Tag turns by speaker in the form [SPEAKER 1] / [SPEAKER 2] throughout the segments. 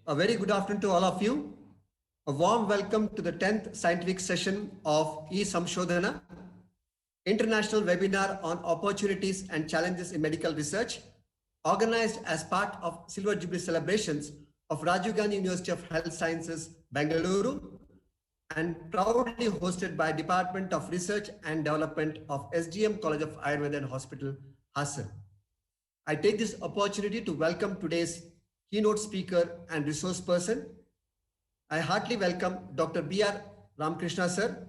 [SPEAKER 1] A very good afternoon to all of you. A warm welcome to the 10th scientific session of E-SAMSHODHANA, International Webinar on Opportunities and Challenges in Medical Research, organized as part of Silver Jubilee celebrations of Rajiv Gandhi University of Health Sciences, Bengaluru, and proudly hosted by Department of Research and Development of SGM College of Ayurveda and Hospital, Hassan. I take this opportunity to welcome today's keynote speaker and resource person. I heartily welcome Dr. B.R. Ramakrishna sir,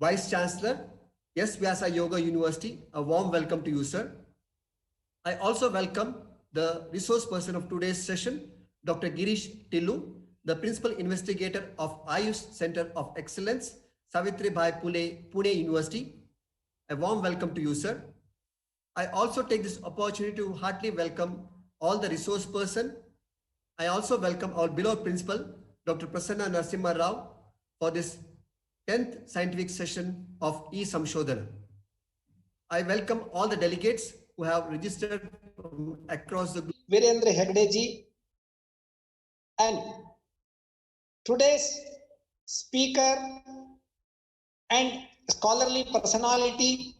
[SPEAKER 1] Vice Chancellor, SVYASA Yoga University. A warm welcome to you, sir. I also welcome the resource person of today's session, Dr. Girish Tillu, the Principal Investigator of AYUSH Center of Excellence, Savitribai, Pune University. A warm welcome to you, sir. I also take this opportunity to heartily welcome all the resource person. I also welcome our beloved principal, Dr. Prasanna Narasimha Rao, for this 10th scientific session of E-SAMSHODHANA. I welcome all the delegates who have registered from across the globe.
[SPEAKER 2] Veerendra Heggade ji, and today's speaker and scholarly personality,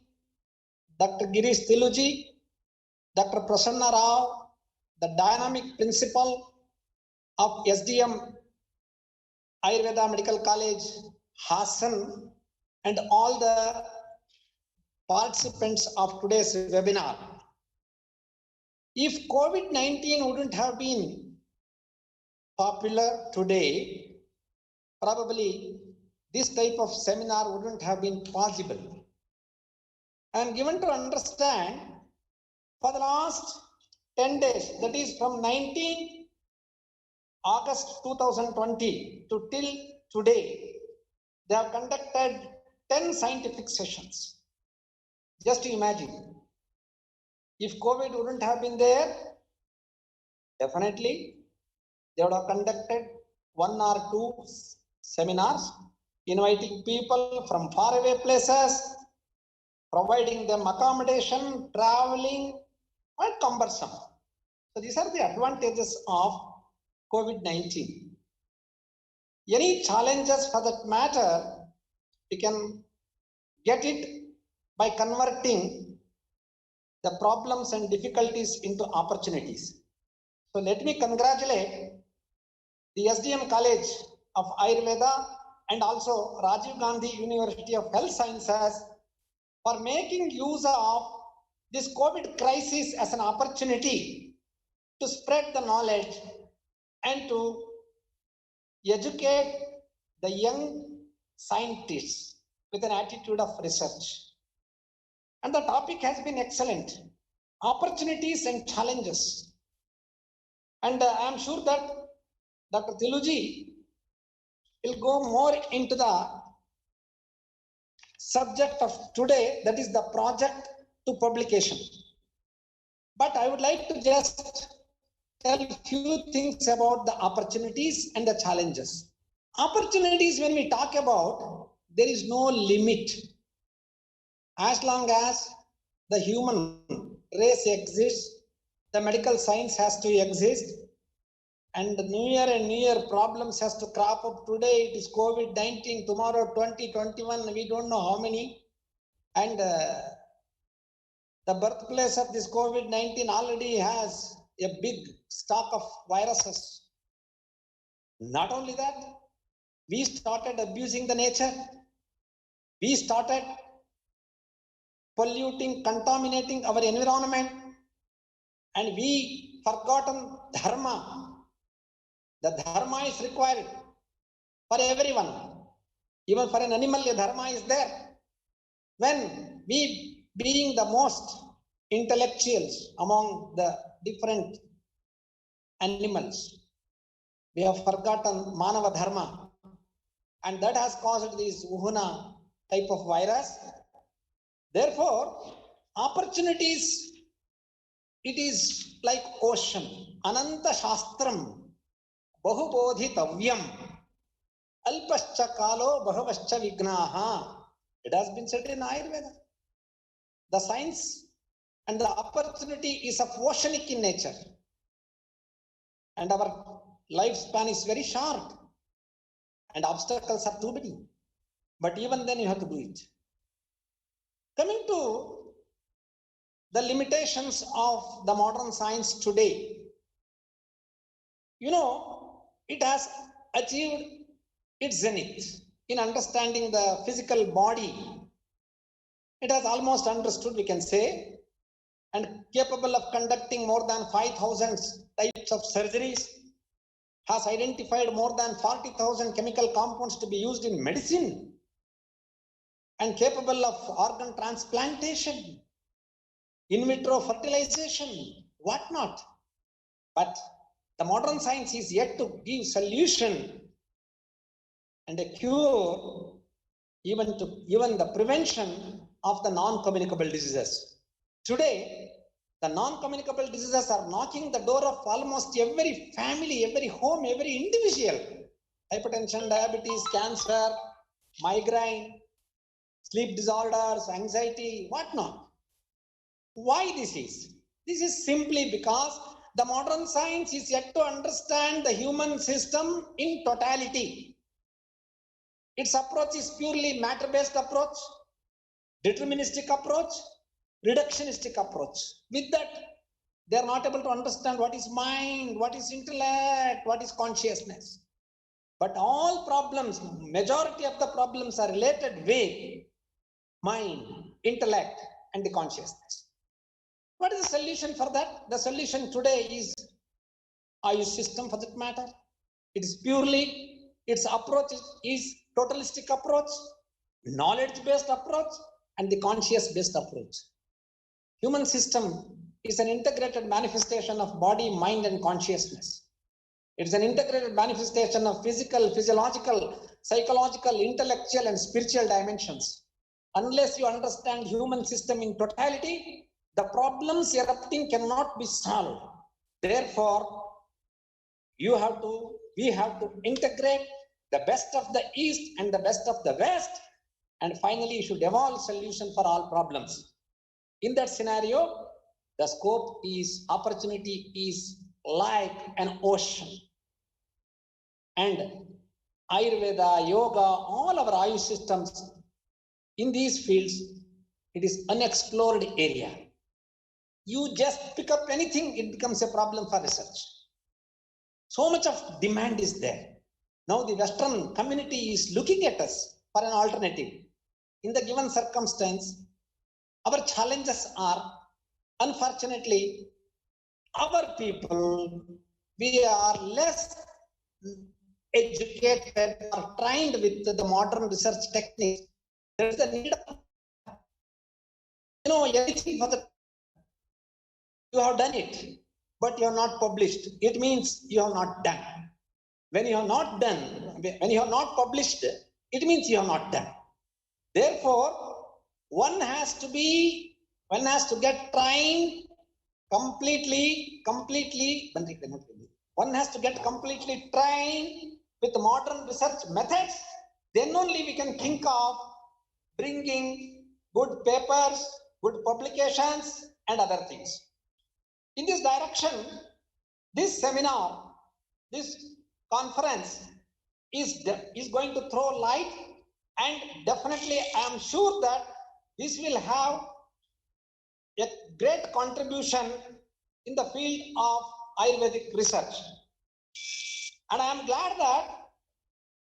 [SPEAKER 2] Dr. Girish Tillu ji, Dr. Prasanna Rao, the dynamic principal of SDM Ayurveda Medical College, Hassan, and all the participants of today's webinar. If COVID-19 wouldn't have been popular today, probably this type of seminar wouldn't have been possible. I am given to understand for the last 10 days, that is from 19 August 2020 to till today, they have conducted 10 scientific sessions. Just imagine, if COVID wouldn't have been there, definitely they would have conducted 1 or 2 seminars, inviting people from faraway places, providing them accommodation, traveling, quite cumbersome. So these are the advantages of COVID-19. Any challenges for that matter, we can get it by converting the problems and difficulties into opportunities. So let me congratulate the SDM College of Ayurveda and also Rajiv Gandhi University of Health Sciences for making use of this COVID crisis as an opportunity to spread the knowledge and to educate the young scientists with an attitude of research. And the topic has been excellent, opportunities and challenges. And I am sure that Dr. Tillu ji will go more into the subject of today, that is the project to publication. But I would like to just tell a few things about the opportunities and the challenges. Opportunities, when we talk about, there is no limit. As long as the human race exists, the medical science has to exist, and newer and newer problems has to crop up. Today it is COVID-19, tomorrow 2021, we don't know how many. And the birthplace of this COVID-19 already has a big stock of viruses. Not only that, we started abusing the nature. We started polluting, contaminating our environment, and we forgotten dharma. The dharma is required for everyone. Even for an animal, a dharma is there. When we, being the most intellectuals among the different animals, we have forgotten manava dharma, and that has caused this Wuhan type of virus. Therefore, opportunities, it is like ocean. Ananta shastram bahubodhitavyam alpascha kalo bahuvascha vignaha. It has been said in Ayurveda. The science and the opportunity is of oceanic in nature. and our lifespan is very short and obstacles are too many. But even then you have to do it. Coming to the limitations of the modern science today, it has achieved its zenith in understanding the physical body. It has almost understood, we can say, and capable of conducting more than 5,000 types of surgeries, has identified more than 40,000 chemical compounds to be used in medicine, and capable of organ transplantation, in vitro fertilization, whatnot. But the modern science is yet to give solution and a cure, even the prevention of the non-communicable diseases. Today, the non-communicable diseases are knocking the door of almost every family, every home, every individual. Hypertension, diabetes, cancer, migraine, sleep disorders, anxiety, whatnot. Why this is? This is simply because the modern science is yet to understand the human system in totality. Its approach is purely matter-based approach, deterministic approach, reductionistic approach. With that, they are not able to understand what is mind, what is intellect, what is consciousness. But all problems, majority of the problems are related with mind, intellect, and the consciousness. What is the solution for that? The solution today is Ayush system, for that matter. It is purely, its approach is totalistic approach, knowledge-based approach, and the conscious-based approach. Human system is an integrated manifestation of body, mind, and consciousness. It is an integrated manifestation of physical, physiological, psychological, intellectual, and spiritual dimensions. Unless you understand human system in totality, the problems erupting cannot be solved. Therefore, we have to integrate the best of the East and the best of the West, and finally you should evolve solution for all problems. In that scenario, the scope is, opportunity is like an ocean. And Ayurveda, yoga, all our Ayush systems, in these fields, it is unexplored area. You just pick up anything, it becomes a problem for research. So much of demand is there. Now the Western community is looking at us for an alternative. In the given circumstance, our challenges are, unfortunately, our people, we are less educated or trained with the modern research techniques. There is a need of, anything for the, you have done it, but you have not published. It means you have not done. When you have not done, when you have not published, it means you have not done. Therefore, one has to get trained completely, one has to get completely trained with modern research methods. Then only we can think of bringing good papers, good publications, and other things. In this direction, this seminar, this conference is going to throw light, and definitely I am sure that this will have a great contribution in the field of Ayurvedic research. And I am glad that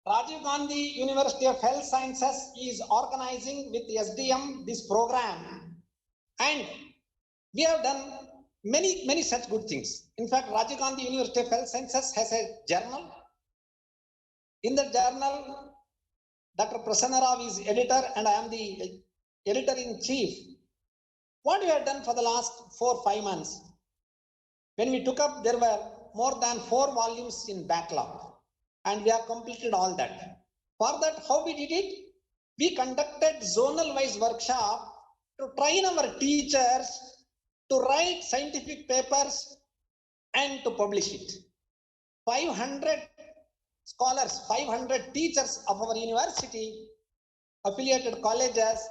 [SPEAKER 2] Rajiv Gandhi University of Health Sciences is organizing with the SDM this program. And we have done many such good things. In fact, Rajiv Gandhi University of Health Sciences has a journal. In the journal, Dr. Prasanna Rao is editor and I am the editor-in-chief. What we have done for the last 4 or 5 months, when we took up, there were more than 4 volumes in backlog, and we have completed all that. For that, how we did it? We conducted zonal-wise workshop to train our teachers to write scientific papers and to publish it. 500 scholars, 500 teachers of our university, affiliated colleges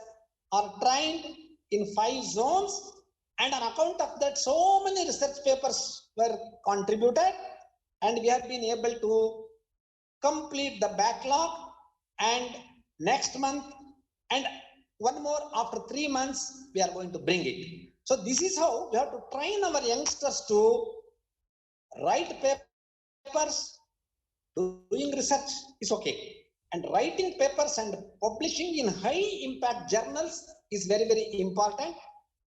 [SPEAKER 2] are trained in 5 zones, and on account of that, so many research papers were contributed, and we have been able to complete the backlog, and next month and one more after 3 months we are going to bring it. So this is how we have to train our youngsters to write papers. Doing research is okay, and writing papers and publishing in high impact journals is very, very important.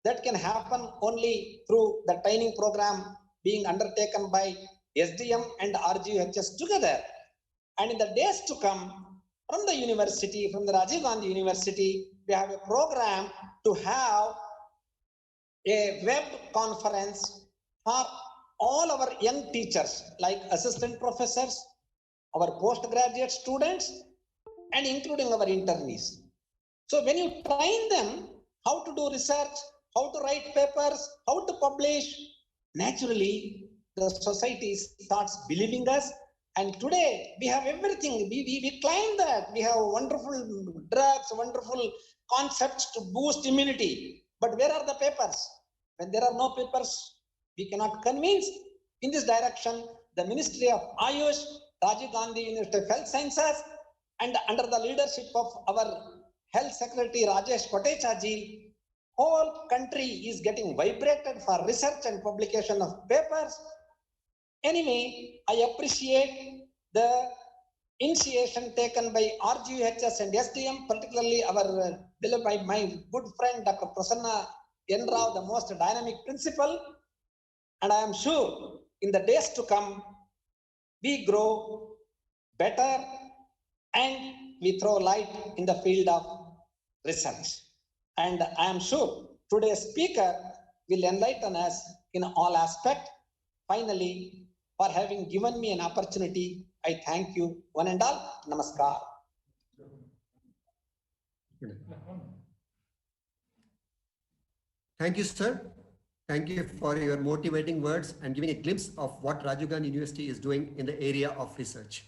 [SPEAKER 2] That can happen only through the training program being undertaken by SDM and RGUHS together. And in the days to come, from the university, from the Rajiv Gandhi University, we have a program to have a web conference for all our young teachers, like assistant professors, our postgraduate students, and including our internees. So when you train them how to do research, how to write papers, how to publish, naturally the society starts believing us. And today we have everything. We claim that we have wonderful drugs, wonderful concepts to boost immunity. But where are the papers? When there are no papers, we cannot convince. In this direction, the Ministry of Ayush, Rajiv Gandhi University of Health Sciences, and under the leadership of our Health Secretary Rajesh Kotecha ji, whole country is getting vibrated for research and publication of papers. Anyway, I appreciate the initiation taken by RGUHS and SDM, particularly our beloved, my good friend Dr. Prasanna N. Rao, the most dynamic principal. And I am sure in the days to come, we grow better and we throw light in the field of research. And I am sure today's speaker will enlighten us in all aspects. Finally, for having given me an opportunity, I thank you one and all. Namaskar.
[SPEAKER 1] Thank you, sir. Thank you for your motivating words and giving a glimpse of what Rajiv Gandhi University is doing in the area of research.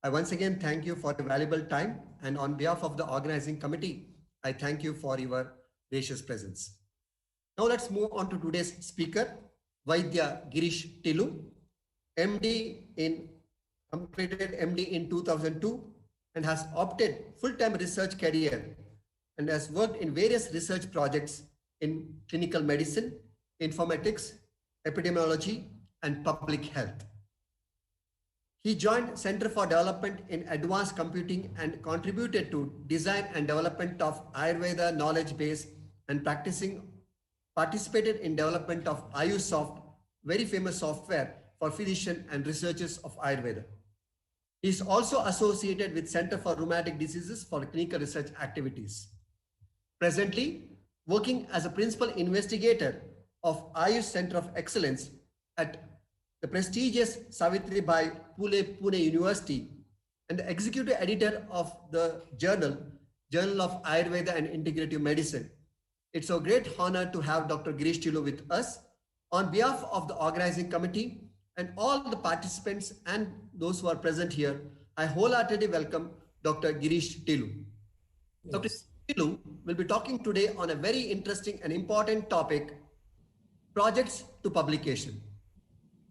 [SPEAKER 1] I once again thank you for your valuable time, and on behalf of the organizing committee, I thank you for your gracious presence. Now let's move on to today's speaker, Vaidya Girish Tillu, completed MD in 2002 and has opted full-time research career and has worked in various research projects in clinical medicine, informatics, epidemiology, and public health. He joined Center for Development in Advanced Computing and contributed to design and development of Ayurveda knowledge base and participated in development of AyuSoft, very famous software for physicians and researchers of Ayurveda. He is also associated with Center for Rheumatic Diseases for clinical research activities. Presently, working as a principal investigator of Ayush Center of Excellence at the prestigious Savitribai Phule, Pune University, and the executive editor of the Journal of Ayurveda and Integrative Medicine. It's a great honor to have Dr. Girish Tillu with us. On behalf of the organizing committee and all the participants and those who are present here, I wholeheartedly welcome Dr. Girish Tillu. Yes. Dr. Tillu will be talking today on a very interesting and important topic, projects to publication.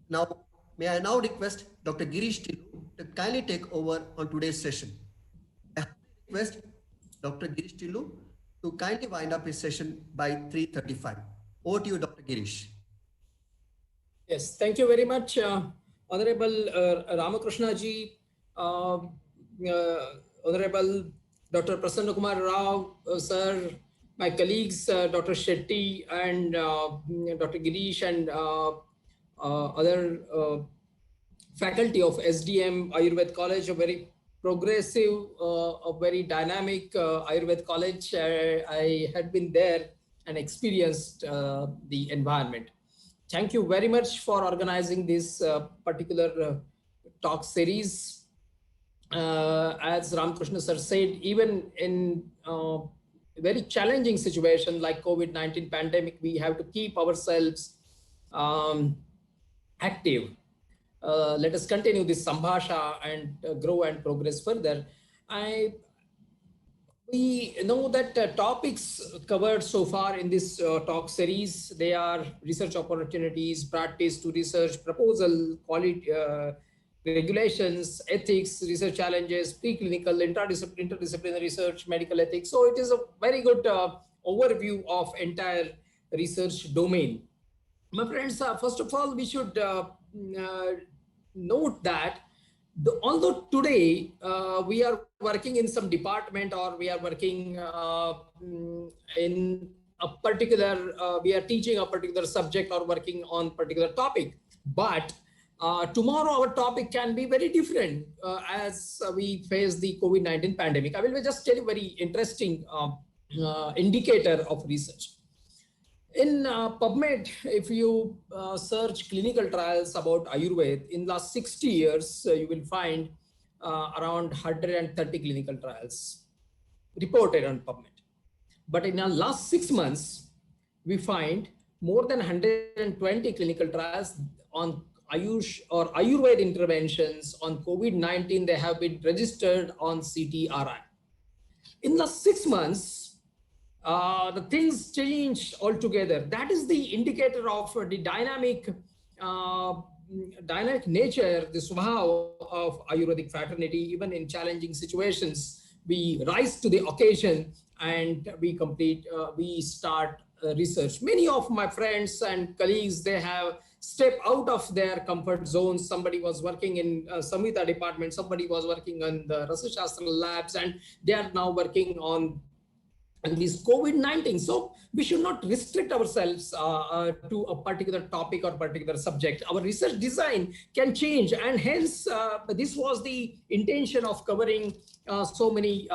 [SPEAKER 1] Now, may I now request Dr. Girish Tillu to kindly take over on today's session. I request Dr. Girish Tillu to kindly wind up his session by 3:35. Over to you, Dr. Girish.
[SPEAKER 3] Yes, thank you very much, Honorable Ramakrishna ji, Honorable Dr. Prasanna Kumar Rao, sir, my colleagues, Dr. Shetty and Dr. Girish and other faculty of SDM Ayurveda College, a very progressive, a very dynamic Ayurveda college. I had been there and experienced the environment. Thank you very much for organizing this particular talk series. As Ramakrishna sir said, even in a very challenging situation like COVID-19 pandemic, we have to keep ourselves active. Let us continue this Sambhasha and grow and progress further. I We know that topics covered so far in this talk series, they are research opportunities, practice to research, proposal, quality, regulations, ethics, research challenges, preclinical, interdisciplinary research, medical ethics. So it is a very good overview of entire research domain. My friends, first of all, we should note that although today we are working in some department, or we are working in a particular, we are teaching a particular subject or working on particular topic, but tomorrow our topic can be very different as we face the COVID-19 pandemic. I will just tell you very interesting indicator of research. In PubMed, if you search clinical trials about Ayurveda, in the last 60 years, you will find around 130 clinical trials reported on PubMed. But in the last 6 months, we find more than 120 clinical trials on Ayush or Ayurveda interventions on COVID-19. They have been registered on CTRI. In the 6 months, the things change altogether. That is the indicator of the dynamic nature, the swabha of Ayurvedic fraternity. Even in challenging situations, we rise to the occasion and we start research. Many of my friends and colleagues, they have stepped out of their comfort zones. Somebody was working in Samhita department, somebody was working on the Rasashastra labs, and they are now working on this COVID-19. So we should not restrict ourselves to a particular topic or particular subject. Our research design can change, and hence this was the intention of covering so many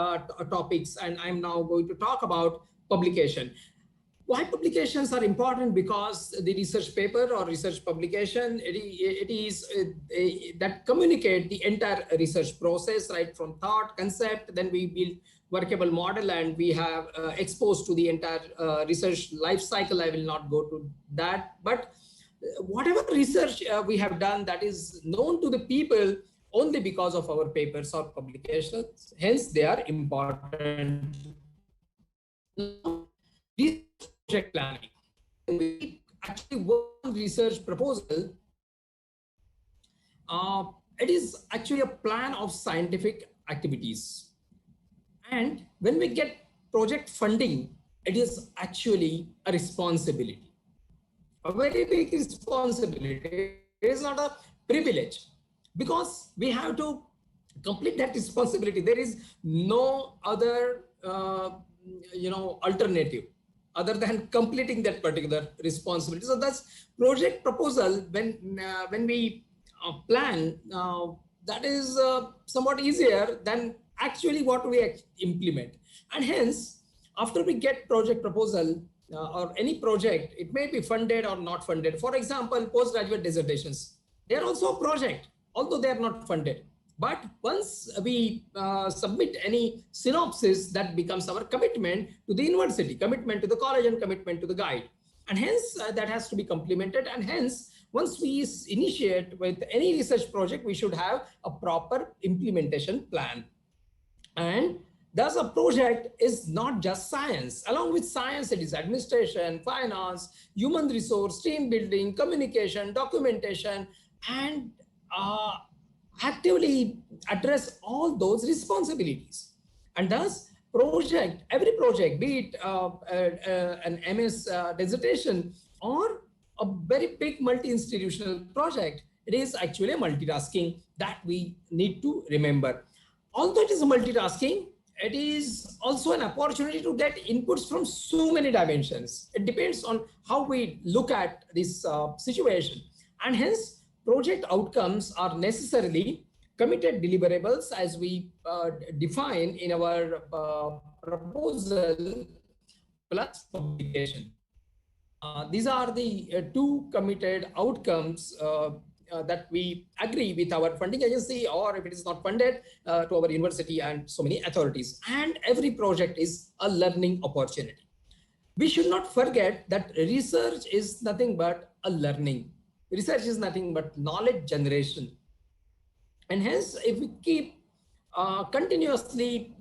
[SPEAKER 3] topics. And I'm now going to talk about publication. Why publications are important? Because the research paper or research publication, it is that communicate the entire research process, right from thought, concept, then we build workable model, and we have exposed to the entire research life cycle. I will not go to that, but whatever research we have done, that is known to the people only because of our papers or publications. Hence, they are important. Now, project planning. We actually work on research proposal. It is actually a plan of scientific activities. And when we get project funding, it is actually a responsibility, a very big responsibility. It is not a privilege, because we have to complete that responsibility. There is no other, alternative other than completing that particular responsibility. So that's project proposal. When we plan, that is somewhat easier than actually what we implement. And hence, after we get project proposal or any project, it may be funded or not funded. For example, postgraduate dissertations, they are also a project, although they are not funded. But once we submit any synopsis, that becomes our commitment to the university, commitment to the college, and commitment to the guide. And hence, that has to be complemented. And hence, once we initiate with any research project, we should have a proper implementation plan. And thus, a project is not just science. Along with science, it is administration, finance, human resource, team building, communication, documentation, and actively address all those responsibilities. And thus, every project, be it an MS dissertation or a very big multi-institutional project, it is actually a multitasking that we need to remember. Although it is a multitasking, it is also an opportunity to get inputs from so many dimensions. It depends on how we look at this situation. And hence, project outcomes are necessarily committed deliverables as we define in our proposal plus publication. These are the two committed outcomes that we agree with our funding agency, or if it is not funded, to our university and so many authorities. And every project is a learning opportunity. We should not forget that research is nothing but a learning. Research is nothing but knowledge generation. And hence, if we keep continuously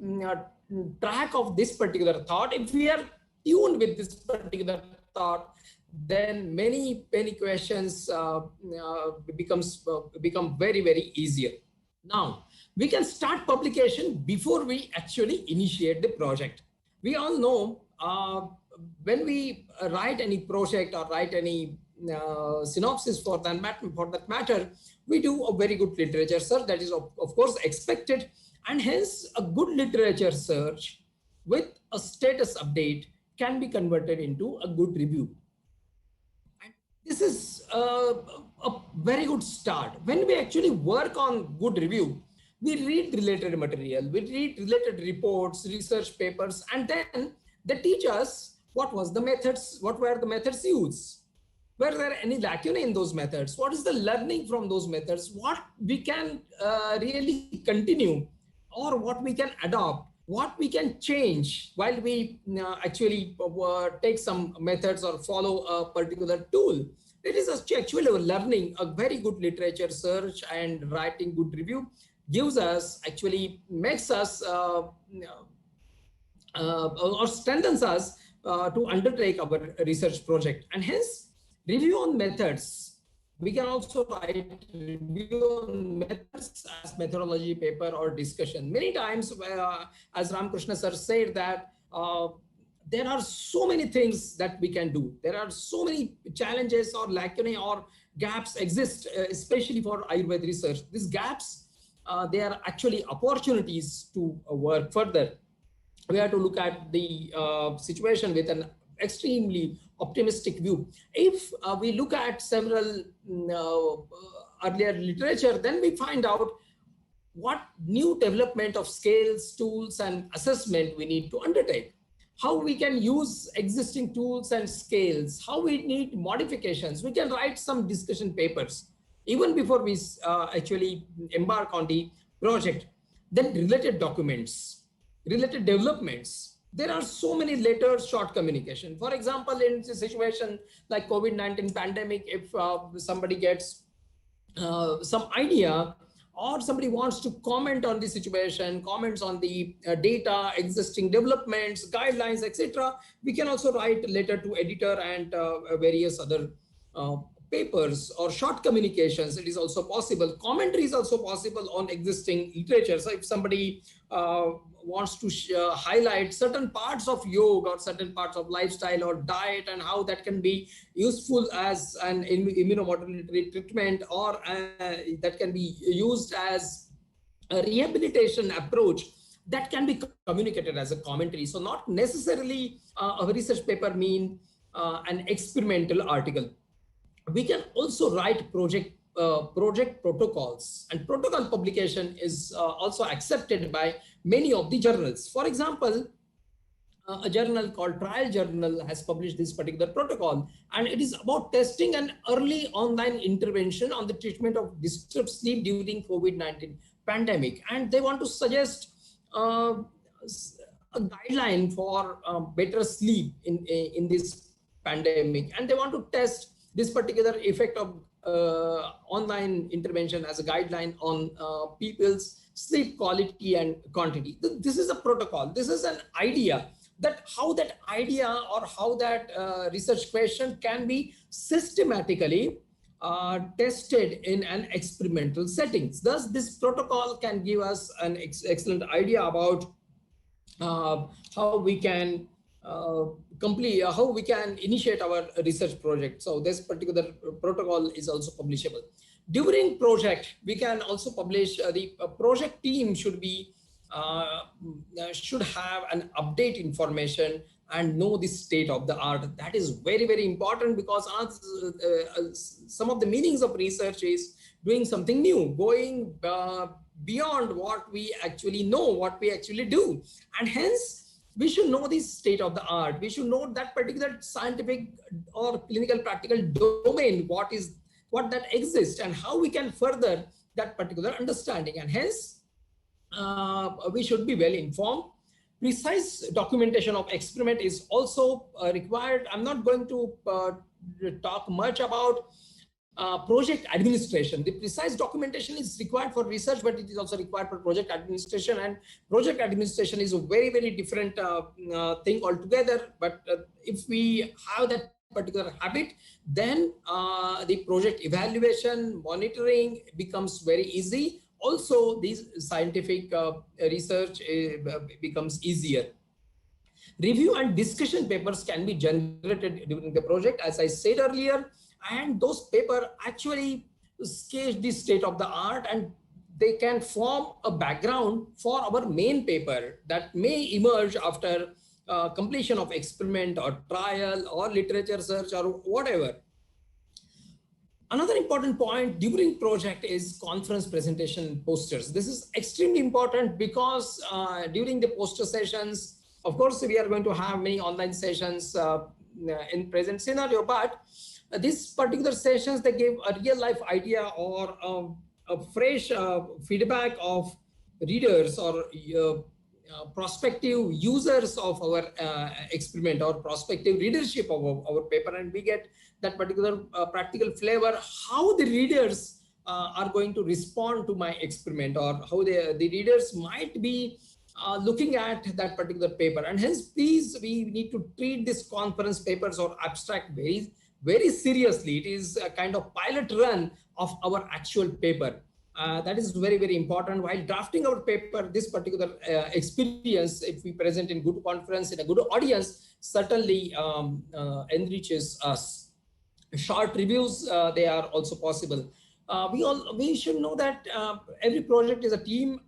[SPEAKER 3] track of this particular thought, if we are tuned with this particular thought, then many questions become very easier. Now we can start publication before we actually initiate the project. We all know when we write any project or write any synopsis for that matter, we do a very good literature search. That is of course expected, and hence a good literature search with a status update can be converted into a good review. And this is a very good start. When we actually work on good review, we read related material, we read related reports, research papers, and then they teach us what were the methods used. Were there any lacunae in those methods? What is the learning from those methods? What we can really continue, or what we can adopt, what we can change while we actually take some methods or follow a particular tool. It is actually a learning. A very good literature search and writing good review gives us, actually makes us or strengthens us to undertake our research project. And hence, review on methods. We can also write review on methods as methodology paper or discussion. Many times, as Ramakrishna sir said, that there are so many things that we can do. There are so many challenges or lacunae or gaps exist, especially for Ayurveda research. These gaps, they are actually opportunities to work further. We have to look at the situation with an extremely optimistic view. If we look at several earlier literature, then we find out what new development of scales, tools, and assessment we need to undertake. How we can use existing tools and scales, how we need modifications. We can write some discussion papers even before we actually embark on the project. Then related documents, related developments. There are so many letters, short communication. For example, in a situation like COVID-19 pandemic, if somebody gets some idea, or somebody wants to comment on the situation, comments on the data, existing developments, guidelines, etc., we can also write a letter to editor and various other papers or short communications. It is also possible. Commentary is also possible on existing literature. So if somebody wants to highlight certain parts of yoga or certain parts of lifestyle or diet and how that can be useful as an immunomodulatory treatment, or that can be used as a rehabilitation approach, that can be communicated as a commentary. So not necessarily a research paper mean an experimental article. We can also write project protocols, and protocol publication is also accepted by many of the journals. For example, a journal called Trial Journal has published this particular protocol, and it is about testing an early online intervention on the treatment of disturbed sleep during COVID-19 pandemic. And they want to suggest a guideline for better sleep in this pandemic, and they want to test this particular effect of online intervention as a guideline on people's sleep quality and quantity. This is a protocol. This is an idea that how that idea or how that research question can be systematically tested in an experimental settings. Thus, this protocol can give us an excellent idea about how we can how we can initiate our research project. So this particular protocol is also publishable. During project, we can also publish the project team should have an update information and know the state of the art. That is very important, because some of the meanings of research is doing something new, going beyond what we actually know, what we actually do, and hence we should know the state of the art. We should know that particular scientific or clinical practical domain, what that exists, and how we can further that particular understanding. And hence, we should be well informed. Precise documentation of experiment is also required. I'm not going to talk much about project administration. The precise documentation is required for research, but it is also required for project administration. And project administration is a very, very different thing altogether. But if we have that particular habit, then the project evaluation, monitoring becomes very easy. Also, this scientific research becomes easier. Review and discussion papers can be generated during the project, as I said earlier, and those papers actually sketch the state of the art, and they can form a background for our main paper that may emerge after completion of experiment or trial or literature search or whatever. Another important point during project is conference presentation posters. This is extremely important because during the poster sessions, of course, we are going to have many online sessions in present scenario, but these particular sessions, they give a real life idea or a fresh feedback of readers or prospective users of our experiment or prospective readership of our paper, and we get that particular practical flavor, how the readers are going to respond to my experiment, or how the readers might be looking at that particular paper. And hence, please, we need to treat this conference papers or abstract very, very seriously. It is a kind of pilot run of our actual paper. That is very, very important. While drafting our paper, this particular experience, if we present in good conference, in a good audience, certainly enriches us. Short reviews, they are also possible. We should know that every project is a team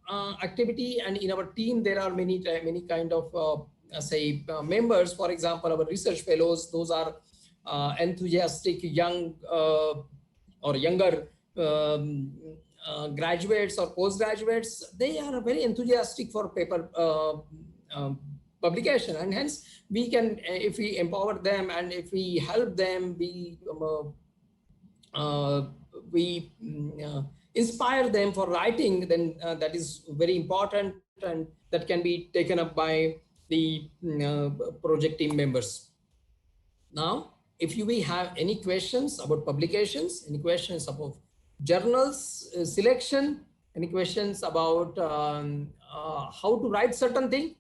[SPEAKER 3] activity, and in our team there are many kind of members. For example, our research fellows, those are enthusiastic young or younger graduates or postgraduates. They are very enthusiastic for paper publication, and hence we can, if we empower them and if we help them, we inspire them for writing, then that is very important, and that can be taken up by the project team members. Now, if you will have any questions about publications, any questions about journals selection, any questions about how to write certain thing,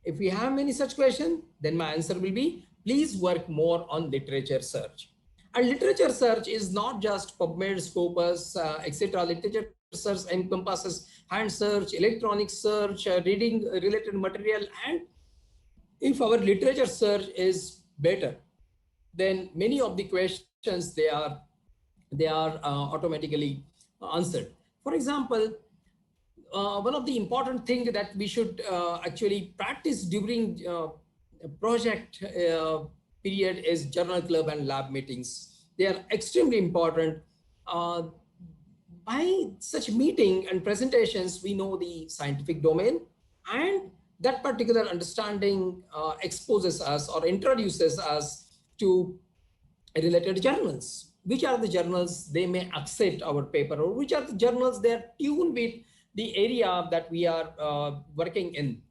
[SPEAKER 3] if we have many such questions, then my answer will be, please work more on literature search. And literature search is not just PubMed, Scopus, etc. Literature search encompasses hand search, electronic search, reading related material. And if our literature search is better, then many of the questions, they are automatically answered. For example, one of the important things that we should actually practice during project period is journal club and lab meetings. They are extremely important. By such meeting and presentations, we know the scientific domain, and that particular understanding exposes us or introduces us to related journals. Which are the journals they may accept our paper, or which are the journals they are tuned with the area that we are working in.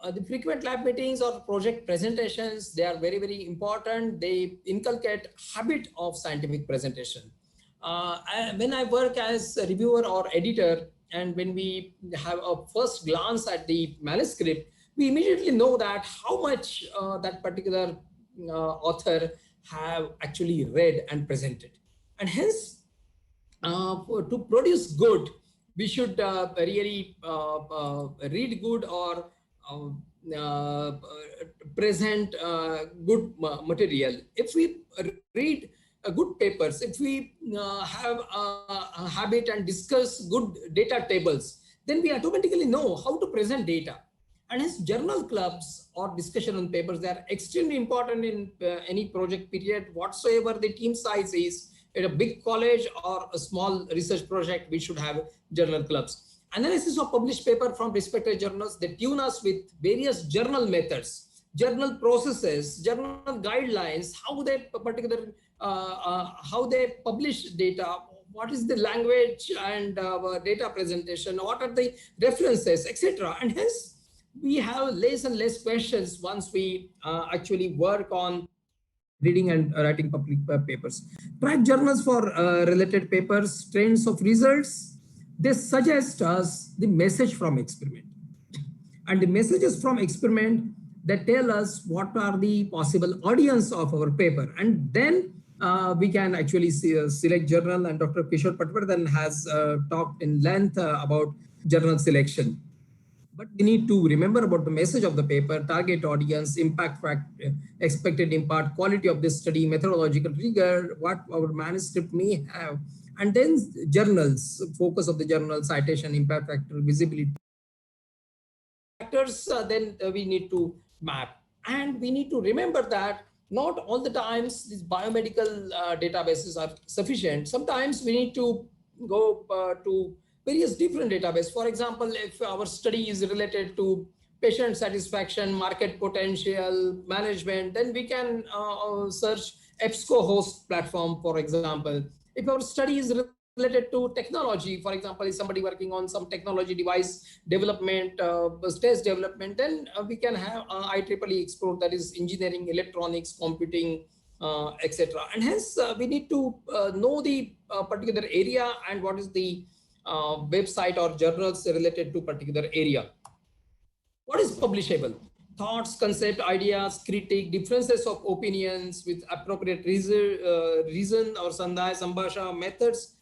[SPEAKER 3] The frequent lab meetings or project presentations, they are very, very important. They inculcate habit of scientific presentation. When I work as a reviewer or editor, and when we have a first glance at the manuscript, we immediately know that how much that particular author have actually read and presented. And hence, to produce good, we should really read good or present good material. If we read good papers, if we have a habit and discuss good data tables, then we automatically know how to present data. And hence, journal clubs or discussion on papers, they are extremely important in any project period, whatsoever the team size is. At a big college or a small research project, we should have journal clubs. Analysis of published paper from respected journals, they tune us with various journal methods, journal processes, journal guidelines, how they how they publish data, what is the language and data presentation, what are the references, etc. And hence, we have less and less questions once we actually work on reading and writing public papers. Track journals for related papers, trends of results. They suggest us the message from experiment. And the messages from experiment that tell us what are the possible audience of our paper. And then we can actually select journal, and Dr. Kishore Patwardhan has talked in length about journal selection. But we need to remember about the message of the paper, target audience, impact factor, expected impact, quality of the study, methodological rigor, what our manuscript may have, and then journals, focus of the journal, citation, impact factor, visibility. Factors, then we need to map. And we need to remember that not all the times these biomedical databases are sufficient. Sometimes we need to go to various different databases. For example, if our study is related to patient satisfaction, market potential, management, then we can search EBSCO host platform, for example. If our study is related to technology, for example, is somebody working on some technology device development, test development, then we can have IEEE explore, that is engineering, electronics, computing, etc. And hence we need to know the particular area and what is the website or journals related to particular area. What is publishable? Thoughts, concept, ideas, critique, differences of opinions with appropriate reason or sandhya, sambhasha methods,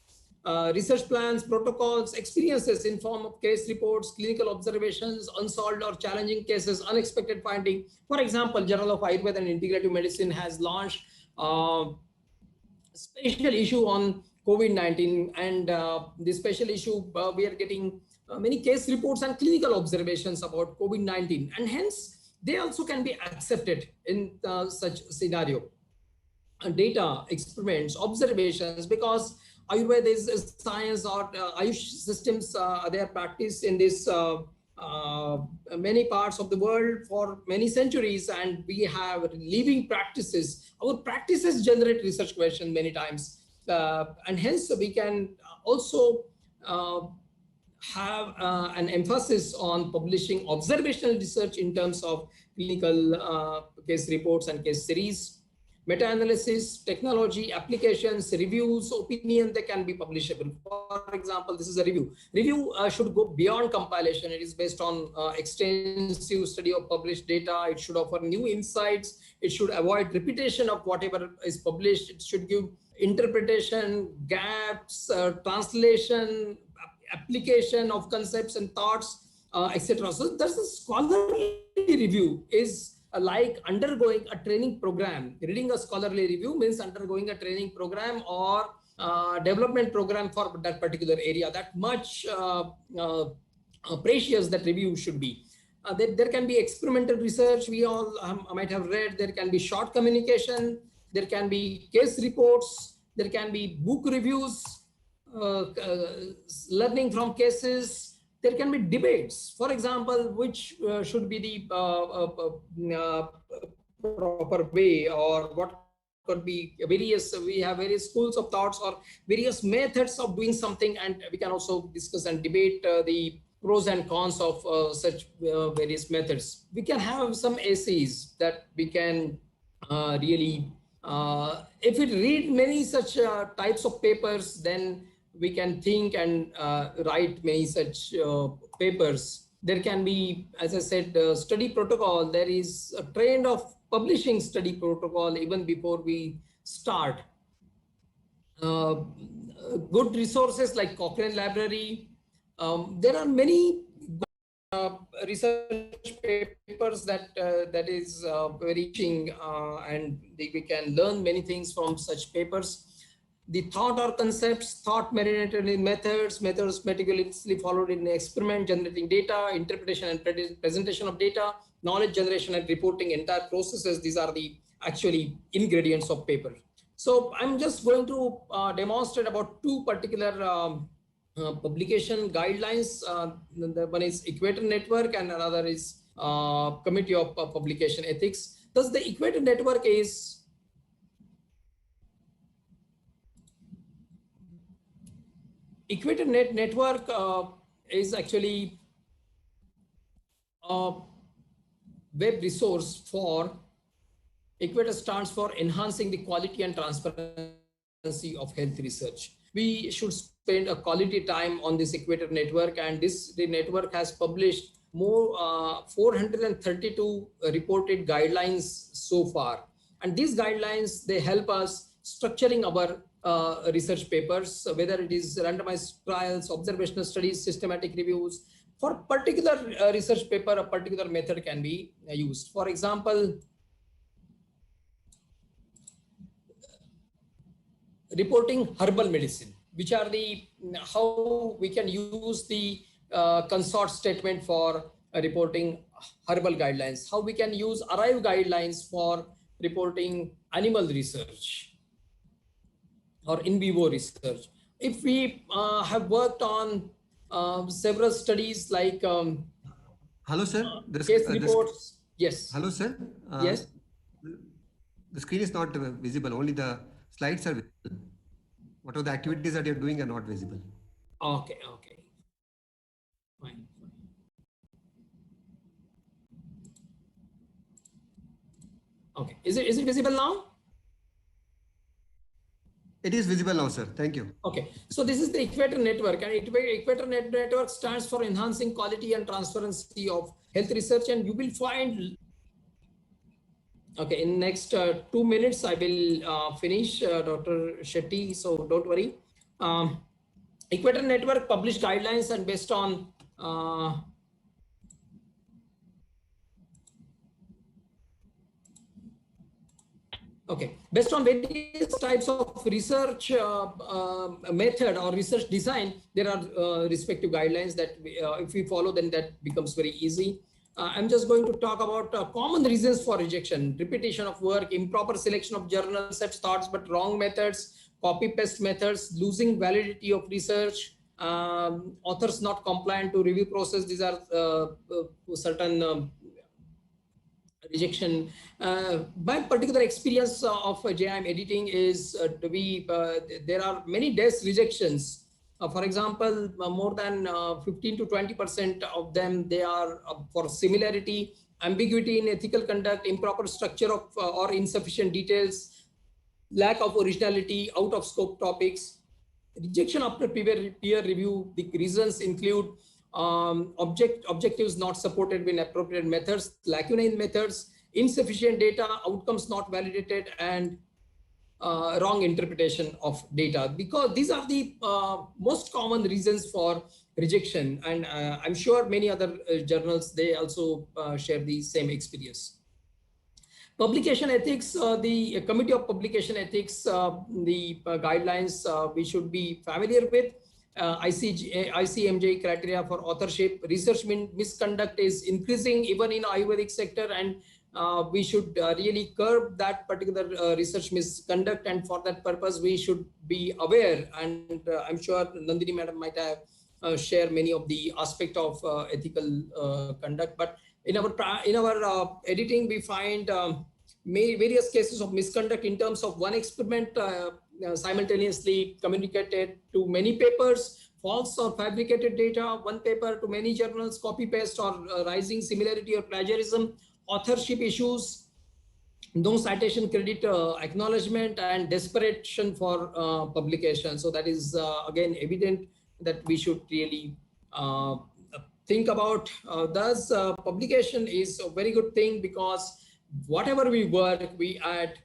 [SPEAKER 3] research plans, protocols, experiences in form of case reports, clinical observations, unsolved or challenging cases, unexpected finding. For example, Journal of Ayurveda and Integrative Medicine has launched a special issue on COVID-19, and this special issue, we are getting many case reports and clinical observations about COVID-19, and hence they also can be accepted in such scenario. Data, experiments, observations, because Ayurveda is science, or Ayush systems, they are practiced in this many parts of the world for many centuries, and we have living practices. Our practices generate research questions many times, and hence we can also have an emphasis on publishing observational research in terms of clinical case reports and case series. Meta-analysis, technology, applications, reviews, opinion, they can be publishable. For example, this is a review. Review should go beyond compilation. It is based on extensive study of published data. It should offer new insights. It should avoid repetition of whatever is published. It should give interpretation, gaps, translation, application of concepts and thoughts, etc. So there's a scholarly review is like undergoing a training program. Reading a scholarly review means undergoing a training program or development program for that particular area. That much precious that review should be. There can be experimental research. We all might have read. There can be short communication. There can be case reports. There can be book reviews, learning from cases. There can be debates. For example, which should be the proper way, or what could be various, we have various schools of thoughts or various methods of doing something, and we can also discuss and debate the pros and cons of such various methods. We can have some essays that we can really, if we read many such types of papers, then we can think and write many such papers. There can be, as I said, study protocol. There is a trend of publishing study protocol even before we start. Good resources like Cochrane Library. There are many research papers that is very interesting, and we can learn many things from such papers. The thought or concepts, thought marinated in methods meticulously followed in experiment, generating data, interpretation and presentation of data, knowledge generation and reporting, entire processes. These are the actually ingredients of paper. So I'm just going to demonstrate about two particular publication guidelines. The one is Equator Network and another is Committee of Publication Ethics. Thus the Equator Network is Equator Network is actually a web resource for Equator stands for enhancing the quality and transparency of health research. We should spend a quality time on this Equator network, and the network has published more 432 reported guidelines so far. And these guidelines, they help us structuring our research papers, whether it is randomized trials, observational studies, systematic reviews. For particular research paper, a particular method can be used. For example, reporting herbal medicine, which are the how we can use the consort statement for reporting herbal guidelines, how we can use arrive guidelines for reporting animal research or in vivo research. If we have worked on several studies like
[SPEAKER 1] hello, sir.
[SPEAKER 3] Case reports. Yes.
[SPEAKER 1] Hello, sir.
[SPEAKER 3] Yes.
[SPEAKER 1] The screen is not visible. Only the slides are visible. What are the activities that you're doing are not visible.
[SPEAKER 3] Okay. Okay. Fine. Okay. Is it visible now?
[SPEAKER 1] It is visible now, sir. Thank you.
[SPEAKER 3] Okay, so this is the Equator network, and Equator network stands for enhancing quality and transparency of health research, and you will find. Okay, in next 2 minutes I will finish, Dr. Shetty. So don't worry. Equator network published guidelines, and based on based on various types of research method or research design, there are respective guidelines that if we follow, then that becomes very easy. I'm just going to talk about common reasons for rejection: repetition of work, improper selection of journal sets, thoughts but wrong methods, copy-paste methods, losing validity of research, authors not compliant to review process. These are certain rejection. My particular experience of JIM editing is there are many desk rejections. For example, more than 15 to 20% of them, they are for similarity, ambiguity in ethical conduct, improper structure of or insufficient details, lack of originality, out of scope topics. Rejection after peer review, the reasons include objectives not supported with appropriate methods, lacuna in methods, insufficient data, outcomes not validated, and wrong interpretation of data. Because these are the most common reasons for rejection, and I'm sure many other journals, they also share the same experience. Publication ethics, the Committee of Publication Ethics, the guidelines we should be familiar with. ICMJ criteria for authorship. Research misconduct is increasing even in Ayurvedic sector, and we should really curb that particular research misconduct, and for that purpose we should be aware, and I'm sure Nandini madam might have shared many of the aspect of ethical conduct. But in our editing we find various cases of misconduct in terms of one experiment simultaneously communicated to many papers, false or fabricated data, one paper to many journals, copy paste or rising similarity or plagiarism, authorship issues, no citation credit acknowledgement, and desperation for publication. So that is again evident that we should really think about. Thus publication is a very good thing, because whatever we work, we add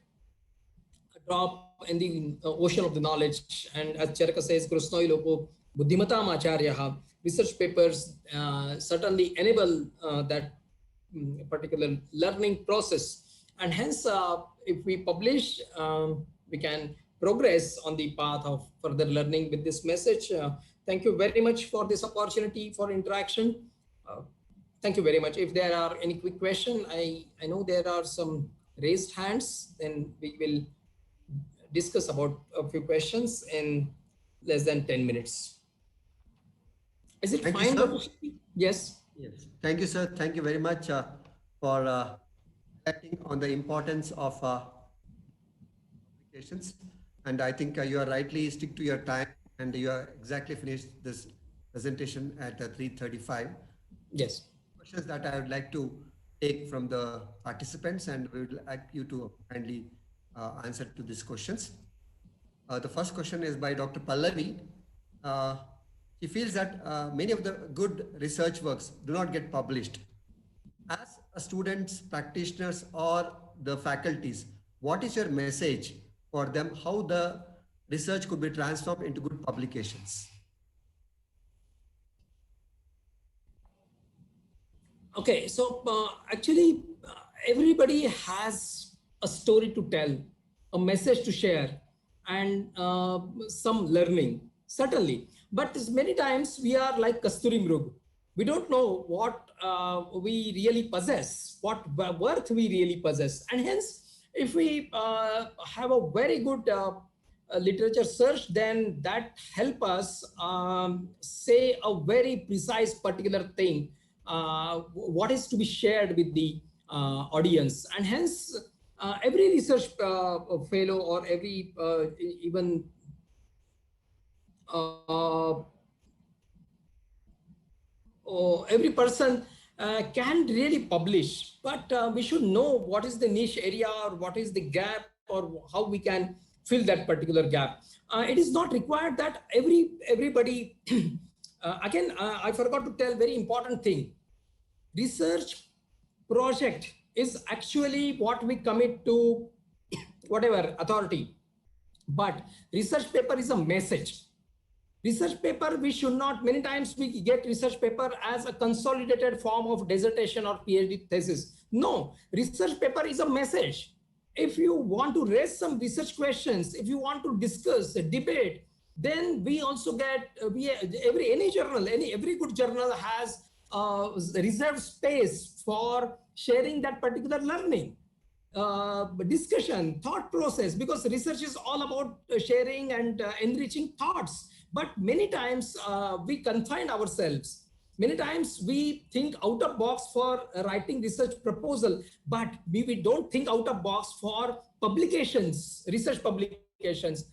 [SPEAKER 3] a drop in the ocean of the knowledge. And as Charaka says, Krusnoi Loko Buddhimatam Acharyaha, research papers certainly enable that particular learning process. And hence, if we publish, we can progress on the path of further learning with this message. Thank you very much for this opportunity for interaction. Thank you very much. If there are any quick questions, I know there are some raised hands, then we will discuss about a few questions in less than 10 minutes. Is it fine? Yes.
[SPEAKER 1] Yes. Thank you, sir. Thank you very much for acting on the importance of applications. And I think you are rightly stick to your time, and you are exactly finished this presentation at 3:35.
[SPEAKER 3] Yes.
[SPEAKER 1] Questions that I would like to take from the participants, and we would like you to kindly answer to these questions. The first question is by Dr. Pallavi. She feels that many of the good research works do not get published. As students, practitioners, or the faculties, what is your message for them, how the research could be transformed into good publications?
[SPEAKER 3] Okay, so actually, everybody has a story to tell, a message to share, and some learning, certainly. But many times we are like Kasturi Mrug. We don't know what we really possess, what worth we really possess. And hence, if we have a very good literature search, then that help us say a very precise particular thing, what is to be shared with the audience. And hence, every research fellow or every even every person can really publish, but we should know what is the niche area or what is the gap or how we can fill that particular gap. It is not required that everybody again, I forgot to tell very important thing. Research project is actually what we commit to whatever authority, but research paper is a message. Research paper, we should not, many times we get research paper as a consolidated form of dissertation or PhD thesis. No, research paper is a message. If you want to raise some research questions, if you want to discuss, debate, then we also get, every journal, every good journal has reserved space for sharing that particular learning, discussion, thought process, because research is all about sharing and enriching thoughts. But many times we confine ourselves. Many times we think out of box for writing research proposal, but we don't think out of box for publications, research publications,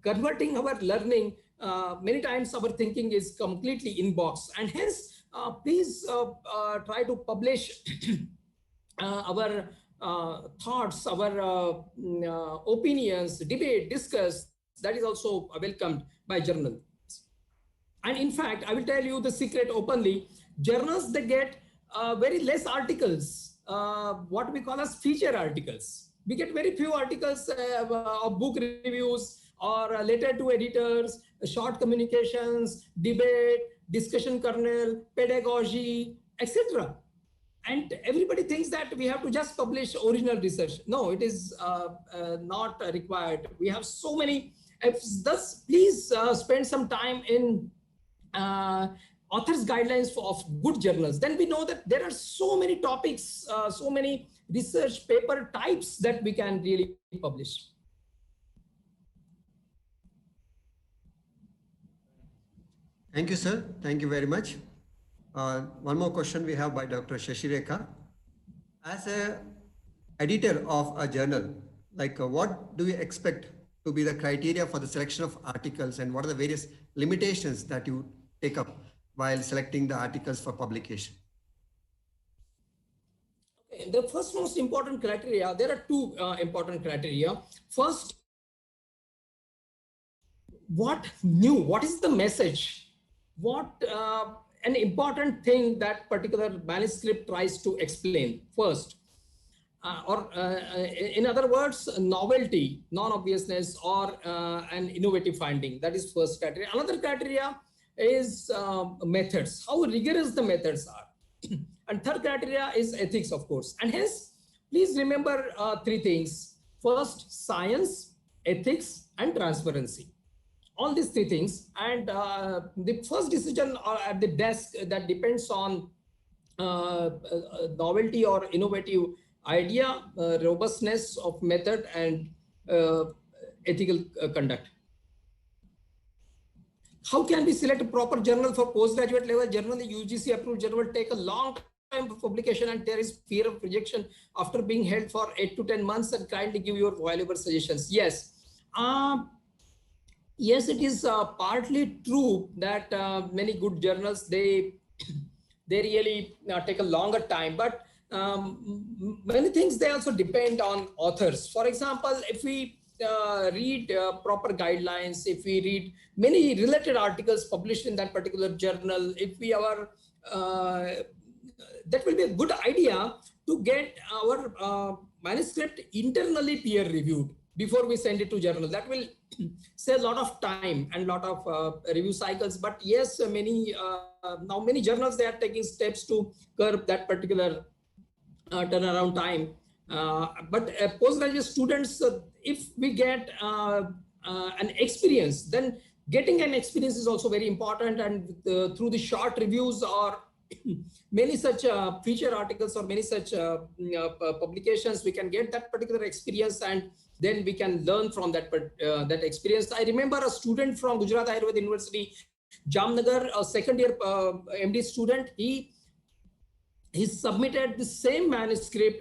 [SPEAKER 3] converting our learning. Many times our thinking is completely in box, and hence please try to publish our thoughts, our opinions, debate, discuss. That is also welcomed by journals. And in fact, I will tell you the secret openly. Journals, they get very less articles, what we call as feature articles. We get very few articles of book reviews or letter to editors, short communications, debate, discussion kernel, pedagogy, etc. And everybody thinks that we have to just publish original research. No, it is not required. We have so many. Thus, please spend some time in authors' guidelines of good journals. Then we know that there are so many topics, so many research paper types that we can really publish.
[SPEAKER 1] Thank you, sir. Thank you very much. One more question we have by Dr. Shashireka. As a editor of a journal, like what do you expect to be the criteria for the selection of articles, and what are the various limitations that you take up while selecting the articles for publication?
[SPEAKER 3] Okay, the first most important criteria, there are two important criteria. First, what new, what is the message? What an important thing that particular manuscript tries to explain first. In other words, novelty, non-obviousness, or an innovative finding. That is first criteria. Another criteria is methods, how rigorous the methods are. And third criteria is ethics, of course. And hence, please remember three things. First, science, ethics, and transparency. All these three things. And the first decision at the desk that depends on novelty or innovative idea, robustness of method, and ethical conduct. How can we select a proper journal for postgraduate level journal? The UGC approved journal will take a long time for publication, and there is fear of rejection after being held for 8 to 10 months, and kindly give your valuable suggestions. Yes. Yes, it is partly true that many good journals, they they really take a longer time. But many things, they also depend on authors. For example, if we read proper guidelines, if we read many related articles published in that particular journal, if we that will be a good idea to get our manuscript internally peer reviewed before we send it to journal. That will save a lot of time and lot of review cycles. But yes, now many journals, they are taking steps to curb that particular turnaround time. But postgraduate students, if we get an experience, then getting an experience is also very important. And through the short reviews or many such feature articles or many such publications, we can get that particular experience, and then we can learn from that that experience. I remember a student from Gujarat Ayurveda University, Jamnagar, a second year MD student. He submitted the same manuscript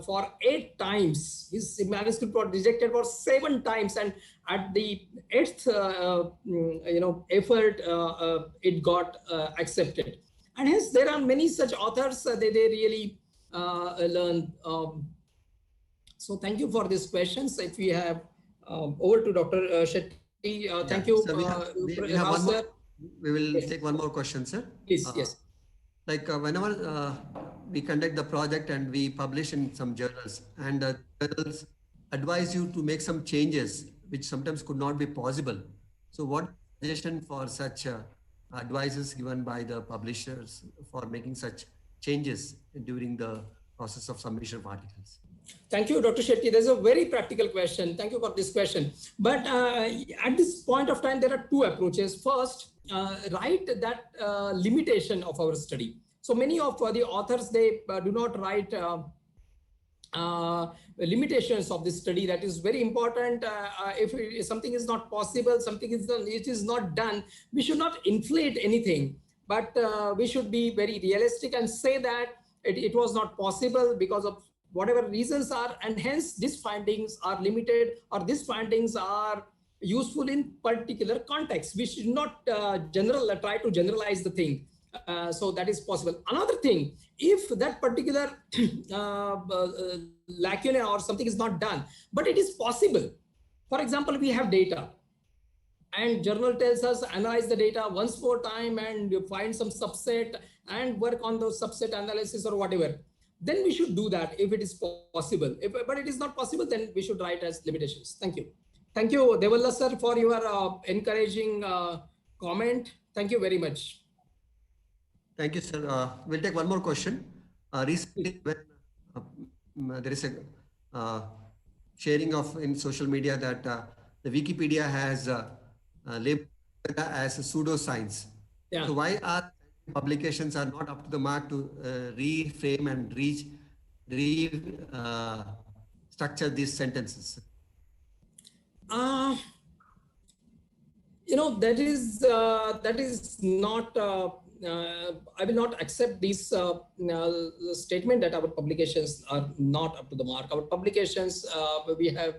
[SPEAKER 3] for 8 times. His manuscript was rejected for 7 times, and at the 8th effort, it got accepted. And hence, there are many such authors. They really learn. So thank you for these questions. If we have over to Dr. Shetty. Thank you.
[SPEAKER 1] So we have one more. We will take one more question, sir.
[SPEAKER 3] Please, yes.
[SPEAKER 1] Like whenever we conduct the project and we publish in some journals, and journals advise you to make some changes, which sometimes could not be possible. So what suggestion for such advices given by the publishers for making such changes during the process of submission of articles?
[SPEAKER 3] Thank you, Dr. Shetty. There's a very practical question. Thank you for this question. But at this point of time, there are 2 approaches. First, write that limitation of our study. So many of the authors, they do not write limitations of this study. That is very important. If something is not possible, something is done, it is not done, we should not inflate anything, but we should be very realistic and say that it was not possible because of whatever reasons are, and hence these findings are limited, or these findings are useful in particular context. We should not try to generalize the thing. So that is possible. Another thing, if that particular lacuna or something is not done, but it is possible. For example, we have data, and journal tells us analyze the data once more time and find some subset and work on those subset analysis or whatever. Then we should do that if it is possible. But it is not possible, then we should write as limitations. Thank you. Thank you, Devalla sir, for your encouraging comment. Thank you very much.
[SPEAKER 1] Thank you, sir. We'll take one more question. Recently, when there is a sharing of in social media that the Wikipedia has labeled as a pseudoscience.
[SPEAKER 3] Yeah.
[SPEAKER 1] So why are publications are not up to the mark to reframe and structure these sentences?
[SPEAKER 3] That is not. I will not accept this statement that our publications are not up to the mark. Our publications, we have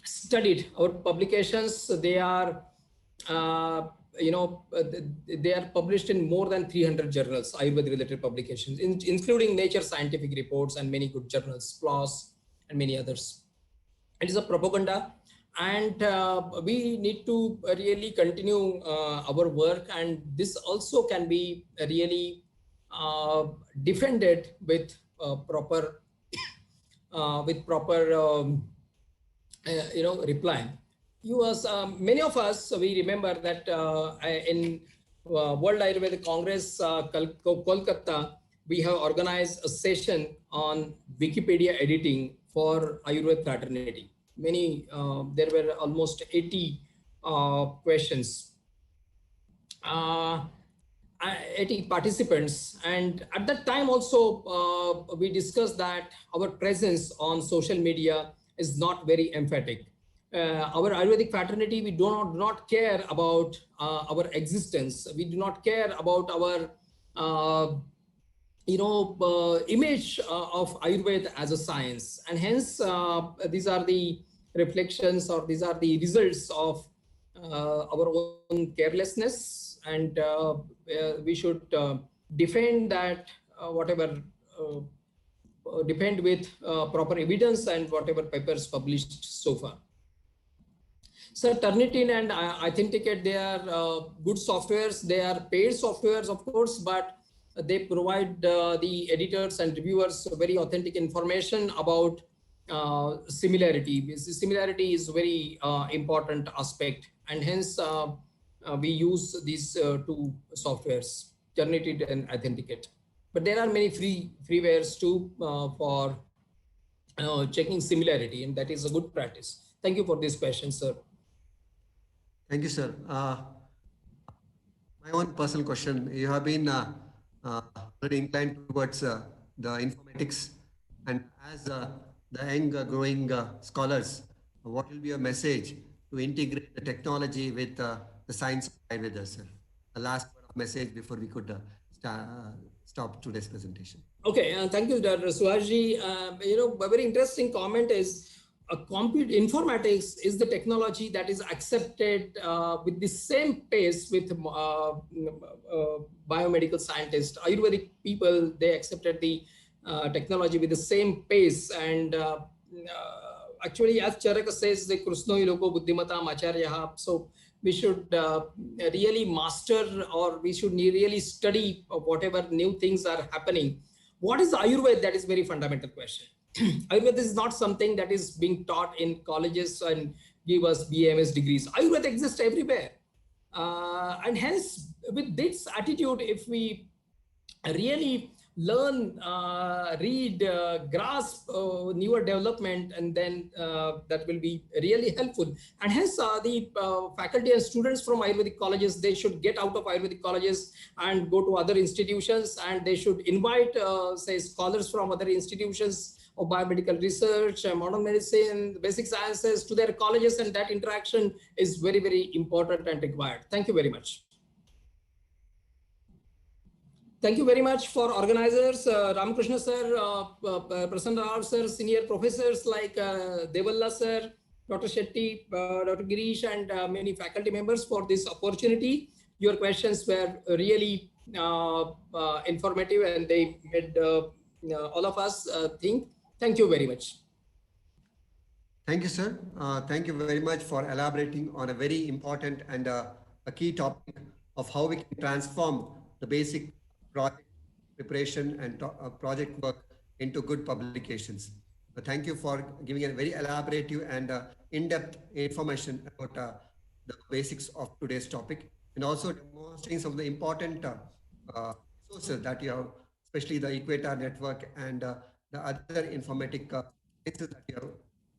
[SPEAKER 3] studied our publications. They are, they are published in more than 300 journals, Ayurveda-related publications, including Nature Scientific Reports and many good journals, PLOS and many others. It is a propaganda. And we need to really continue our work, and this also can be really defended with proper reply. Many of us, we remember that in World Ayurveda Congress, Kolkata, we have organized a session on Wikipedia editing for Ayurveda fraternity. There were almost 80 questions, 80 participants. And at that time also, we discussed that our presence on social media is not very emphatic. Our Ayurvedic fraternity, we do not care about our existence. We do not care about our image of Ayurveda as a science. And hence, these are the reflections, or these are the results of our own carelessness and we should defend that whatever defend with proper evidence and whatever papers published so far. So Turnitin and Authenticate, they are good softwares. They are paid softwares, of course, but they provide the editors and reviewers very authentic information about similarity. Similarity is a very important aspect, and hence we use these two softwares, Turnitin and Authenticate. But there are many freewares too for checking similarity, and that is a good practice. Thank you for this question, sir.
[SPEAKER 1] Thank you, sir. My own personal question, you have been very inclined towards the informatics, and as the young growing scholars, what will be your message to integrate the technology with the science of Ayurveda, sir? The last message before we could stop today's presentation.
[SPEAKER 3] Okay, thank you, Dr. Suhaji. A very interesting comment is informatics is the technology that is accepted with the same pace with biomedical scientists. Ayurvedic people, they accepted the technology with the same pace. And actually, as Charaka says, the Krishno Iloko Buddhimatam Acharyaha. So we should really master, or we should really study whatever new things are happening. What is Ayurveda? That is very fundamental question. Ayurveda is not something that is being taught in colleges and give us BMS degrees. Ayurveda exists everywhere. And hence, with this attitude, if we really learn, read, grasp newer development, and then that will be really helpful. And hence the faculty and students from Ayurvedic colleges, they should get out of Ayurvedic colleges and go to other institutions, and they should invite, say, scholars from other institutions of biomedical research, modern medicine, basic sciences to their colleges, and that interaction is very, very important and required. Thank you very much. Thank you very much for organizers, Ramakrishna sir, Prasanna Rao sir, senior professors like Devalla sir, Dr. Shetty, Dr. Girish, and many faculty members for this opportunity. Your questions were really informative, and they made all of us think. Thank you very much.
[SPEAKER 1] Thank you, sir. Thank you very much for elaborating on a very important and a key topic of how we can transform the basic project preparation and project work into good publications. Thank you for giving a very elaborative and in-depth information about the basics of today's topic, and also demonstrating some of the important resources that you have, especially the Equator Network and the other informatic places that you have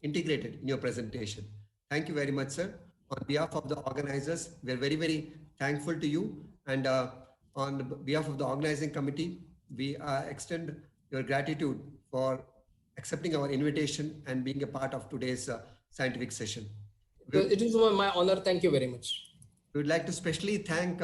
[SPEAKER 1] integrated in your presentation. Thank you very much, sir. On behalf of the organizers, we are very, very thankful to you. And on behalf of the organizing committee, we extend your gratitude for accepting our invitation and being a part of today's scientific session.
[SPEAKER 3] It is my honor. Thank you very much.
[SPEAKER 1] We would like to specially thank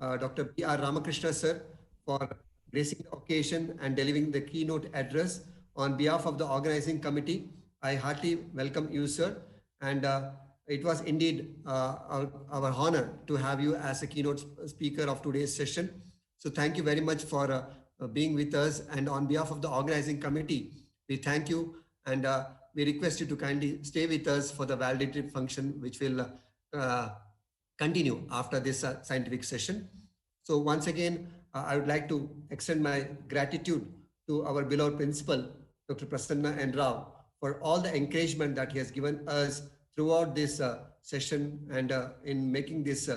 [SPEAKER 1] Dr. B.R. Ramakrishna, sir, for gracing the occasion and delivering the keynote address. On behalf of the organizing committee, I heartily welcome you, sir. And it was indeed our honor to have you as a keynote speaker of today's session. So thank you very much for being with us. And on behalf of the organizing committee, we thank you, and we request you to kindly stay with us for the valedictory function, which will continue after this scientific session. So once again, I would like to extend my gratitude to our beloved principal, Dr. Prasanna N. Rao, for all the encouragement that he has given us throughout this session, and in making this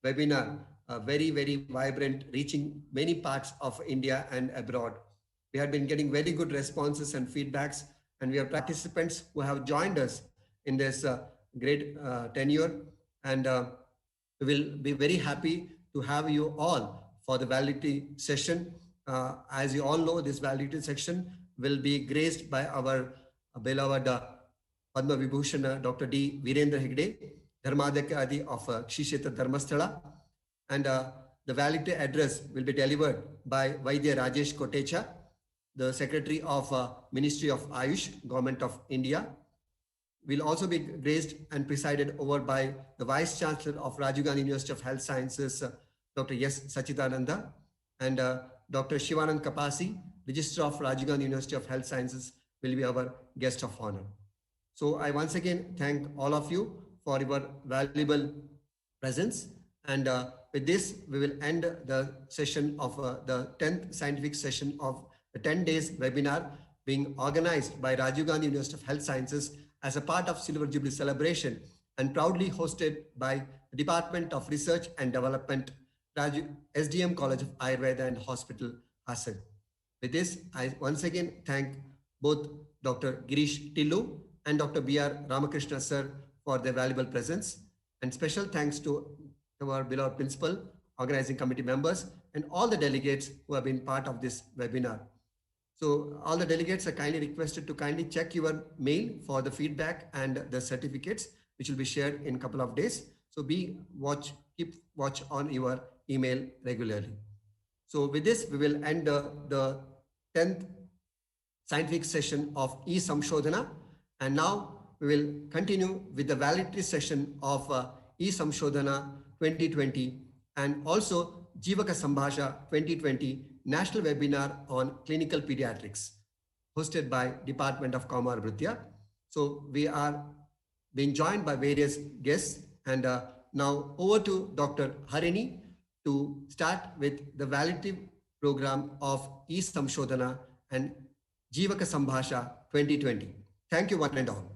[SPEAKER 1] webinar very, very vibrant, reaching many parts of India and abroad. We have been getting very good responses and feedbacks, and we have participants who have joined us in this great tenure, and we will be very happy to have you all for the validity session. As you all know, this validity section will be graced by our beloved Padmavibhushana Dr. D. Veerendra Heggade, Dharmadekadi of Kshetra Dharmasthala, and the validity address will be delivered by Vaidya Rajesh Kotecha, the Secretary of Ministry of Ayush, Government of India. Will also be graced and presided over by the Vice Chancellor of Rajiv Gandhi University of Health Sciences, Dr. S. Sachidananda, and Dr. Shivanand Kapasi, Registrar of Rajiv Gandhi University of Health Sciences, will be our guest of honor. So I once again thank all of you for your valuable presence. And with this, we will end the session of the 10th scientific session of the 10 days webinar being organized by Rajiv Gandhi University of Health Sciences as a part of Silver Jubilee celebration and proudly hosted by the Department of Research and Development, SDM College of Ayurveda and Hospital, Hassan. With this, I once again thank both Dr. Girish Tillu and Dr. B.R. Ramakrishna sir for their valuable presence. And special thanks to our beloved principal, organizing committee members, and all the delegates who have been part of this webinar. So all the delegates are kindly requested to kindly check your mail for the feedback and the certificates, which will be shared in a couple of days. So keep watch on your email regularly. So with this, we will end the 10th scientific session of E-SAMSHODHANA. And now we will continue with the valedictory session of E-SAMSHODHANA 2020 and also JEEVAKA SAMBHASHA 2020 National Webinar on Clinical Pediatrics, hosted by Department of Kaumarabritya. So we are being joined by various guests, and now over to Dr. Harini to start with the valedictory program of E-SAMSHODHANA and JEEVAKA SAMBHASHA 2020. Thank you one and all.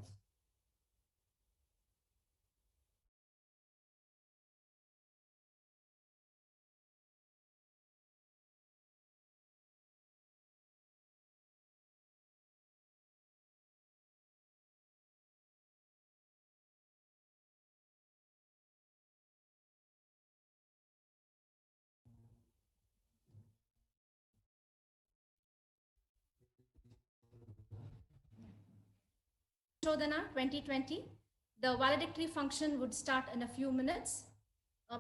[SPEAKER 4] Shodhana 2020. The valedictory function would start in a few minutes.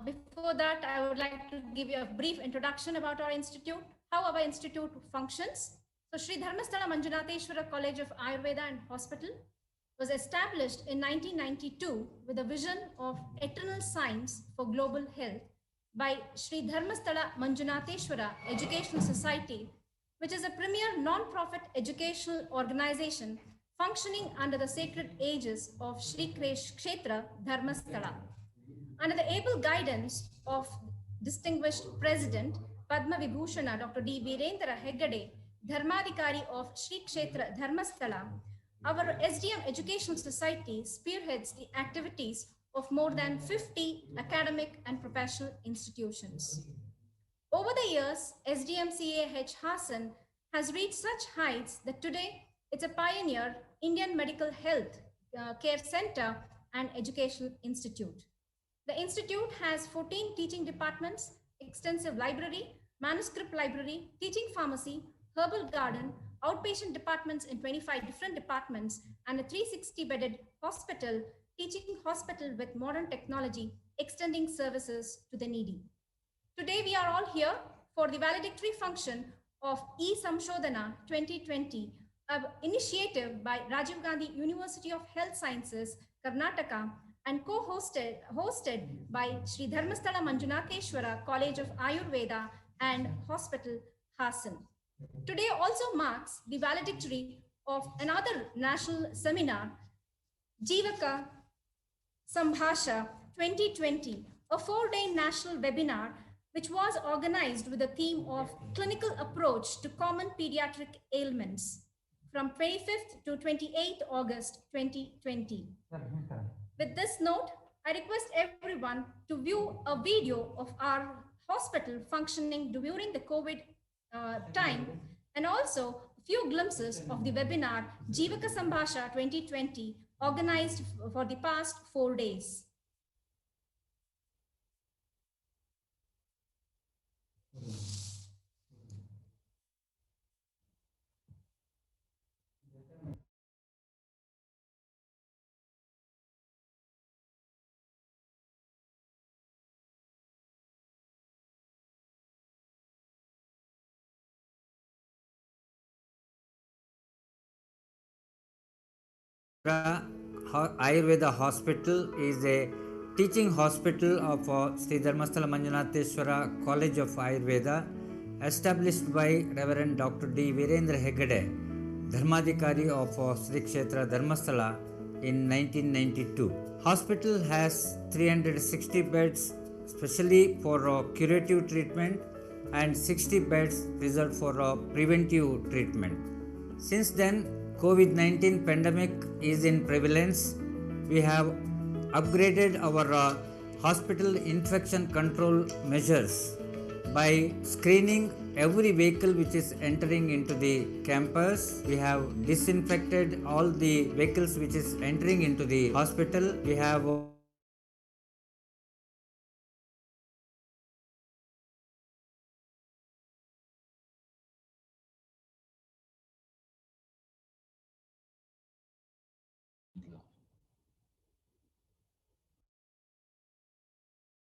[SPEAKER 4] Before that, I would like to give you a brief introduction about our institute, how our institute functions. So Sri Dharmasthala Manjunatheshwara College of Ayurveda and Hospital was established in 1992 with a vision of eternal science for global health by Sri Dharmasthala Manjunatheshwara Educational Society, which is a premier non-profit educational organization functioning under the sacred aegis of Sri Kshetra Dharmasthala. Under the able guidance of distinguished President Padmavibhushana Dr. D. Veerendra Heggade, Dharmadhikari of Sri Kshetra Dharmasthala, our SDM Educational Society spearheads the activities of more than 50 academic and professional institutions. Over the years, SDMCAH Hassan has reached such heights that today it's a pioneer Indian Medical Health Care Center and Educational Institute. The institute has 14 teaching departments, extensive library, manuscript library, teaching pharmacy, herbal garden, outpatient departments in 25 different departments, and a 360-bedded hospital, teaching hospital with modern technology, extending services to the needy. Today, we are all here for the valedictory function of E-SAMSHODHANA 2020, an initiative by Rajiv Gandhi University of Health Sciences, Karnataka, and co-hosted by Sri Dharmasthala Manjunatheshwara College of Ayurveda and Hospital, Hassan. Today also marks the valedictory of another national seminar, JEEVAKA SAMBHASHA 2020, a 4-day national webinar which was organized with the theme of clinical approach to common pediatric ailments from 25th to 28th August 2020. With this note, I request everyone to view a video of our hospital functioning during the COVID time, and also a few glimpses of the webinar JEEVAKA SAMBHASHA 2020 organized for the past 4 days.
[SPEAKER 5] Ayurveda Hospital is a teaching hospital of Sri Dharmasthala Manjunatheshwara College of Ayurveda, established by Reverend Dr. D. Veerendra Heggade, Dharmadhikari of Sri Kshetra Dharmasthala in 1992. Hospital has 360 beds specially for curative treatment and 60 beds reserved for preventive treatment. Since then, COVID-19 pandemic is in prevalence. We have upgraded our hospital infection control measures by screening every vehicle which is entering into the campus. We have disinfected all the vehicles which is entering into the hospital. We have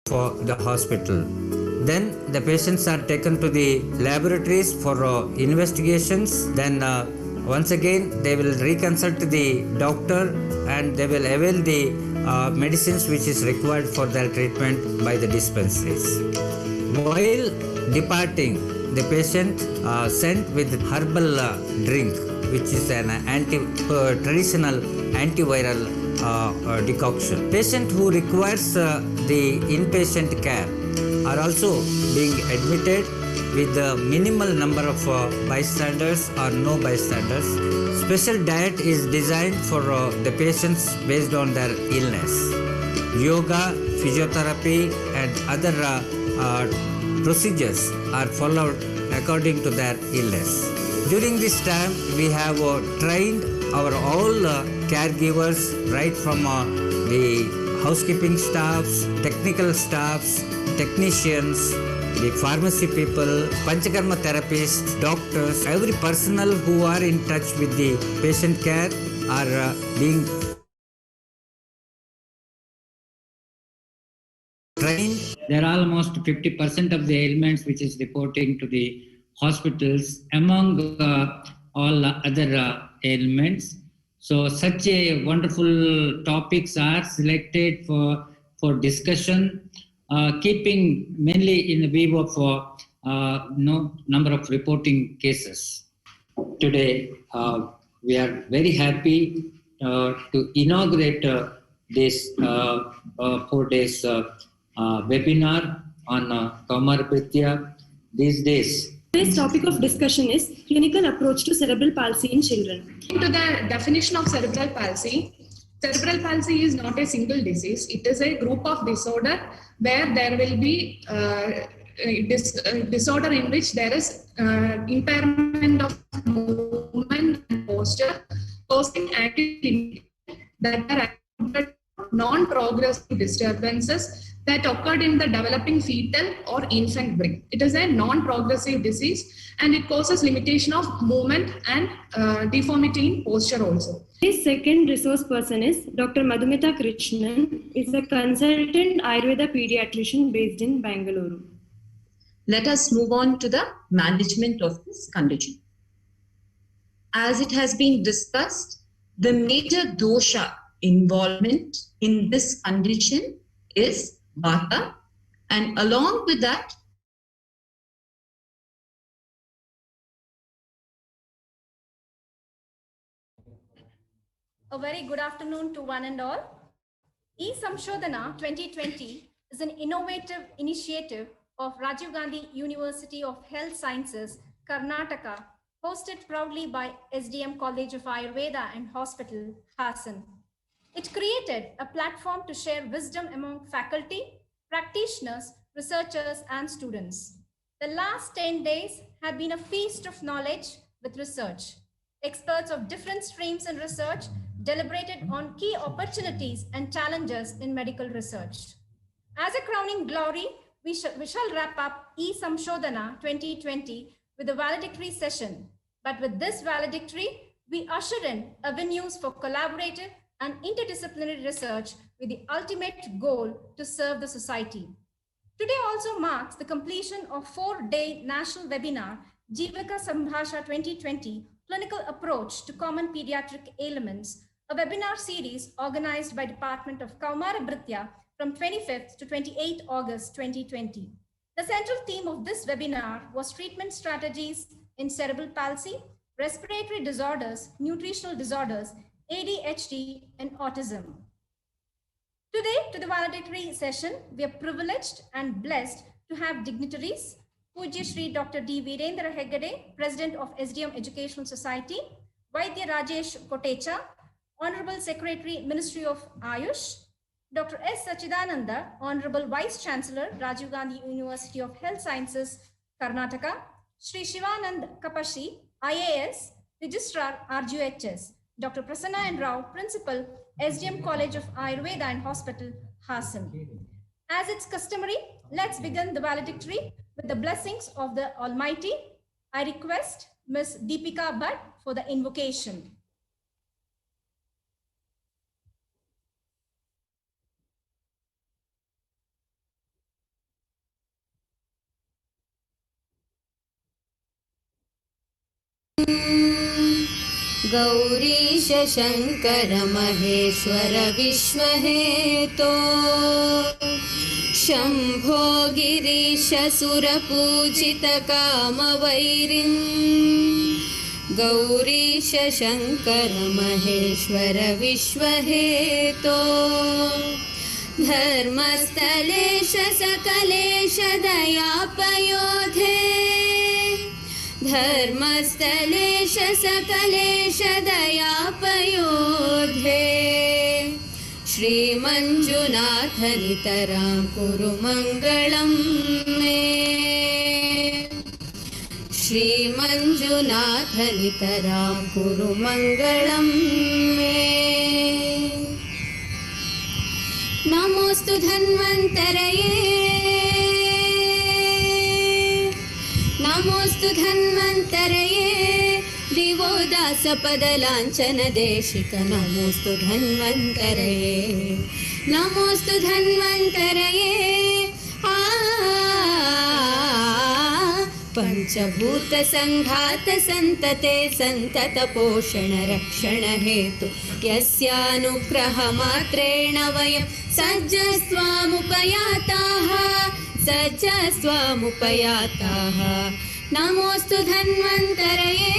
[SPEAKER 5] for the hospital. Then the patients are taken to the laboratories for investigations. Then once again they will reconsult the doctor and they will avail the medicines which is required for their treatment by the dispensaries. While departing, the patient sent with herbal drink, which is an traditional antiviral decoction. Patient who requires the inpatient care are also being admitted with the minimal number of bystanders or no bystanders. Special diet is designed for the patients based on their illness. Yoga, physiotherapy and other procedures are followed according to their illness. During this time, we have trained our all caregivers, right from the housekeeping staffs, technical staffs, technicians, the pharmacy people, Panchakarma therapists, doctors, every personnel who are in touch with the patient care are being trained. There are almost 50% of the ailments which is reporting to the hospitals among all other ailments. So such a wonderful topics are selected for discussion, keeping mainly in the view of number of reporting cases. Today, we are very happy to inaugurate this 4 days webinar on Kaumarabritya these days.
[SPEAKER 6] Today's topic of discussion is clinical approach to cerebral palsy in children.
[SPEAKER 7] To the definition of cerebral palsy is not a single disease. It is a group of disorder where there will be disorder in which there is impairment of movement and posture, causing active that are non-progressive disturbances that occurred in the developing fetal or infant brain. It is a non-progressive disease and it causes limitation of movement and deformity in posture also.
[SPEAKER 6] His second resource person is Dr. Madhumita Krishnan, is a consultant Ayurveda pediatrician based in Bengaluru.
[SPEAKER 8] Let us move on to the management of this condition. As it has been discussed, the major dosha involvement in this condition is Vata, and along with that,
[SPEAKER 4] A very good afternoon to one and all. E-SAMSHODHANA 2020 is an innovative initiative of Rajiv Gandhi University of Health Sciences, Karnataka, hosted proudly by SDM College of Ayurveda and Hospital, Hassan. It created a platform to share wisdom among faculty, practitioners, researchers, and students. The last 10 days have been a feast of knowledge with research. Experts of different streams in research deliberated on key opportunities and challenges in medical research. As a crowning glory, we shall wrap up E-SAMSHODHANA 2020 with a valedictory session. But with this valedictory, we usher in avenues for collaborative and interdisciplinary research with the ultimate goal to serve the society. Today also marks the completion of 4-day national webinar, JEEVAKA SAMBHASHA 2020, Clinical Approach to Common Pediatric Ailments, a webinar series organized by Department of Kaumarabritya from 25th to 28th August 2020. The central theme of this webinar was treatment strategies in cerebral palsy, respiratory disorders, nutritional disorders, ADHD, and autism. Today, to the valedictory session, we are privileged and blessed to have dignitaries, Pujya Shri Dr. D. Veerendra Heggade, President of SDM Educational Society, Vaidya Rajesh Kotecha, Honorable Secretary, Ministry of Ayush, Dr. S. Sachidananda, Honorable Vice Chancellor, Rajiv Gandhi University of Health Sciences, Karnataka, Shri Shivanand Kapashi, IAS, Registrar, RGUHS, Dr. Prasanna and Rao, Principal, SDM College of Ayurveda and Hospital, Hassan. As it's customary, let's begin the valedictory with the blessings of the Almighty. I request Ms. Deepika Bhatt for the invocation.
[SPEAKER 9] Gourish Shankar Maheshwar विश्वहेतो Shambho Girish सुरपूजित कामवैरिन् Gourish Shankar Maheshwar विश्वहेतो धर्मस्थलेश Sakalesh दयापयोधे धर्मस्थलेश Sakalesh दयापयोधे Shri Manjunath नितरां कुरु मङ्गलं मे श्रीमञ्जुनाथ नितरां कुरु मङ्गलं मे नमोऽस्तु धन्वन्तरये नमोऽस्तु धन्वन्तरये दिवो दासपदलाञ्छन देशिक नमोऽस्तु धन्वन्तरये नमोऽस्तु धन्वन्तरये पंचभूत संघात संतते संतत पोषण रक्षण हेतु यस्यानुग्रह मात्रेण वयं सज्जस्त्वामुपयाताः नमोऽस्तु धन्वन्तरये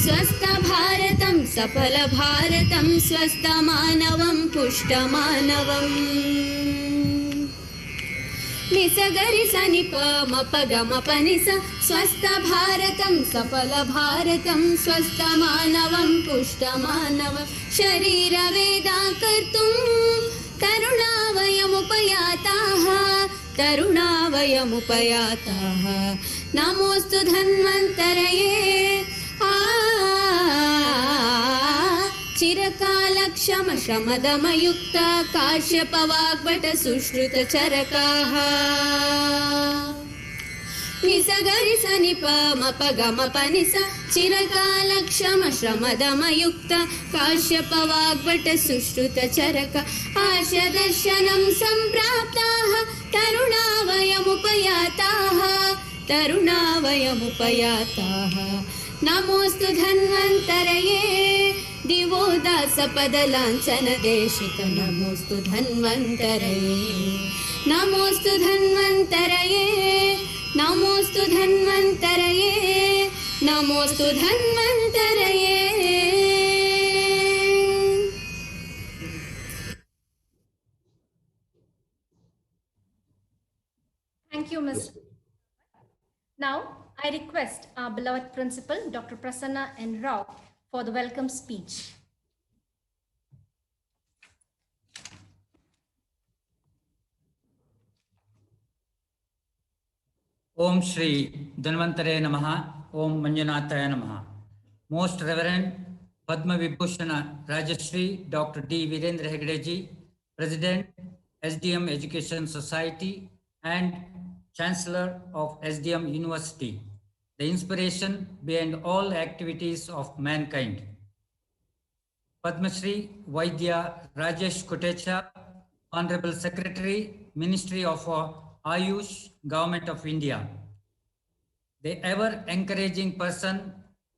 [SPEAKER 9] स्वस्थ भारतं सफल भारतं स्वस्थ मानवं पुष्ट मानवम् निसगरि सनिप मपगम पनिस स्वस्थ भारतं सफल भारतं स्वस्थ मानवं पुष्ट मानव शरीर वेदा कर्तुं तरुणावयमुपयाताः नमोऽस्तु धन्वन्तरये चिरकालक्षम श्रमदमयुक्त काश्यपवाग्भट सुश्रुत चरकाः निसगरि सनिप मपगम पनिस चिरकालक्षम श्रमदमयुक्त काश्यपवाग्भट सुश्रुत चरक आशदर्शनं सम्प्राप्ताः तरुणावयमुपयाताः नमोऽस्तु धन्वन्तरये दिवो दासपदलाञ्छन देशिक नमोऽस्तु धन्वन्तरये नमोऽस्तु धन्वन्तरये नमोऽस्तु धन्वन्तरये नमोऽस्तु धन्वन्तरये
[SPEAKER 4] Thank you, Ms. Now, I request our beloved principal, Dr. Prasanna and Rao, for the welcome speech.
[SPEAKER 5] Om Shri Dhanvantare Namaha, Om Manjunathaya Namaha. Most Reverend Padmavibhushana Rajashri Dr. D. Veerendra Heggade, President, SDM Education Society and Chancellor of SDM University, the inspiration behind all activities of mankind. Padma Shri Vaidya Rajesh Kotecha, Honorable Secretary, Ministry of Ayush, Government of India. The ever encouraging person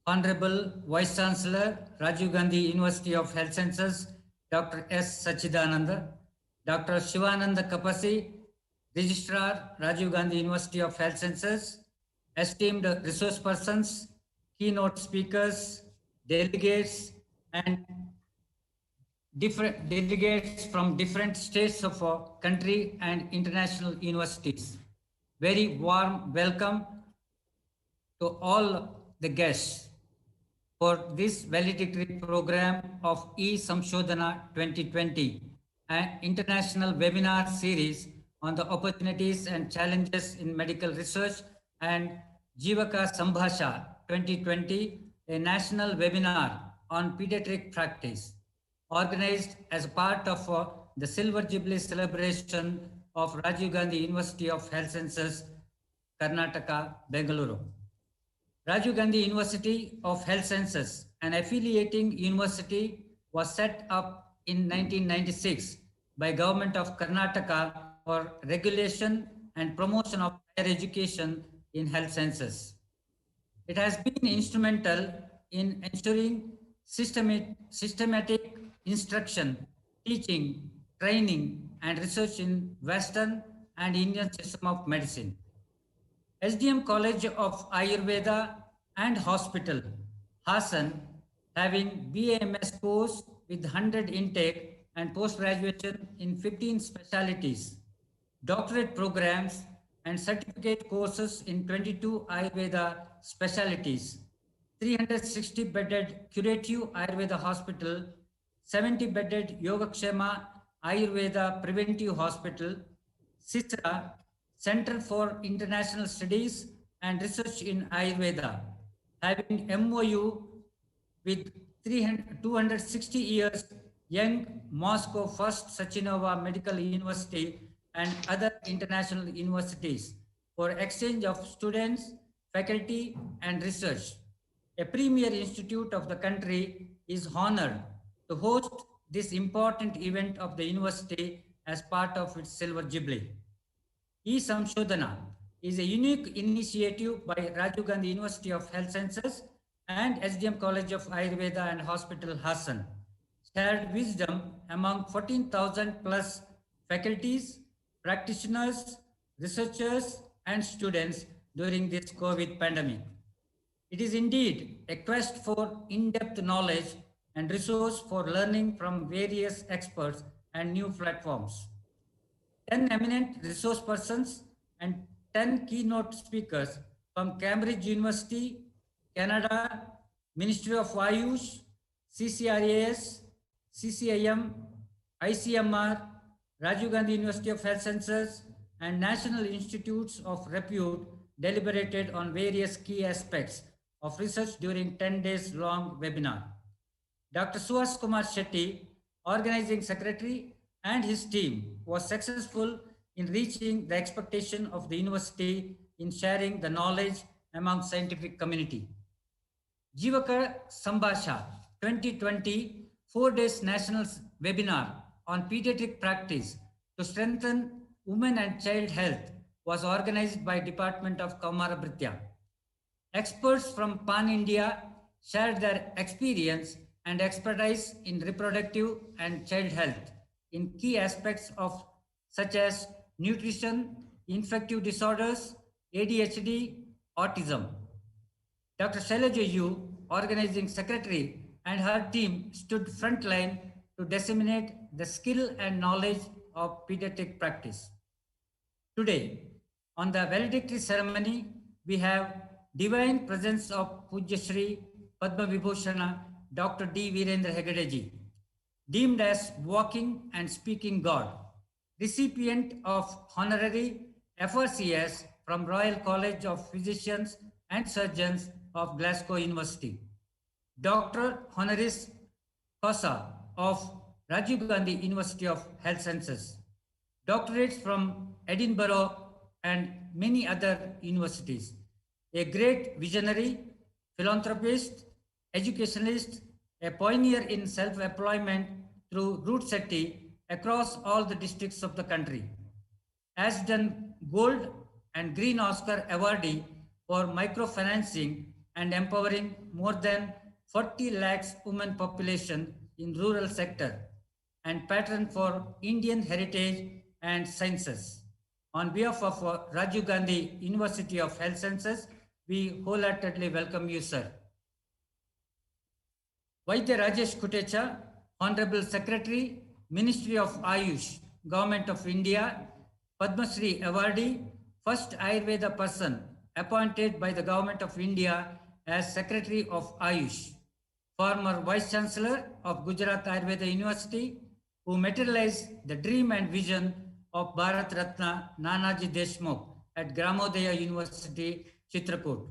[SPEAKER 5] Honorable Vice Chancellor, Rajiv Gandhi University of Health Sciences, Dr. S. Sachidananda, Dr. Shivananda Kapasi, Registrar, Rajiv Gandhi University of Health Sciences, esteemed resource persons, keynote speakers, delegates, and different delegates from different states of our country and international universities. Very warm welcome to all the guests for this valedictory program of E-SAMSHODHANA 2020, an international webinar series on the opportunities and challenges in medical research, and JEEVAKA SAMBHASHA 2020, a national webinar on pediatric practice, organized as part of the Silver Jubilee celebration of Rajiv Gandhi University of Health Sciences, Karnataka, Bengaluru. Rajiv Gandhi University of Health Sciences, an affiliating university, was set up in 1996 by Government of Karnataka for regulation and promotion of higher education in health sciences. It has been instrumental in ensuring systematic instruction, teaching, training, and research in Western and Indian system of medicine. SDM College of Ayurveda and Hospital, Hassan, having BAMS course with 100 intake and post-graduation in 15 specialties, doctorate programs and certificate courses in 22 Ayurveda specialties, 360-bedded curative Ayurveda hospital, 70-bedded Yogakshema Ayurveda Preventive Hospital, CISRA, Center for International Studies and Research in Ayurveda, having MOU with 260 years young Moscow First Sachinova Medical University and other international universities for exchange of students, faculty, and research. A premier institute of the country is honored to host this important event of the university as part of its Silver Jubilee. E-SAMSHODHANA is a unique initiative by Rajiv Gandhi University of Health Sciences and SDM College of Ayurveda and Hospital, Hassan. Shared wisdom among 14,000 plus faculties, practitioners, researchers, and students during this COVID pandemic. It is indeed a quest for in-depth knowledge and resource for learning from various experts and new platforms. 10 eminent resource persons and 10 keynote speakers from Cambridge University, Canada, Ministry of Ayush, CCRAS, CCIM, ICMR, Rajiv Gandhi University of Health Sciences, and National Institutes of Repute deliberated on various key aspects of research during 10 days long webinar. Dr. Suhas Kumar Shetty, organizing secretary, and his team was successful in reaching the expectation of the university in sharing the knowledge among scientific community. JEEVAKA SAMBHASHA 2020 4 days national webinar on pediatric practice to strengthen women and child health was organized by Department of Kaumarabritya. Experts from Pan-India shared their experience and expertise in reproductive and child health in key aspects of such as nutrition, infective disorders, ADHD, autism. Dr. Shailaja Yu, organizing secretary, and her team stood frontline to disseminate the skill and knowledge of pediatric practice. Today, on the valedictory ceremony, we have divine presence of Pujya Shri Padmavibhushana Dr. D. Veerendra Heggade ji, deemed as walking and speaking God, recipient of honorary FRCS from Royal College of Physicians and Surgeons of Glasgow University, Dr. Honoris Causa of Rajiv Gandhi University of Health Sciences, doctorates from Edinburgh and many other universities, a great visionary, philanthropist, educationalist, a pioneer in self-employment through route setting across all the districts of the country, has done Gold and Green Oscar awardee for microfinancing and empowering more than 40 lakhs women population in rural sector, and patron for Indian heritage and sciences. On behalf of Rajiv Gandhi University of Health Sciences, we wholeheartedly welcome you, sir. Vaidya Rajesh Kutecha, Honorable Secretary, Ministry of Ayush, Government of India, Padma Shri Awardee, first Ayurveda person appointed by the Government of India as Secretary of Ayush, former Vice Chancellor of Gujarat Ayurveda University, who materialized the dream and vision of Bharat Ratna Nanaji Deshmukh at Gramodaya University, Chitrakoot.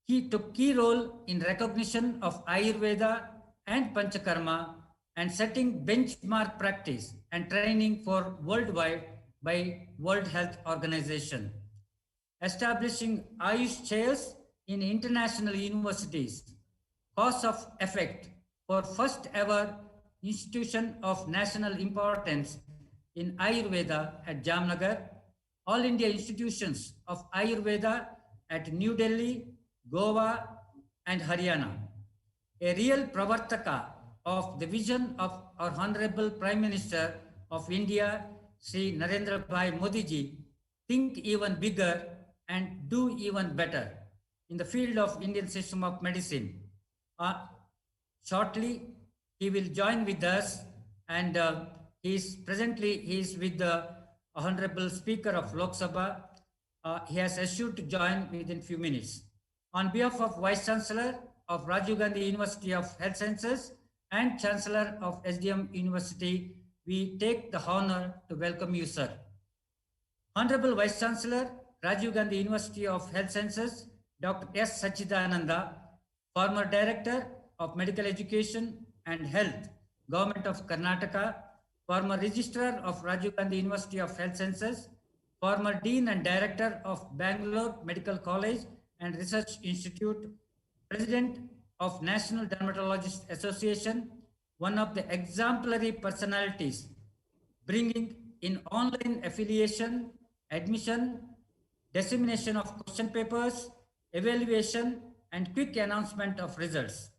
[SPEAKER 5] He took key role in recognition of Ayurveda and Panchakarma and setting benchmark practice and training for worldwide by World Health Organization. Establishing Ayush chairs in international universities, cause of effect for first ever institution of national importance in Ayurveda at Jamnagar, All India institutions of Ayurveda at New Delhi, Goa and Haryana. A real pravartaka of the vision of our Honorable Prime Minister of India, Sri Narendra Bhai Modi ji, think even bigger and do even better in the field of Indian system of medicine. Shortly, he will join with us, and he is with the Honorable Speaker of Lok Sabha. He has assured to join within few minutes. On behalf of Vice Chancellor of Rajiv Gandhi University of Health Sciences and Chancellor of SDM University, we take the honor to welcome you, sir. Honorable Vice Chancellor, Rajiv Gandhi University of Health Sciences, Dr. S. Sachidananda, former Director of Medical Education and Health, Government of Karnataka, former Registrar of Rajiv Gandhi University of Health Sciences, former Dean and Director of Bengaluru Medical College and Research Institute, President of National Dermatologists Association, one of the exemplary personalities bringing in online affiliation, admission, dissemination of question papers, evaluation, and quick announcement of results.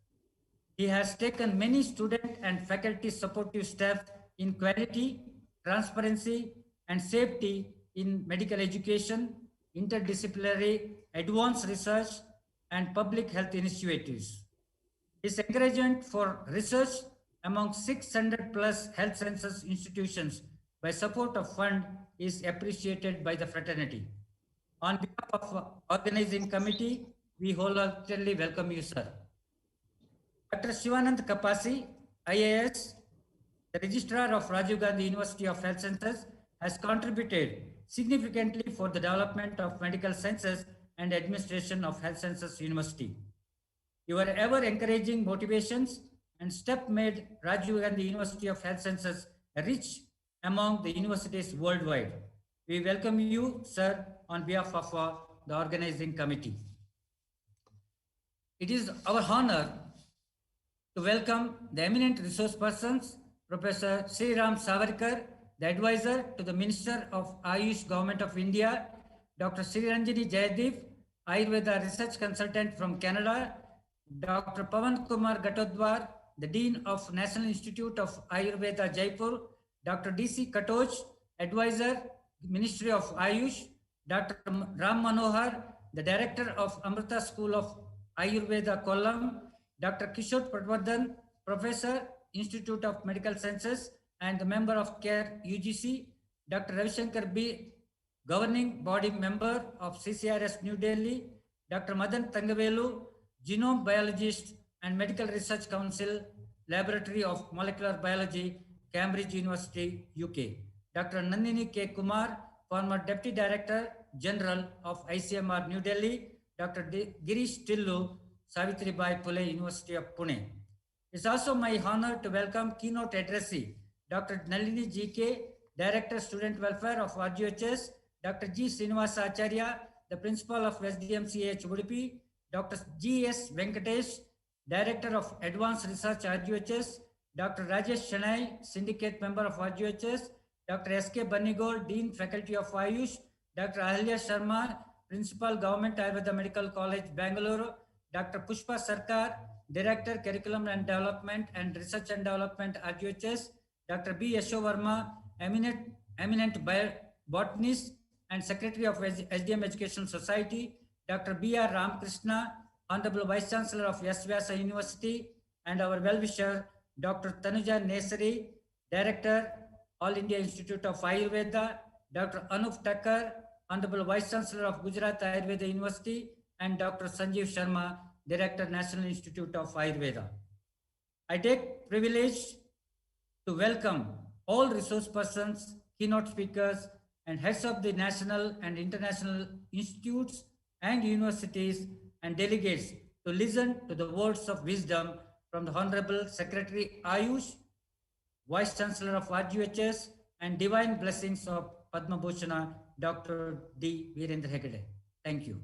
[SPEAKER 5] He has taken many student and faculty supportive steps in quality, transparency, and safety in medical education, interdisciplinary, advanced research, and public health initiatives. His encouragement for research among 600 plus health sciences institutions by support of fund is appreciated by the fraternity. On behalf of organizing committee, we wholeheartedly welcome you, sir. Dr. Shivanand Kapasi, IAS, the Registrar of Rajiv Gandhi University of Health Sciences, has contributed significantly for the development of medical sciences and administration of Health Sciences University. Your ever encouraging motivations and step made Rajiv Gandhi University of Health Sciences rich among the universities worldwide. We welcome you, sir, on behalf of the organizing committee. It is our honor to welcome the eminent resource persons, Professor Sriram Savarkar, the advisor to the Minister of Ayush, Government of India, Dr. Sriranjani Jaydeep, Ayurveda Research Consultant from Canada, Dr. Pawan Kumar Gatodwar, the Dean of National Institute of Ayurveda, Jaipur, Dr. D.C. Katoj, Advisor, Ministry of Ayush, Dr. Ram Manohar, the Director of Amrita School of Ayurveda, Kollam, Dr. Kishore Patwardhan, Professor, Institute of Medical Sciences and the member of CARE UGC, Dr. Ravishankar B, Governing Body Member of CCRS New Delhi, Dr. Madan Tangavelu, Genome Biologist and Medical Research Council, Laboratory of Molecular Biology, Cambridge University, UK, Dr. Nandini K. Kumar, former Deputy Director General of ICMR New Delhi, Dr. Girish Tillu, Savitribai, Phule, University of Pune. It's also my honor to welcome keynote addressee, Dr. Nalini G.K., Director Student Welfare of RGUHS, Dr. G. Srinivasa Acharya, the Principal of SDMCH Udupi, Dr. G.S. Venkatesh, Director of Advanced Research RGUHS, Dr. Rajesh Shanai, Syndicate Member of RGUHS, Dr. S.K. Bannigol, Dean Faculty of Ayush, Dr. Ahalya Sharma, Principal Government Ayurveda Medical College, Bengaluru, Dr. Pushpa Sarkar, Director, Curriculum and Development and Research and Development, RGUHS, Dr. B. Yasho Verma, Eminent Botanist and Secretary of SDM Educational Society, Dr. B. R. Ramakrishna, Honorable Vice Chancellor of SVYASA University, and our well-wisher, Dr. Tanuja Nesari, Director, All India Institute of Ayurveda, Dr. Anup Thakkar, Honorable Vice Chancellor of Gujarat Ayurveda University, and Dr. Sanjeev Sharma, Director, National Institute of Ayurveda. I take privilege to welcome all resource persons, keynote speakers, and heads of the national and international institutes and universities and delegates to listen to the words of wisdom from the Honorable Secretary Ayush, Vice Chancellor of RGUHS, and divine blessings of Padmavibhushana, Dr. D. Veerendra Heggade. Thank you.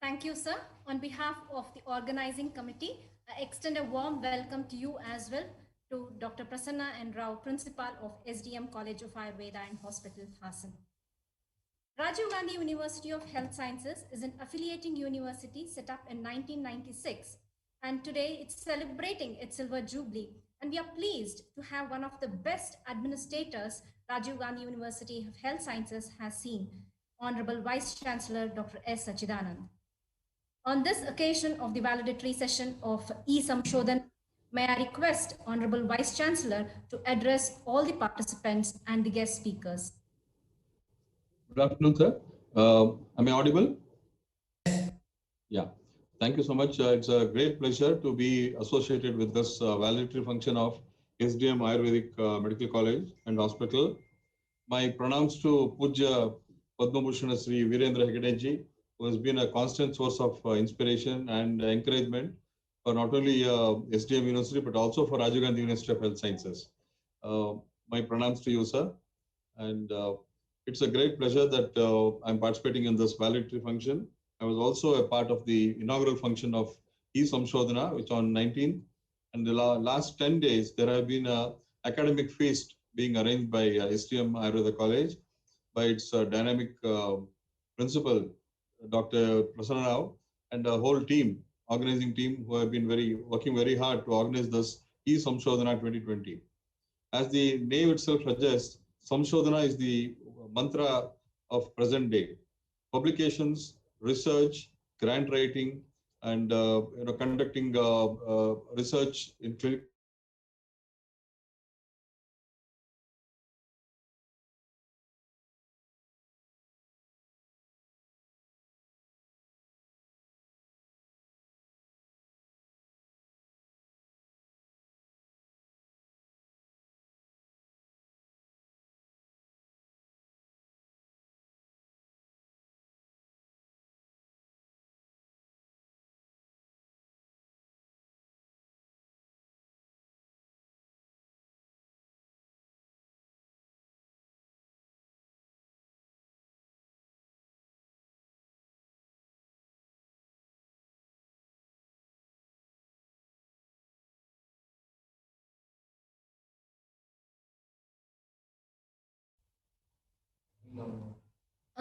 [SPEAKER 4] Thank you, sir. On behalf of the organizing committee, I extend a warm welcome to you as well, to Dr. Prasanna and Rao, Principal of SDM College of Ayurveda and Hospital, Hassan. Rajiv Gandhi University of Health Sciences is an affiliating university set up in 1996, and today it's celebrating its silver jubilee. And we are pleased to have one of the best administrators Rajiv Gandhi University of Health Sciences has seen, Honorable Vice Chancellor Dr. S. Sachidanand. On this occasion of the valedictory session of E-SAMSHODHANA, may I request Honorable Vice Chancellor to address all the participants and the guest speakers.
[SPEAKER 10] Good afternoon, sir. Am I audible? Yeah. Thank you so much. It's a great pleasure to be associated with this valedictory function of SDM Ayurvedic Medical College and Hospital. My pranams to Puja Padmavibhushana Sri Veerendra Heggade ji, who has been a constant source of inspiration and encouragement for not only SDM University, but also for Rajiv Gandhi University of Health Sciences. My pranams to you, sir. And it's a great pleasure that I'm participating in this valedictory function. I was also a part of the inaugural function of E-SAMSHODHANA, which on 19th. And the last 10 days, there have been an academic feast being arranged by SDM Ayurveda College by its dynamic principal, Dr. Prasanna Rao, and the whole team, organizing team, who have been working very hard to organize this E-SAMSHODHANA 2020. As the name itself suggests, Samshodhana is the mantra of present day. Publications, research, grant writing, and conducting research in clinical.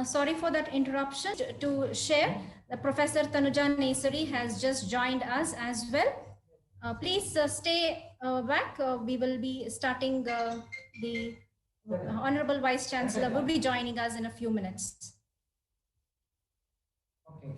[SPEAKER 4] Sorry for that interruption. To share, Professor Tanuja Nesari has just joined us as well. Please stay back. We will be starting the Honorable Vice Chancellor will be joining us in a few minutes.
[SPEAKER 5] Okay.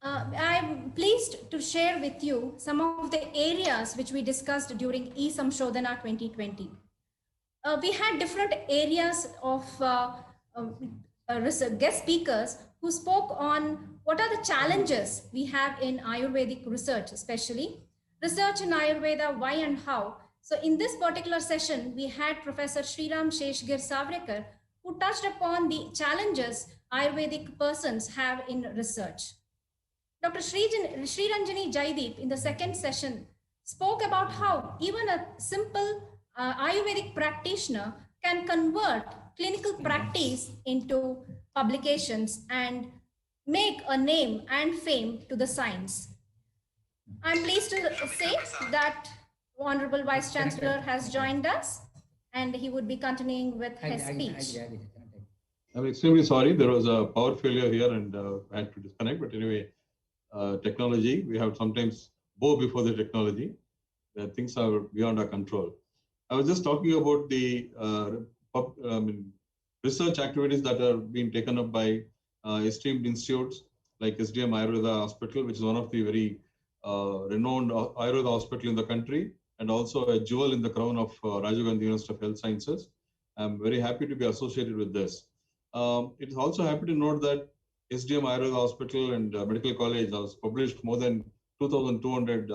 [SPEAKER 4] I'm pleased to share with you some of the areas which we discussed during E-SAMSHODHANA 2020. We had different areas of guest speakers who spoke on what are the challenges we have in Ayurvedic research, especially research in Ayurveda, why and how. So in this particular session, we had Professor Sriram Sheshgir Savrekar, who touched upon the challenges Ayurvedic persons have in research. Dr. Sriranjani Jaideep in the second session spoke about how even a simple Ayurvedic practitioner can convert clinical practice into publications and make a name and fame to the science. I'm pleased to say that Honorable Vice Chancellor has joined us and he would be continuing with his speech.
[SPEAKER 10] I'm extremely sorry. There was a power failure here and I had to disconnect. But anyway, technology, we have sometimes bow before the technology. Things are beyond our control. I was just talking about the research activities that are being taken up by esteemed institutes like SDM Ayurveda Hospital, which is one of the very renowned Ayurveda hospital in the country, and also a jewel in the crown of Rajiv Gandhi University of Health Sciences. I'm very happy to be associated with this. It is also happy to note that SDM Ayurveda Hospital and Medical College has published more than 2,200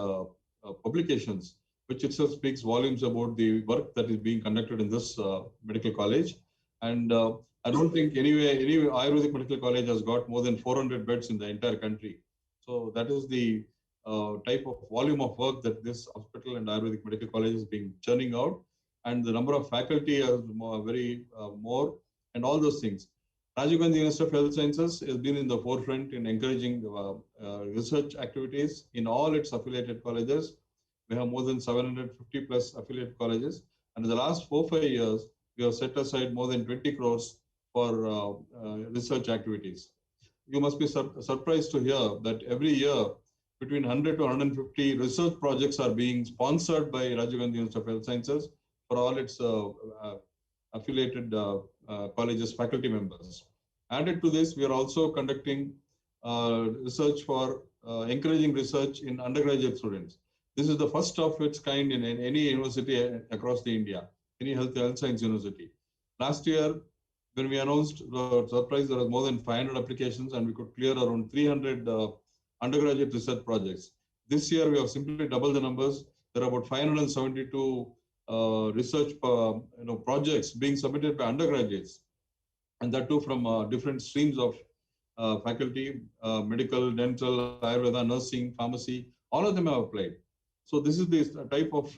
[SPEAKER 10] publications, which itself speaks volumes about the work that is being conducted in this medical college. And I don't think any Ayurvedic medical college has got more than 400 beds in the entire country. So that is the type of volume of work that this hospital and Ayurvedic medical college is being churning out. And the number of faculty is more, and all those things. Rajiv Gandhi University of Health Sciences has been in the forefront in encouraging research activities in all its affiliated colleges. We have more than 750 plus affiliate colleges. And in the last 4-5 years, we have set aside more than 20 crores for research activities. You must be surprised to hear that every year, between 100 to 150 research projects are being sponsored by Rajiv Gandhi University of Health Sciences for all its affiliated colleges faculty members. Added to this, we are also conducting research for encouraging research in undergraduate students. This is the first of its kind in any university across the India, any health science university. Last year, when we announced the surprise, there was more than 500 applications and we could clear around 300 undergraduate research projects. This year, we have simply doubled the numbers. There are about 572 research projects being submitted by undergraduates, and that too from different streams of faculty, medical, dental, Ayurveda, nursing, pharmacy, all of them have applied. So this is the type of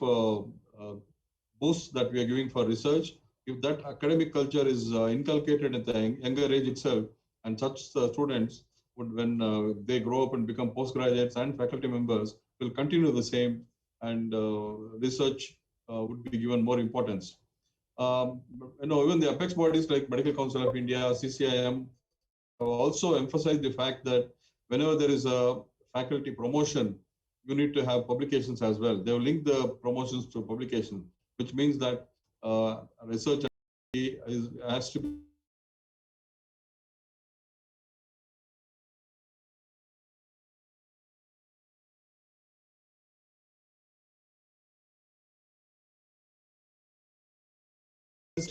[SPEAKER 10] boost that we are giving for research. If that academic culture is inculcated at the younger age itself, and such students would, when they grow up and become postgraduates and faculty members, will continue the same, and research would be given more importance. Even the apex bodies like Medical Council of India, CCIM, have also emphasized the fact that whenever there is a faculty promotion, you need to have publications as well. They will link the promotions to publication, which means that research has to be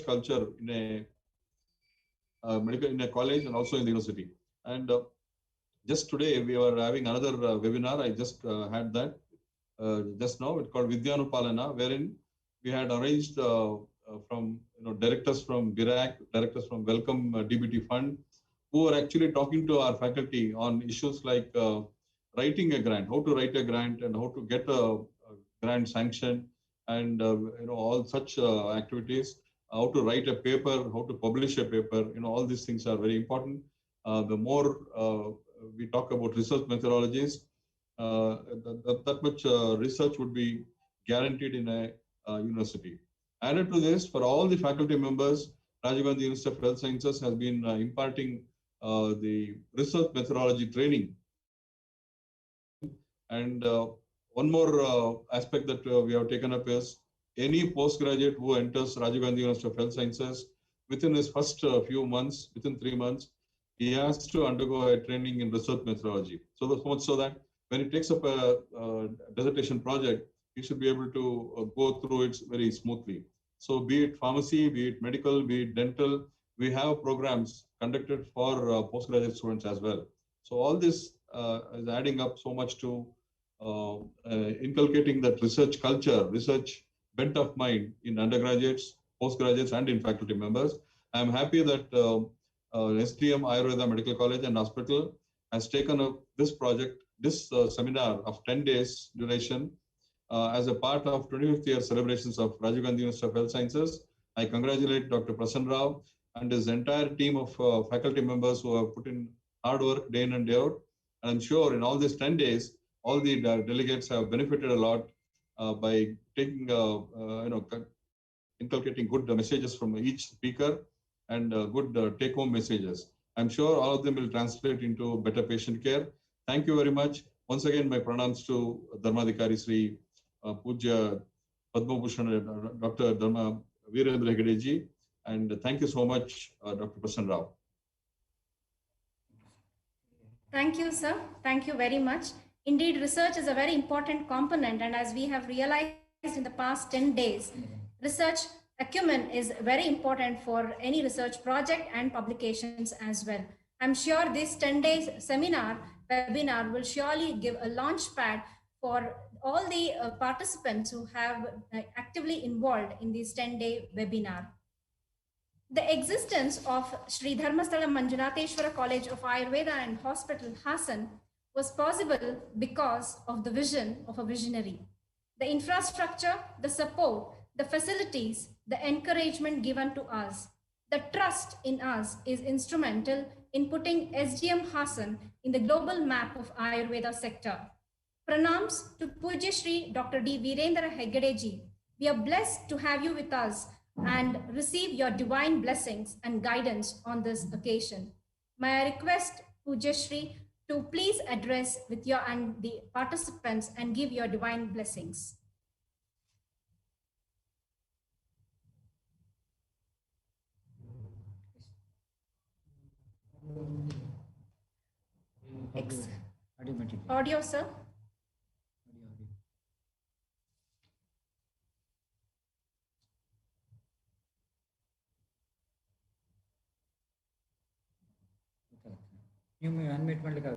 [SPEAKER 10] culture in a college and also in the university. And just today we were having another webinar. I just had that just now. It's called Vidyanupalana, wherein we had arranged from directors from BIRAC, directors from Welcome DBT Fund, who are actually talking to our faculty on issues like writing a grant, how to write a grant and how to get a grant sanction, and all such activities. How to write a paper, how to publish a paper, all these things are very important. The more we talk about research methodologies, that much research would be guaranteed in a university. Added to this, for all the faculty members, Rajiv Gandhi University of Health Sciences has been imparting the research methodology training. And one more aspect that we have taken up is any postgraduate who enters Rajiv Gandhi University of Health Sciences, within his first few months, within 3 months, he has to undergo a training in research methodology. So much so that when he takes up a dissertation project, he should be able to go through it very smoothly. So be it pharmacy, be it medical, be it dental, we have programs conducted for postgraduate students as well. So all this is adding up so much to inculcating that research culture, research bent of mind in undergraduates, postgraduates, and in faculty members. I'm happy that SDM Ayurveda Medical College and Hospital has taken up this project this seminar of 10 days duration as a part of 25th year celebrations of Rajiv Gandhi University of Health Sciences. I congratulate Dr. Prasanna Rao and his entire team of faculty members who have put in hard work day in and day out. And I'm sure in all these 10 days, all the delegates have benefited a lot by taking, inculcating good messages from each speaker and good take-home messages. I'm sure all of them will translate into better patient care. Thank you very much. Once again, my pranams to Dharmadhikari Sri Pujya Padmavibhushana Dr. Veerendra Heggade ji. And thank you so much, Dr. Prasanna Rao.
[SPEAKER 4] Thank you, sir. Thank you very much. Indeed, research is a very important component. And as we have realized in the past 10 days, research acumen is very important for any research project and publications as well. I'm sure this 10 days webinar will surely give a launch pad for all the participants who have actively involved in this 10-day webinar. The existence of Sri Dharmasthala Manjunatheshwara College of Ayurveda and Hospital Hassan was possible because of the vision of a visionary. The infrastructure, the support, the facilities, the encouragement given to us, the trust in us is instrumental in putting SGM Hassan in the global map of Ayurveda sector. Pranams to Pujya Shri Dr. D. Veerendra Heggade ji. We are blessed to have you with us and receive your divine blessings and guidance on this occasion. May I request Pujya Shri to please address with you and the participants and give your divine blessings. Audio, sir.
[SPEAKER 5] ನೀವು unmute ಮಾಡ್ಲಿಕ್ಕೆ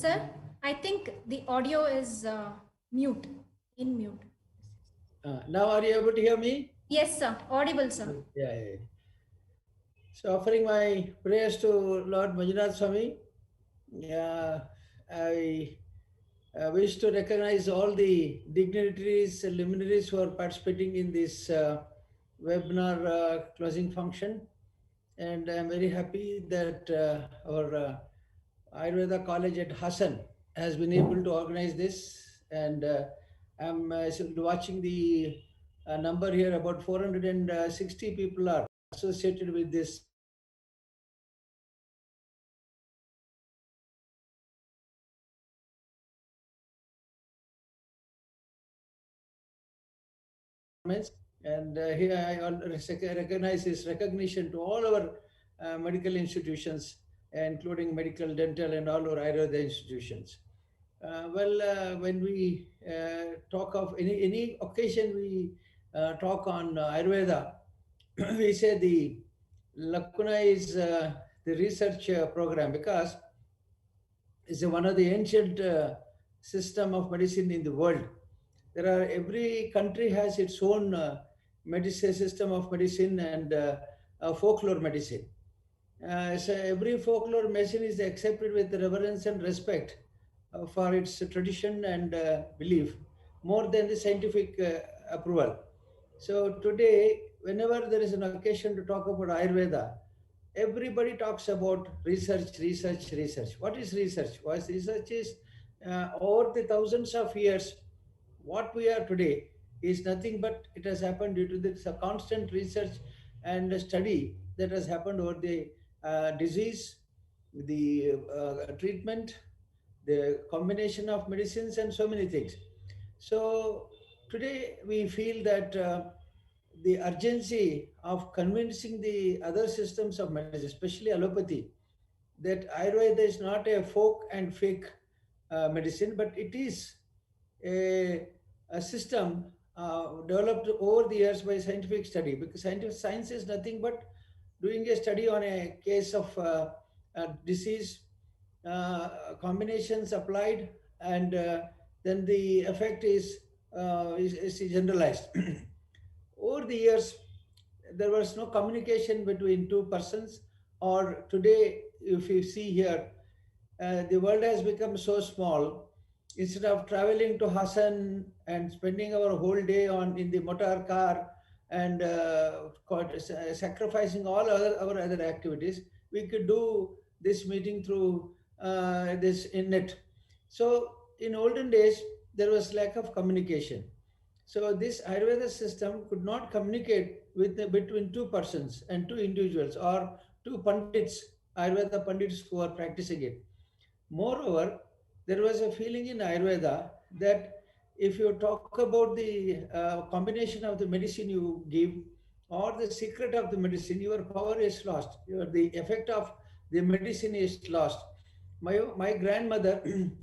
[SPEAKER 4] Sir, I think the audio is mute, in mute.
[SPEAKER 11] Now are you able to hear me?
[SPEAKER 4] Yes, sir. Audible, sir.
[SPEAKER 11] Yeah. So offering my prayers to Lord Manjunath Swami, I wish to recognize all the dignitaries and luminaries who are participating in this webinar closing function. And I'm very happy that our Ayurveda College at Hassan has been able to organize this. And I'm watching the number here, about 460 people are associated with this. And here I recognize this recognition to all our medical institutions, including medical, dental, and all our Ayurveda institutions. When we talk of any occasion, we talk on Ayurveda, we say the lacuna is the research program, because it's one of the ancient system of medicine in the world. Every country has its own medicine system of medicine and folklore medicine. So every folklore medicine is accepted with reverence and respect for its tradition and belief, more than the scientific approval. So today, whenever there is an occasion to talk about Ayurveda, everybody talks about research. What is research? What research is, over the thousands of years, what we are today is nothing but it has happened due to this constant research and study that has happened over the disease, the treatment, the combination of medicines, and so many things. So today we feel that the urgency of convincing the other systems of medicine, especially allopathy, that Ayurveda is not a folk and fake medicine, but it is a system developed over the years by scientific study, because science is nothing but doing a study on a case of disease, combinations applied, and then the effect is is generalized. Over the years, there was no communication between two persons, or today, if you see here, the world has become so small. Instead of traveling to Hassan and spending our whole day in the motor car and sacrificing all our other activities, we could do this meeting through this internet. So in olden days, there was lack of communication. So this Ayurveda system could not communicate between two persons and two individuals or two pandits, Ayurveda pandits who are practicing it. Moreover, there was a feeling in Ayurveda that if you talk about the combination of the medicine you give or the secret of the medicine, your power is lost. The effect of the medicine is lost. My grandmother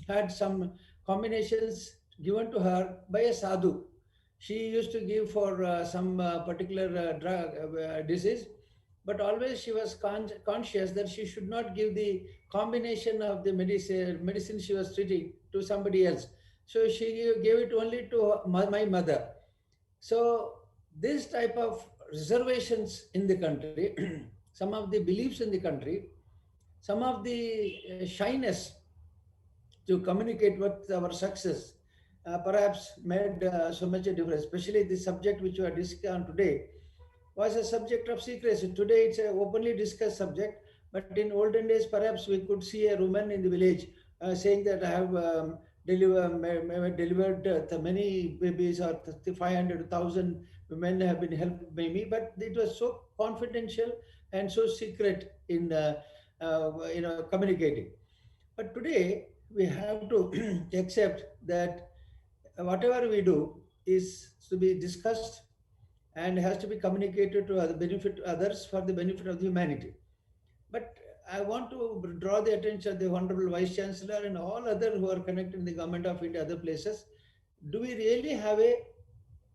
[SPEAKER 11] had some combinations given to her by a sadhu. She used to give for some particular drug disease, but always she was conscious that she should not give the combination of the medicine she was treating to somebody else. So she gave it only to my mother. So this type of reservations in the country, some of the beliefs in the country, some of the shyness to communicate with our success perhaps made so much a difference, especially the subject which we are discussing today was a subject of secrecy. Today it's an openly discussed subject, but in olden days perhaps we could see a woman in the village saying that I have delivered many babies, or 500,000 women have been helped by me, but it was so confidential and so secret in communicating. But today we have to accept that whatever we do is to be discussed and has to be communicated to the benefit to others for the benefit of humanity. But I want to draw the attention of the Honorable Vice Chancellor and all others who are connected in the Government of India, other places. Do we really have a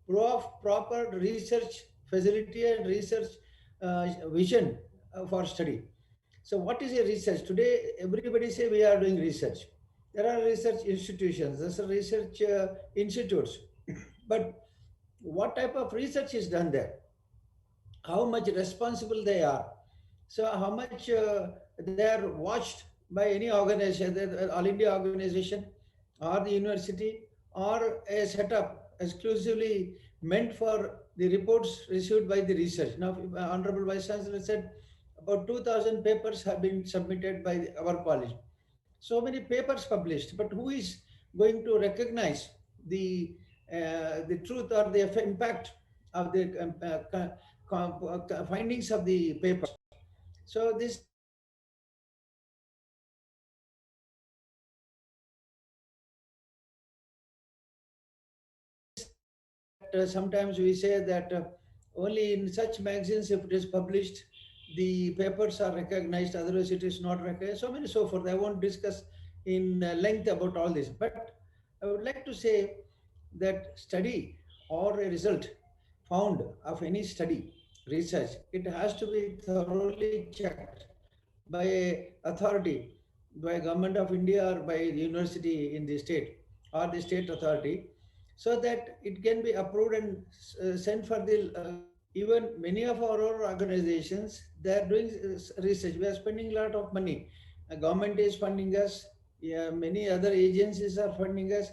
[SPEAKER 11] proper research facility and research vision for study? So what is a research? Today, everybody say we are doing research. There are research institutions, there are research institutes, but what type of research is done there? How much responsible they are? So how much they are watched by any organization, the All India organization or the university or a setup exclusively meant for the reports received by the research. Now, Honorable Vice Chancellor said about 2,000 papers have been submitted by our college. So many papers published, but who is going to recognize the truth or the impact of the findings of the paper? So this sometimes we say that only in such magazines, if it is published, the papers are recognized, otherwise it is not recognized, so many so forth. I won't discuss in length about all this, but I would like to say that study or a result found of any study, research, it has to be thoroughly checked by an authority, by Government of India or by the university in the state or the state authority, so that it can be approved and sent for the even many of our organizations, they are doing research. We are spending a lot of money. The government is funding us. Yeah, many other agencies are funding us.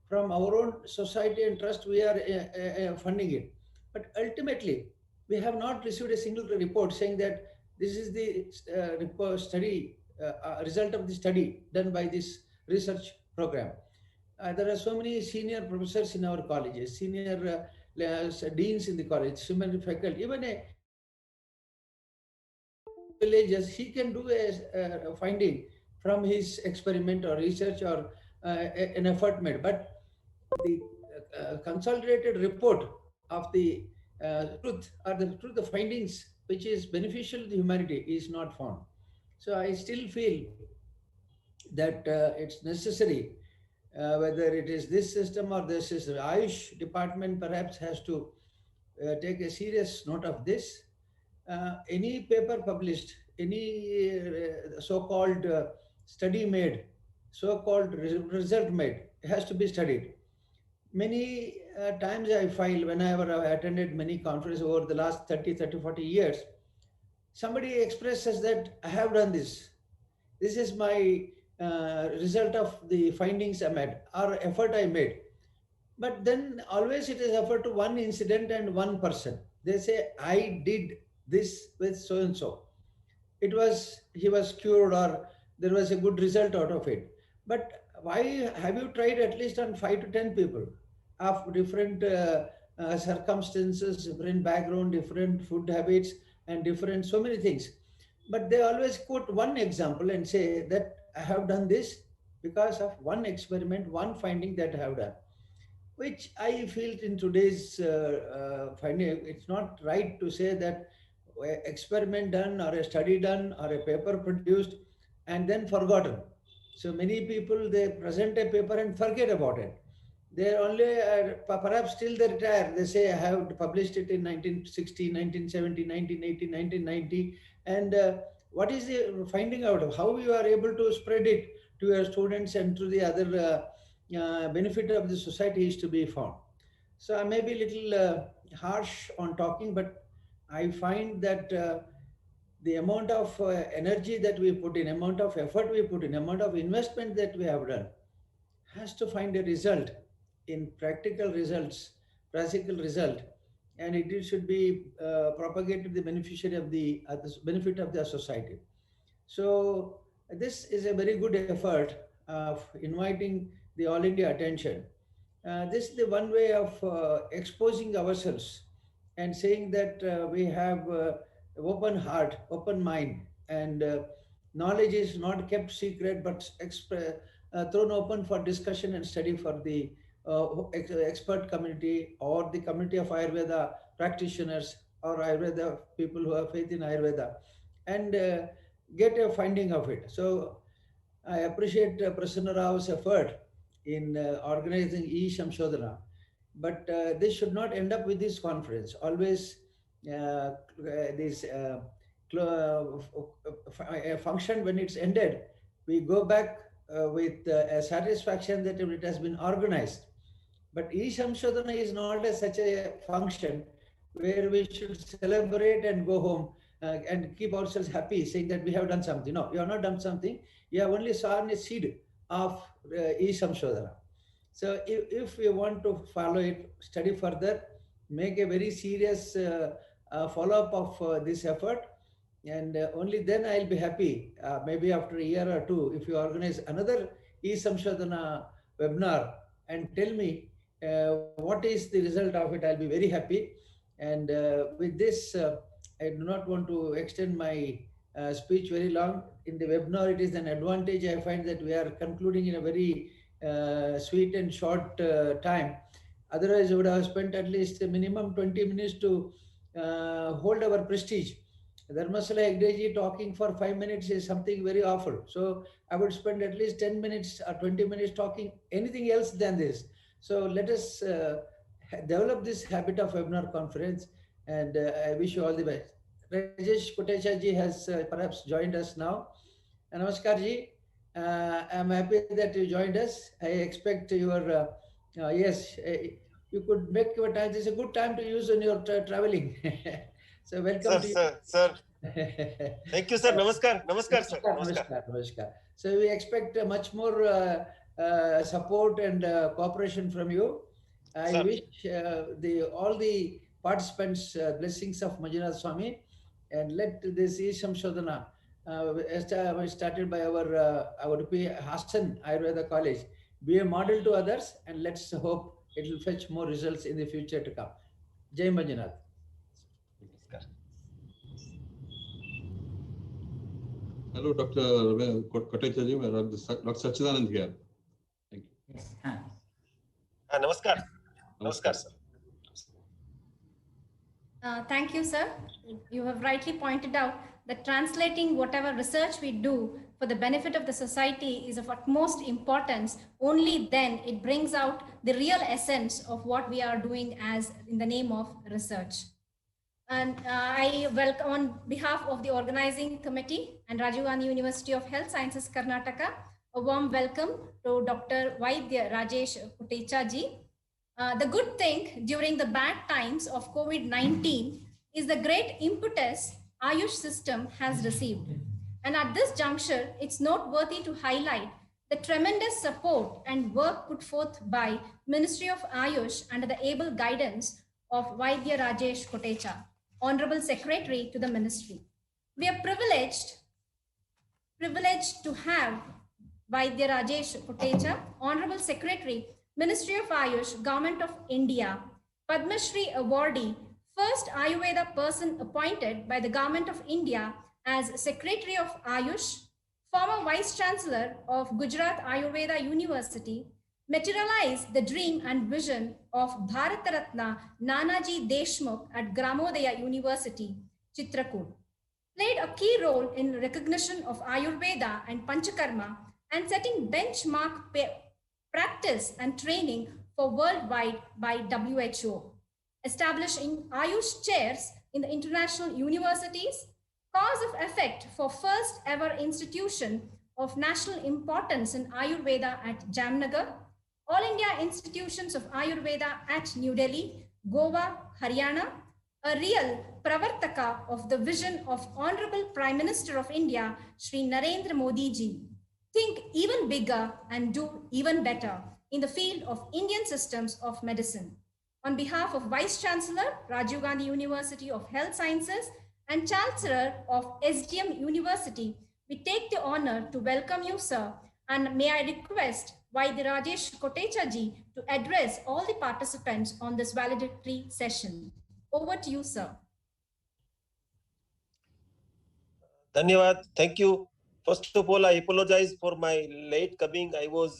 [SPEAKER 11] From our own society and trust, we are funding it. But ultimately, we have not received a single report saying that this is the study result of the study done by this research program. There are so many senior professors in our colleges, senior deans in the college, senior faculty, even a villages, he can do a finding from his experiment or research or an effort made. But the consolidated report of the truth or the findings which is beneficial to humanity is not found. So I still feel that it's necessary, whether it is this system or this system, Ayush department perhaps has to take a serious note of this. Any paper published, any so-called study made, so-called result made, has to be studied. Many times I find, whenever I've attended many conferences over the last 40 years, somebody expresses that I have done this. This is my result of the findings I made or effort I made. But then always it is effort to one incident and one person. They say, I did this with so-and-so. He was cured, or there was a good result out of it. But why have you tried at least on 5 to 10 people of different circumstances, different background, different food habits, and different so many things? But they always quote one example and say that I have done this because of one experiment, one finding that I have done, which I feel in today's finding, it's not right to say that experiment done or a study done or a paper produced and then forgotten. So many people, they present a paper and forget about it. They're only, perhaps till they retire, they say, I have published it in 1960, 1970, 1980, 1990. And what is the finding out of? How you are able to spread it to your students and to the other benefit of the society is to be found. So I may be a little harsh on talking, but I find that the amount of energy that we put in, amount of effort we put in, amount of investment that we have done has to find a result in practical results, practical result, and it should be propagated to the beneficiary of the benefit of the society. So this is a very good effort of inviting the All India attention. This is the one way of exposing ourselves and saying that we have open heart, open mind, and knowledge is not kept secret but thrown open for discussion and study for the expert community or the community of Ayurveda practitioners or Ayurveda people who have faith in Ayurveda, and get a finding of it. So I appreciate Prasanna Rao's effort in organizing E-SAMSHODHANA, but this should not end up with this conference. Always this function, when it's ended, we go back with a satisfaction that it has been organized. But E-SAMSHODHANA is not such a function where we should celebrate and go home and keep ourselves happy saying that we have done something. No, you have not done something. You have only sown a seed of E-SAMSHODHANA. So if we want to follow it, study further, make a very serious follow-up of this effort, and only then I'll be happy, maybe after a year or two, if you organize another E-SAMSHODHANA webinar and tell me what is the result of it, I'll be very happy. And with this, I do not want to extend my speech very long. In the webinar, it is an advantage. I find that we are concluding in a very sweet and short time. Otherwise, I would have spent at least a minimum 20 minutes to hold our prestige. Dharmasthala Heggade talking for 5 minutes is something very awful. So I would spend at least 10 minutes or 20 minutes talking anything else than this. So let us develop this habit of webinar conference, and I wish you all the best. Rajesh Kotecha ji has perhaps joined us now. Namaskar ji, I'm happy that you joined us. I expect your, yes, you could make your time. This is a good time to use when you're traveling. So welcome to you.
[SPEAKER 12] Sir. Thank you, sir. Namaskar. Namaskar, sir.
[SPEAKER 11] Namaskar. Namaskar. So we expect much more support and cooperation from you. I wish all the participants blessings of Manjunath Swami, and let this E-SAMSHODHANA started by our Hassan Ayurveda College be a model to others, and let's hope it will fetch more results in the future to come. Jai Manjunath.
[SPEAKER 10] Hello, Dr. Kotecha ji, Dr. Sachidanand here. Thank you.
[SPEAKER 12] Yes. Namaskar. Namaskar, sir.
[SPEAKER 4] Thank you, sir. You have rightly pointed out that translating whatever research we do for the benefit of the society is of utmost importance. Only then it brings out the real essence of what we are doing as in the name of research. And I welcome, on behalf of the organizing committee and Rajiv Gandhi University of Health Sciences, Karnataka, a warm welcome to Dr. Vaidya Rajesh Kotecha ji. The good thing during the bad times of COVID-19 is the great impetus Ayush system has received. And at this juncture, it's noteworthy to highlight the tremendous support and work put forth by Ministry of Ayush under the able guidance of Vaidya Rajesh Kotecha, Honorable Secretary to the Ministry. We are privileged to have Vaidya Rajesh Kotecha, Honorable Secretary, Ministry of Ayush, Government of India, Padma Shri awardee, first Ayurveda person appointed by the Government of India as Secretary of Ayush, former Vice Chancellor of Gujarat Ayurveda University, materialized the dream and vision of Bharat Ratna Nanaji Deshmukh at Gramodaya University, Chitrakoot, played a key role in recognition of Ayurveda and Panchakarma and setting benchmark practice and training for worldwide by WHO, establishing Ayush chairs in the international universities, cause of effect for first ever institution of national importance in Ayurveda at Jamnagar, All India Institutions of Ayurveda at New Delhi, Goa, Haryana, a real pravartaka of the vision of Honorable Prime Minister of India, Shri Narendra Modi ji. Think even bigger and do even better in the field of Indian systems of medicine. On behalf of Vice Chancellor, Rajiv Gandhi University of Health Sciences and Chancellor of SDM University, we take the honor to welcome you, sir, and may I request Vaidya Rajesh Kotecha ji to address all the participants on this valedictory session. Over to you, sir.
[SPEAKER 12] Dhanyavad. Thank you. First of all, I apologize for my late coming. I was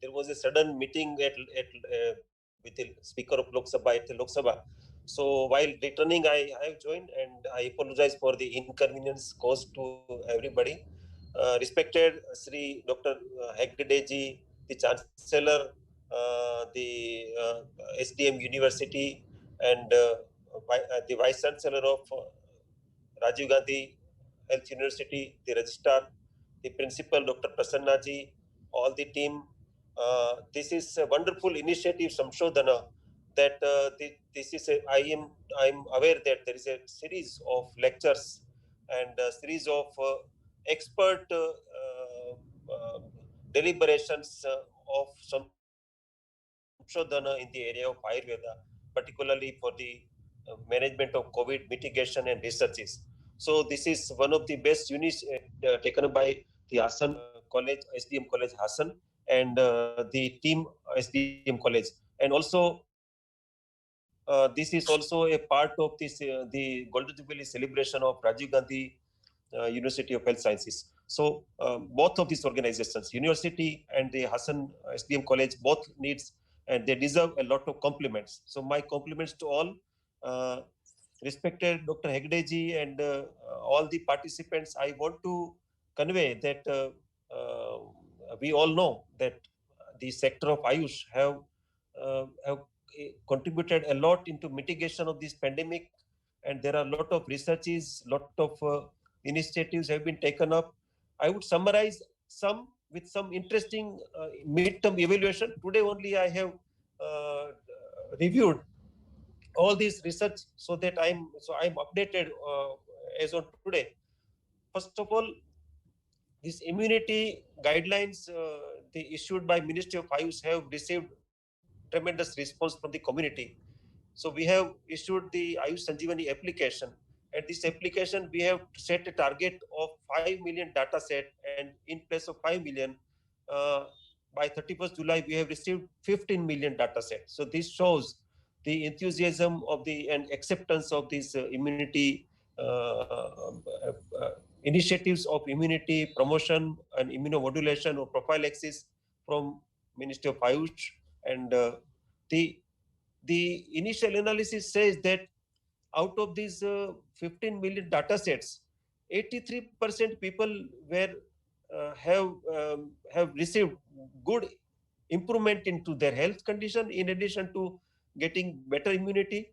[SPEAKER 12] there was a sudden meeting with the Speaker of Lok Sabha at the Lok Sabha. So while returning, I have joined, and I apologize for the inconvenience caused to everybody. Respected Sri Dr. Heggade ji, the Chancellor, the SDM University, and the Vice Chancellor of Rajiv Gandhi Health University, the Registrar, the Principal Dr. Prasanna ji, all the team. This is a wonderful initiative, Samshodhana, that this is I'm aware that there is a series of lectures and a series of expert deliberations of Samshodhana in the area of Ayurveda, particularly for the management of COVID mitigation and researches. So this is one of the best units taken by the Hassan College, SDM College Hassan, and the team SDM College. And also, this is also a part of this the Golden Jubilee celebration of Rajiv Gandhi University of Health Sciences. So both of these organizations, university and the Hassan SDM College, both needs and they deserve a lot of compliments. So my compliments to all. Respected Dr. Heggade ji and all the participants, I want to convey that we all know that the sector of Ayush have contributed a lot into mitigation of this pandemic, and there are a lot of researches, lot of initiatives have been taken up. I would summarize some with some interesting midterm evaluation. Today only I have reviewed all this research so that I'm updated as on today. First of all, these immunity guidelines they issued by Ministry of Ayush have received tremendous response from the community. So we have issued the Ayush Sanjeevani application. At this application, we have set a target of 5 million data set, and in place of 5 million, by 31st July, we have received 15 million data set. So this shows the enthusiasm of the and acceptance of these immunity initiatives of immunity promotion and immunomodulation or prophylaxis from Ministry of Ayush. And the initial analysis says that out of these 15 million data sets, 83% people have received good improvement into their health condition in addition to getting better immunity,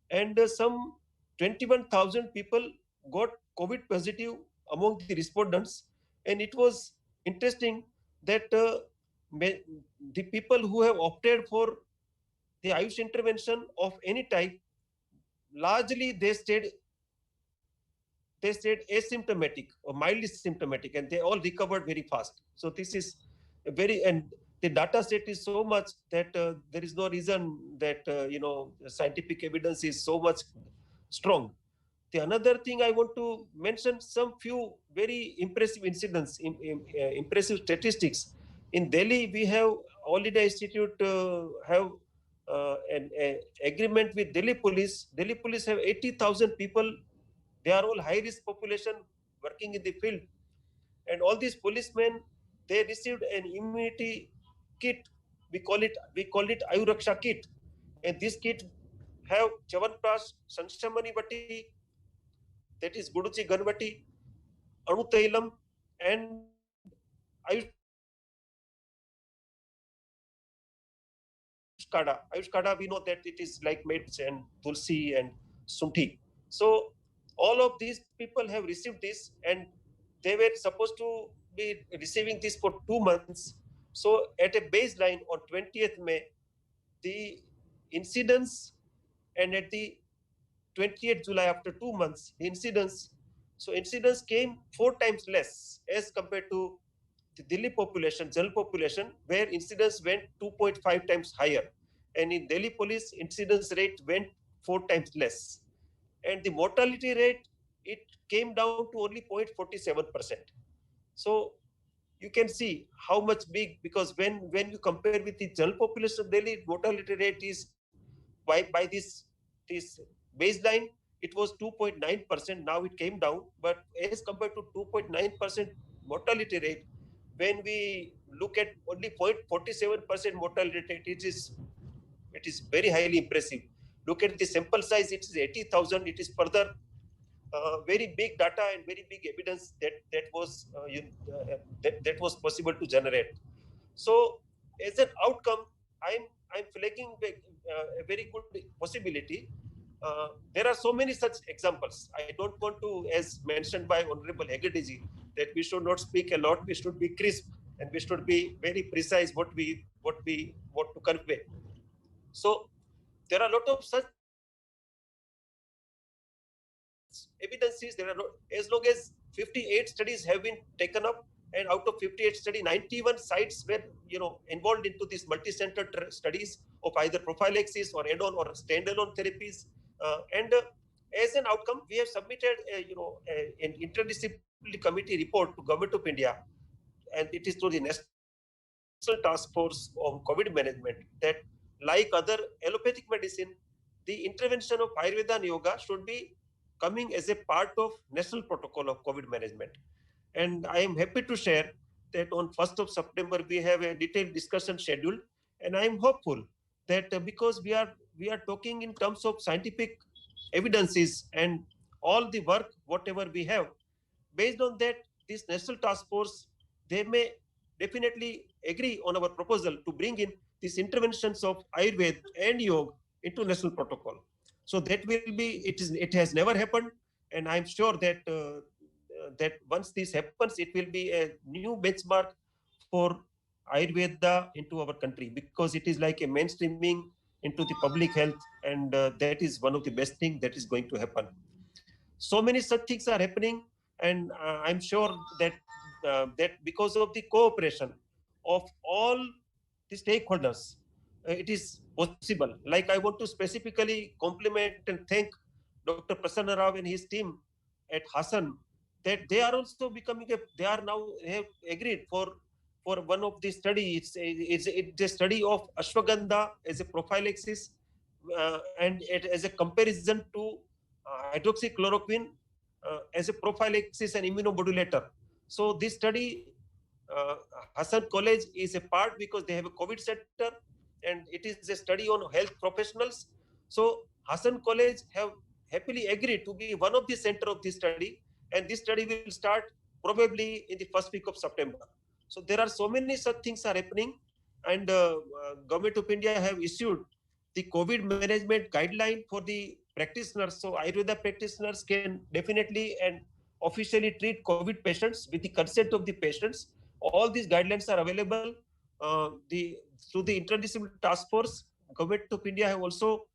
[SPEAKER 12] and some 21,000 people got COVID positive among the respondents. And it was interesting that the people who have opted for the Ayush intervention of any type, largely they stayed asymptomatic or mildly symptomatic, and they all recovered very fast. So this is a and the data set is so much that there is no reason that scientific evidence is so much strong. The another thing I want to mention some few very impressive incidents, impressive statistics. In Delhi, we have All India Institute have an agreement with Delhi Police. Delhi Police have 80,000 people. They are all high-risk population working in the field. And all these policemen, they received an immunity kit. We call it Ayuraksha kit. And this kit have Chavanprash, Sanshamani Vati, that is Guduchi Ganvati, Anutailam, and Ayush Kada. Ayush Kada, we know that it is like made and Tulsi and Sunthi. So all of these people have received this, and they were supposed to be receiving this for 2 months. So at a baseline on 20th May, the incidence, and at the 28th July, after 2 months, the incidence came 4 times less as compared to the Delhi population, general population, where incidence went 2.5 times higher. And in Delhi police, incidence rate went 4 times less. And the mortality rate, it came down to only 0.47%. So you can see how much big, because when you compare with the general population of Delhi, mortality rate is by this baseline, it was 2.9%. Now it came down, but as compared to 2.9% mortality rate, when we look at only 0.47% mortality rate, it is very highly impressive. Look at the sample size; it is 80,000. It is further very big data and very big evidence that was possible to generate. So, as an outcome, I'm flagging a very good possibility. There are so many such examples. I don't want to, as mentioned by Honorable Heggade ji, that we should not speak a lot. We should be crisp and we should be very precise what we want to convey. So there are a lot of such evidences. There are as long as 58 studies have been taken up, and out of 58 studies, 91 sites were involved into these multi-center studies of either prophylaxis or add-on or standalone therapies. And as an outcome, we have submitted an interdisciplinary committee report to Government of India, and it is to the National Task Force on COVID Management, that like other allopathic medicine, the intervention of Ayurveda and Yoga should be coming as a part of national protocol of COVID management. And I am happy to share that on 1st of September, we have a detailed discussion scheduled. And I am hopeful that because we are talking in terms of scientific evidences and all the work, whatever we have, based on that, this National Task Force, they may definitely agree on our proposal to bring in these interventions of Ayurveda and Yoga into national protocol. So that will be, it has never happened. And I'm sure that that once this happens, it will be a new benchmark for Ayurveda into our country, because it is like a mainstreaming into the public health, and that is one of the best things that is going to happen. So many such things are happening, and I'm sure that that because of the cooperation of all the stakeholders, it is possible. Like, I want to specifically compliment and thank Dr. Prasanna Rao and his team at Hassan, that they are also becoming they have agreed for one of the study. It's a study of ashwagandha as a prophylaxis and as a comparison to hydroxychloroquine as a prophylaxis and immunomodulator. So this study, Hassan College is a part because they have a COVID center, and it is a study on health professionals. So Hassan College have happily agreed to be one of the center of this study, and this study will start probably in the first week of September. So there are so many such things are happening, and Government of India have issued the COVID management guideline for the practitioners. So Ayurveda practitioners can definitely and officially treat COVID patients with the consent of the patients. All these guidelines are available through the Interdisciplinary Task Force. Government of India have also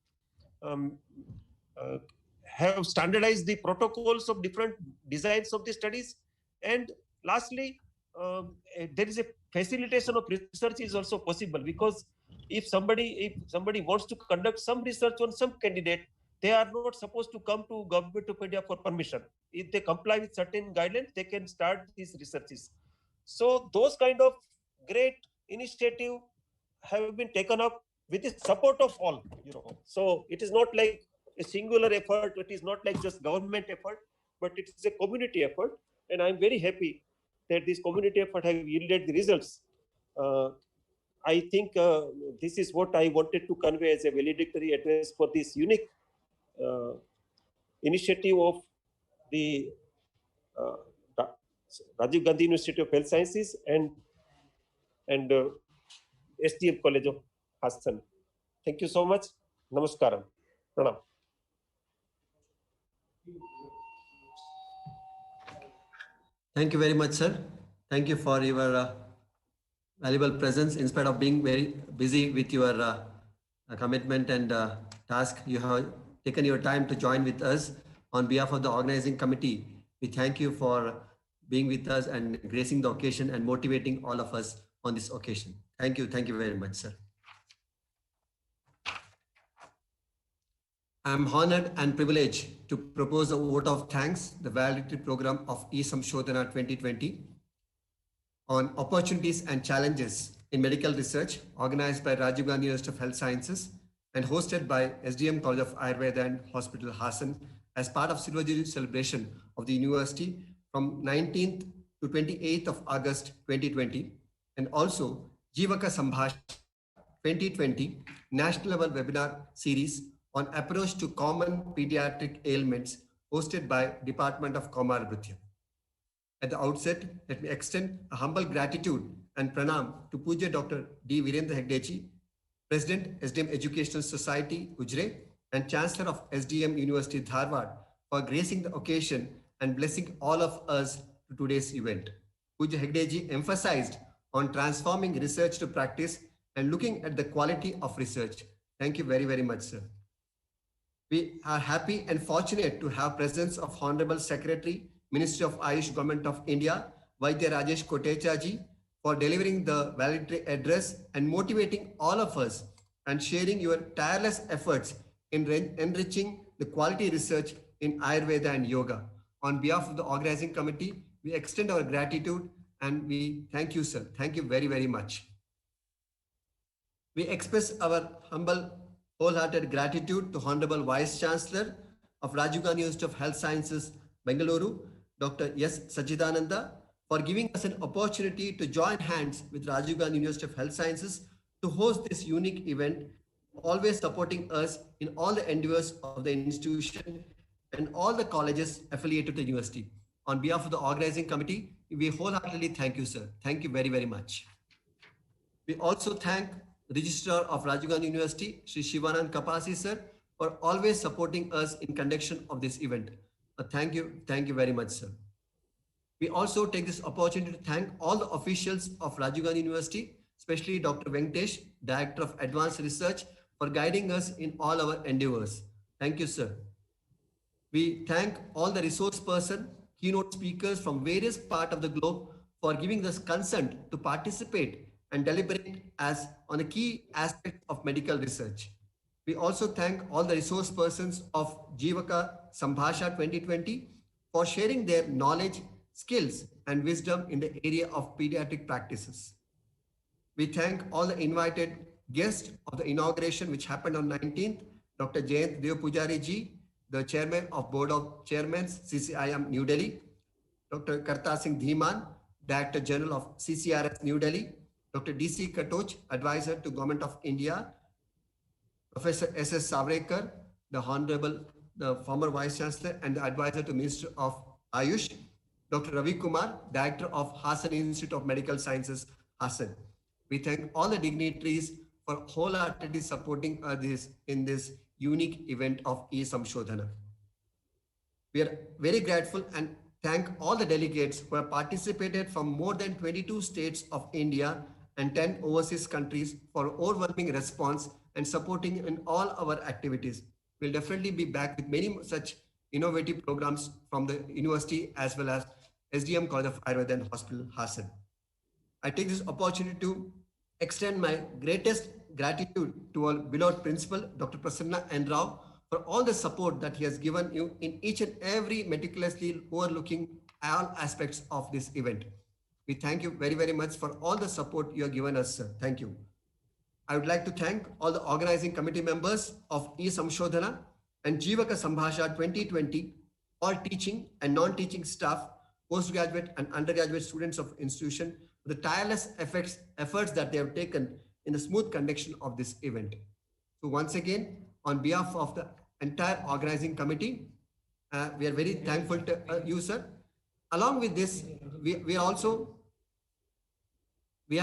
[SPEAKER 12] have standardized the protocols of different designs of the studies. And lastly, there is a facilitation of research is also possible, because if somebody wants to conduct some research on some candidate, they are not supposed to come to Government of India for permission. If they comply with certain guidelines, they can start these researches. So those kind of great initiative have been taken up with the support of all, So it is not like a singular effort. It is not like just government effort, but it is a community effort. And I'm very happy that this community effort have yielded the results. I think this is what I wanted to convey as a valedictory address for this unique initiative of the Rajiv Gandhi University of Health Sciences and STM College of Hassan. Thank you so much. Namaskaram. Pranam.
[SPEAKER 1] Thank you very much, sir. Thank you for your valuable presence. In spite of being very busy with your commitment and task, you have taken your time to join with us. On behalf of the organizing committee, we thank you for being with us and gracing the occasion and motivating all of us on this occasion. Thank you. Thank you very much, sir. I am honored and privileged to propose a vote of thanks, the valedictory program of E-SAMSHODHANA 2020 on opportunities and challenges in medical research, organized by Rajiv Gandhi University of Health Sciences and hosted by SDM College of Ayurveda and Hospital Hassan as part of Silver Jubilee celebration of the university from 19th to 28th of August 2020, and also JEEVAKA SAMBHASHA 2020 national level webinar series on approach to common pediatric ailments hosted by Department of Kaumarabritya. At the outset, let me extend a humble gratitude and pranam to Puja Dr. D. Veerendra Heggade, President, SDM Educational Society, Ujre, and Chancellor of SDM University, Dharwad, for gracing the occasion and blessing all of us to today's event. Puja Heggade emphasized on transforming research to practice and looking at the quality of research. Thank you very, very much, sir. We are happy and fortunate to have presence of Honorable Secretary, Ministry of Ayush, Government of India, Vaidya Rajesh Kotecha ji, for delivering the valedictory address and motivating all of us and sharing your tireless efforts in enriching the quality research in Ayurveda and Yoga. On behalf of the organizing committee, we extend our gratitude and we thank you, sir. Thank you very, very much. We express our humble, wholehearted gratitude to Honorable Vice Chancellor of Rajiv Gandhi University of Health Sciences, Bengaluru, Dr. S. Sachidananda, for giving us an opportunity to join hands with Rajiv Gandhi University of Health Sciences to host this unique event, always supporting us in all the endeavors of the institution and all the colleges affiliated to the university. On behalf of the organizing committee, we wholeheartedly thank you, sir. Thank you very, very much. We also thank Registrar of Rajiv Gandhi University, Sri Shivanand Kapasi, sir, for always supporting us in conduction of this event. Thank you very much, sir. We also take this opportunity to thank all the officials of Rajiv Gandhi University, especially Dr. Venkatesh, Director of Advanced Research, for guiding us in all our endeavors. Thank you, sir. We thank all the resource person, keynote speakers from various parts of the globe for giving us consent to participate and deliberate as on a key aspect of medical research. We also thank all the resource persons of JEEVAKA SAMBHASHA 2020 for sharing their knowledge, skills, and wisdom in the area of pediatric practices. We thank all the invited guests of the inauguration, which happened on 19th, Dr. Jayant Dev Pujari ji, the Chairman of Board of Chairmen, CCIM New Delhi, Dr. Karta Singh Dhiman, Director General of CCRS New Delhi, Dr. D.C. Katoch, Advisor to Government of India, Professor S.S. Savrekar, the former Vice Chancellor and the Advisor to Minister of Ayush, Dr. Ravi Kumar, Director of Hassan Institute of Medical Sciences, Hassan. We thank all the dignitaries for wholeheartedly supporting us in this unique event of E-SAMSHODHANA. We are very grateful and thank all the delegates who have participated from more than 22 states of India and 10 overseas countries for overwhelming response and supporting in all our activities. We'll definitely be back with many such innovative programs from the university as well as SDM College of Ayurveda and Hospital, Hassan. I take this opportunity to extend my greatest gratitude to our beloved principal, Dr. Prasanna N. Rao, for all the support that he has given you in each and every meticulously overlooking all aspects of this event. We thank you very, very much for all the support you have given us, sir. Thank you. I would like to thank all the organizing committee members of E-SAMSHODHANA and JEEVAKA SAMBHASHA 2020, all teaching and non-teaching staff, postgraduate and undergraduate students of institution, for the tireless efforts that they have taken in the smooth conduction of this event. So once again, on behalf of the entire organizing committee, we are very thankful to you, sir. Along with this, we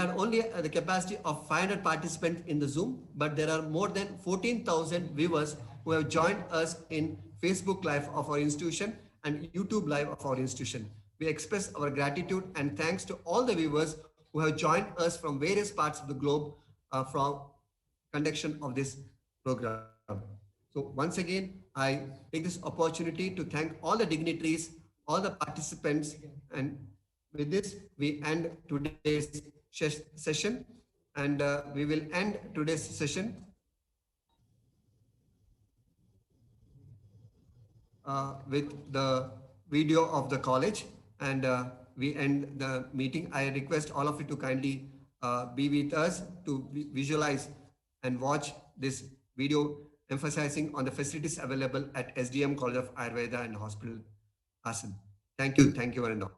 [SPEAKER 1] are only at the capacity of 500 participants in the Zoom, but there are more than 14,000 viewers who have joined us in Facebook Live of our institution and YouTube Live of our institution. We express our gratitude and thanks to all the viewers who have joined us from various parts of the globe from conduction of this program. So once again, I take this opportunity to thank all the dignitaries, all the participants, and with this, we end today's session, and we will end today's session with the video of the college, and we end the meeting. I request all of you to kindly be with us to visualize and watch this video emphasizing on the facilities available at SDM College of Ayurveda and Hospital, Hassan. Thank you, Veerendra.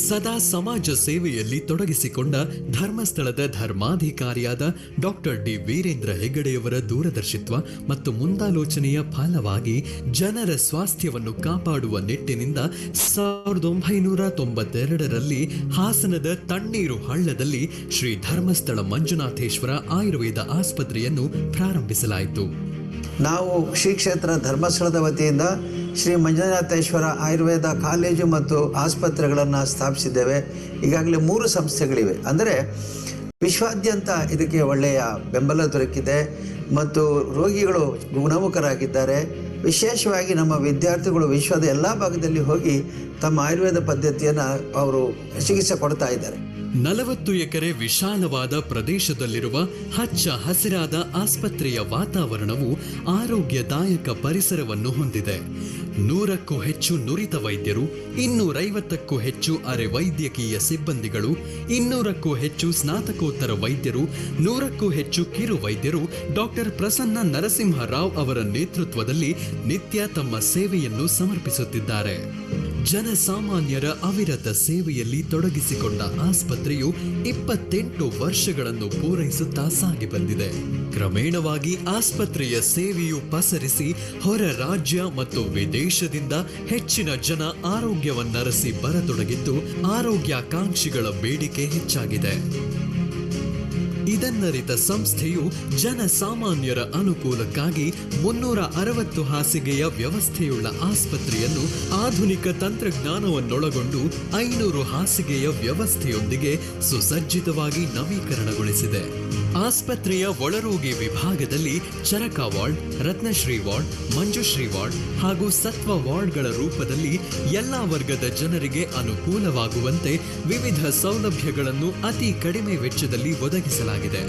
[SPEAKER 13] ಸದಾ ಸಮಾಜ ಸೇವೆಯಲ್ಲಿ ತೊಡಗಿಸಿಕೊಂಡ ಧರ್ಮಸ್ಥಳದ ಧರ್ಮಾಧಿಕಾರಿಯಾದ doctor D Veerendra ಹೆಗ್ಗಡೆಯವರ ದೂರದರ್ಶಿತ್ವ ಮತ್ತು ಮುಂದಾಲೋಚನೆಯ ಫಲವಾಗಿ ಜನರ ಸ್ವಾಸ್ಥ್ಯವನ್ನು ಕಾಪಾಡುವ ನಿಟ್ಟಿನಿಂದ 1992ರಲ್ಲಿ ಹಾಸನದ ತಣ್ಣೀರು ಹಳ್ಳದಲ್ಲಿ ಶ್ರೀ ಧರ್ಮಸ್ಥಳ ಮಂಜುನಾಥೇಶ್ವರ ಆಯುರ್ವೇದ ಆಸ್ಪತ್ರೆಯನ್ನು ಪ್ರಾರಂಭಿಸಲಾಯಿತು.
[SPEAKER 14] ನಾವು ಶ್ರೀ ಕ್ಷೇತ್ರ ಧರ್ಮಸ್ಥಳದ ವತಿಯಿಂದ ಶ್ರೀ ಮಂಜುನಾಥೇಶ್ವರ ಆಯುರ್ವೇದ ಕಾಲೇಜು ಮತ್ತು ಆಸ್ಪತ್ರೆಗಳನ್ನು ಸ್ಥಾಪಿಸಿದ್ದೇವೆ. ಈಗಾಗಲೇ 3 ಸಂಸ್ಥೆಗಳಿವೆ. ಅಂದರೆ ವಿಶ್ವಾದ್ಯಂತ ಇದಕ್ಕೆ ಒಳ್ಳೆಯ ಬೆಂಬಲ ದೊರಕಿದೆ ಮತ್ತು ರೋಗಿಗಳು ಗುಣಮುಖರಾಗಿದ್ದಾರೆ. ವಿಶೇಷವಾಗಿ ನಮ್ಮ ವಿದ್ಯಾರ್ಥಿಗಳು ವಿಶ್ವದ ಎಲ್ಲ ಭಾಗದಲ್ಲಿ ಹೋಗಿ ತಮ್ಮ ಆಯುರ್ವೇದ ಪದ್ಧತಿಯನ್ನು ಅವರು ಚಿಕಿತ್ಸೆ ಕೊಡ್ತಾ ಇದ್ದಾರೆ.
[SPEAKER 13] 40 ಎಕರೆ ವಿಶಾಲವಾದ ಪ್ರದೇಶದಲ್ಲಿರುವ ಹಚ್ಚ ಹಸಿರಾದ ಆಸ್ಪತ್ರೆಯ ವಾತಾವರಣವು ಆರೋಗ್ಯದಾಯಕ ಪರಿಸರವನ್ನು ಹೊಂದಿದೆ. 100ಕ್ಕೂ ಹೆಚ್ಚು ನುರಿತ ವೈದ್ಯರು, 250ಕ್ಕೂ ಹೆಚ್ಚು ಅರೆ ವೈದ್ಯಕೀಯ ಸಿಬ್ಬಂದಿಗಳು, 200ಕ್ಕೂ ಹೆಚ್ಚು ಸ್ನಾತಕೋತ್ತರ ವೈದ್ಯರು, 100ಕ್ಕೂ ಹೆಚ್ಚು ಕಿರು ವೈದ್ಯರು ಡಾಕ್ಟರ್ ಪ್ರಸನ್ನ ನರಸಿಂಹರಾವ್ ಅವರ ನೇತೃತ್ವದಲ್ಲಿ ನಿತ್ಯ ತಮ್ಮ ಸೇವೆಯನ್ನು ಸಮರ್ಪಿಸುತ್ತಿದ್ದಾರೆ. ಜನಸಾಮಾನ್ಯರ ಅವಿರತ ಸೇವೆಯಲ್ಲಿ ತೊಡಗಿಸಿಕೊಂಡ ಆಸ್ಪತ್ರೆಯು 28 ವರ್ಷಗಳನ್ನು ಪೂರೈಸುತ್ತಾ ಸಾಗಿ ಬಂದಿದೆ. ಕ್ರಮೇಣವಾಗಿ ಆಸ್ಪತ್ರೆಯ ಸೇವೆಯು ಪಸರಿಸಿ ಹೊರ ರಾಜ್ಯ ಮತ್ತು ವಿದೇಶದಿಂದ ಹೆಚ್ಚಿನ ಜನ ಆರೋಗ್ಯವನ್ನರಸಿ ಬರತೊಡಗಿದ್ದು ಆರೋಗ್ಯಾಕಾಂಕ್ಷಿಗಳ ಬೇಡಿಕೆ ಹೆಚ್ಚಾಗಿದೆ. ಇದನ್ನರಿತ ಸಂಸ್ಥೆಯು ಜನಸಾಮಾನ್ಯರ ಅನುಕೂಲಕ್ಕಾಗಿ 360 ಹಾಸಿಗೆಯ ವ್ಯವಸ್ಥೆಯುಳ್ಳ ಆಸ್ಪತ್ರೆಯನ್ನು ಆಧುನಿಕ ತಂತ್ರಜ್ಞಾನವನ್ನೊಳಗೊಂಡು 500 ಹಾಸಿಗೆಯ ವ್ಯವಸ್ಥೆಯೊಂದಿಗೆ ಸುಸಜ್ಜಿತವಾಗಿ ನವೀಕರಣಗೊಳಿಸಿದೆ. ಆಸ್ಪತ್ರೆಯ ಒಳರೋಗಿ ವಿಭಾಗದಲ್ಲಿ ಚರಕ ward, Ratnasiri ward, Manjushree ward ಹಾಗೂ ಸತ್ವ ವಾರ್ಡ್ಗಳ ರೂಪದಲ್ಲಿ ಎಲ್ಲಾ ವರ್ಗದ ಜನರಿಗೆ ಅನುಕೂಲವಾಗುವಂತೆ ವಿವಿಧ ಸೌಲಭ್ಯಗಳನ್ನು ಅತಿ ಕಡಿಮೆ ವೆಚ್ಚದಲ್ಲಿ ಒದಗಿಸಲಾಗಿದೆ.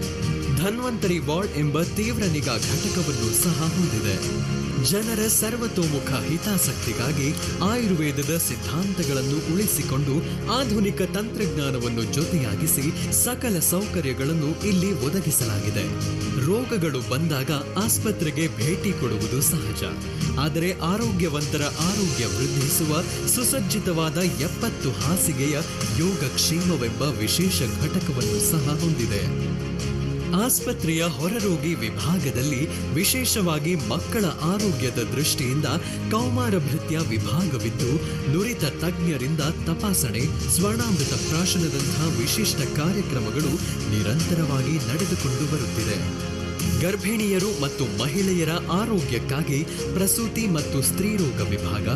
[SPEAKER 13] ಧನ್ವಂತರಿ ವಾರ್ಡ್ ಎಂಬ ತೀವ್ರ ನಿಗಾ ಘಟಕವನ್ನು ಸಹ ಹೊಂದಿದೆ. ಜನರ ಸರ್ವತೋಮುಖ ಹಿತಾಸಕ್ತಿಗಾಗಿ ಆಯುರ್ವೇದದ ಸಿದ್ಧಾಂತಗಳನ್ನು ಉಳಿಸಿಕೊಂಡು ಆಧುನಿಕ ತಂತ್ರಜ್ಞಾನವನ್ನು ಜೊತೆಯಾಗಿಸಿ ಸಕಲ ಸೌಕರ್ಯಗಳನ್ನು ಇಲ್ಲಿ ಒದಗಿಸಲಾಗಿದೆ. ರೋಗಗಳು ಬಂದಾಗ ಆಸ್ಪತ್ರೆಗೆ ಭೇಟಿ ಕೊಡುವುದು ಸಹಜ. ಆದರೆ ಆರೋಗ್ಯವಂತರ ಆರೋಗ್ಯ ವೃದ್ಧಿಸುವ ಸುಸಜ್ಜಿತವಾದ 70 ಹಾಸಿಗೆಯ ಯೋಗಕ್ಷೇಮವೆಂಬ ವಿಶೇಷ ಘಟಕವನ್ನು ಸಹ ಹೊಂದಿದೆ. ಆಸ್ಪತ್ರೆಯ ಹೊರರೋಗಿ ವಿಭಾಗದಲ್ಲಿ ವಿಶೇಷವಾಗಿ ಮಕ್ಕಳ ಆರೋಗ್ಯದ ದೃಷ್ಟಿಯಿಂದ ಕೌಮಾರಭೃತ್ಯ ವಿಭಾಗವಿದ್ದು ನುರಿತ ತಜ್ಞರಿಂದ ತಪಾಸಣೆ, ಸ್ವರ್ಣಾಮೃತ ಪ್ರಾಶನದಂತಹ ವಿಶಿಷ್ಟ ಕಾರ್ಯಕ್ರಮಗಳು ನಿರಂತರವಾಗಿ ನಡೆದುಕೊಂಡು ಬರುತ್ತಿದೆ. ಗರ್ಭಿಣಿಯರು ಮತ್ತು ಮಹಿಳೆಯರ ಆರೋಗ್ಯಕ್ಕಾಗಿ ಪ್ರಸೂತಿ ಮತ್ತು ಸ್ತ್ರೀರೋಗ ವಿಭಾಗ,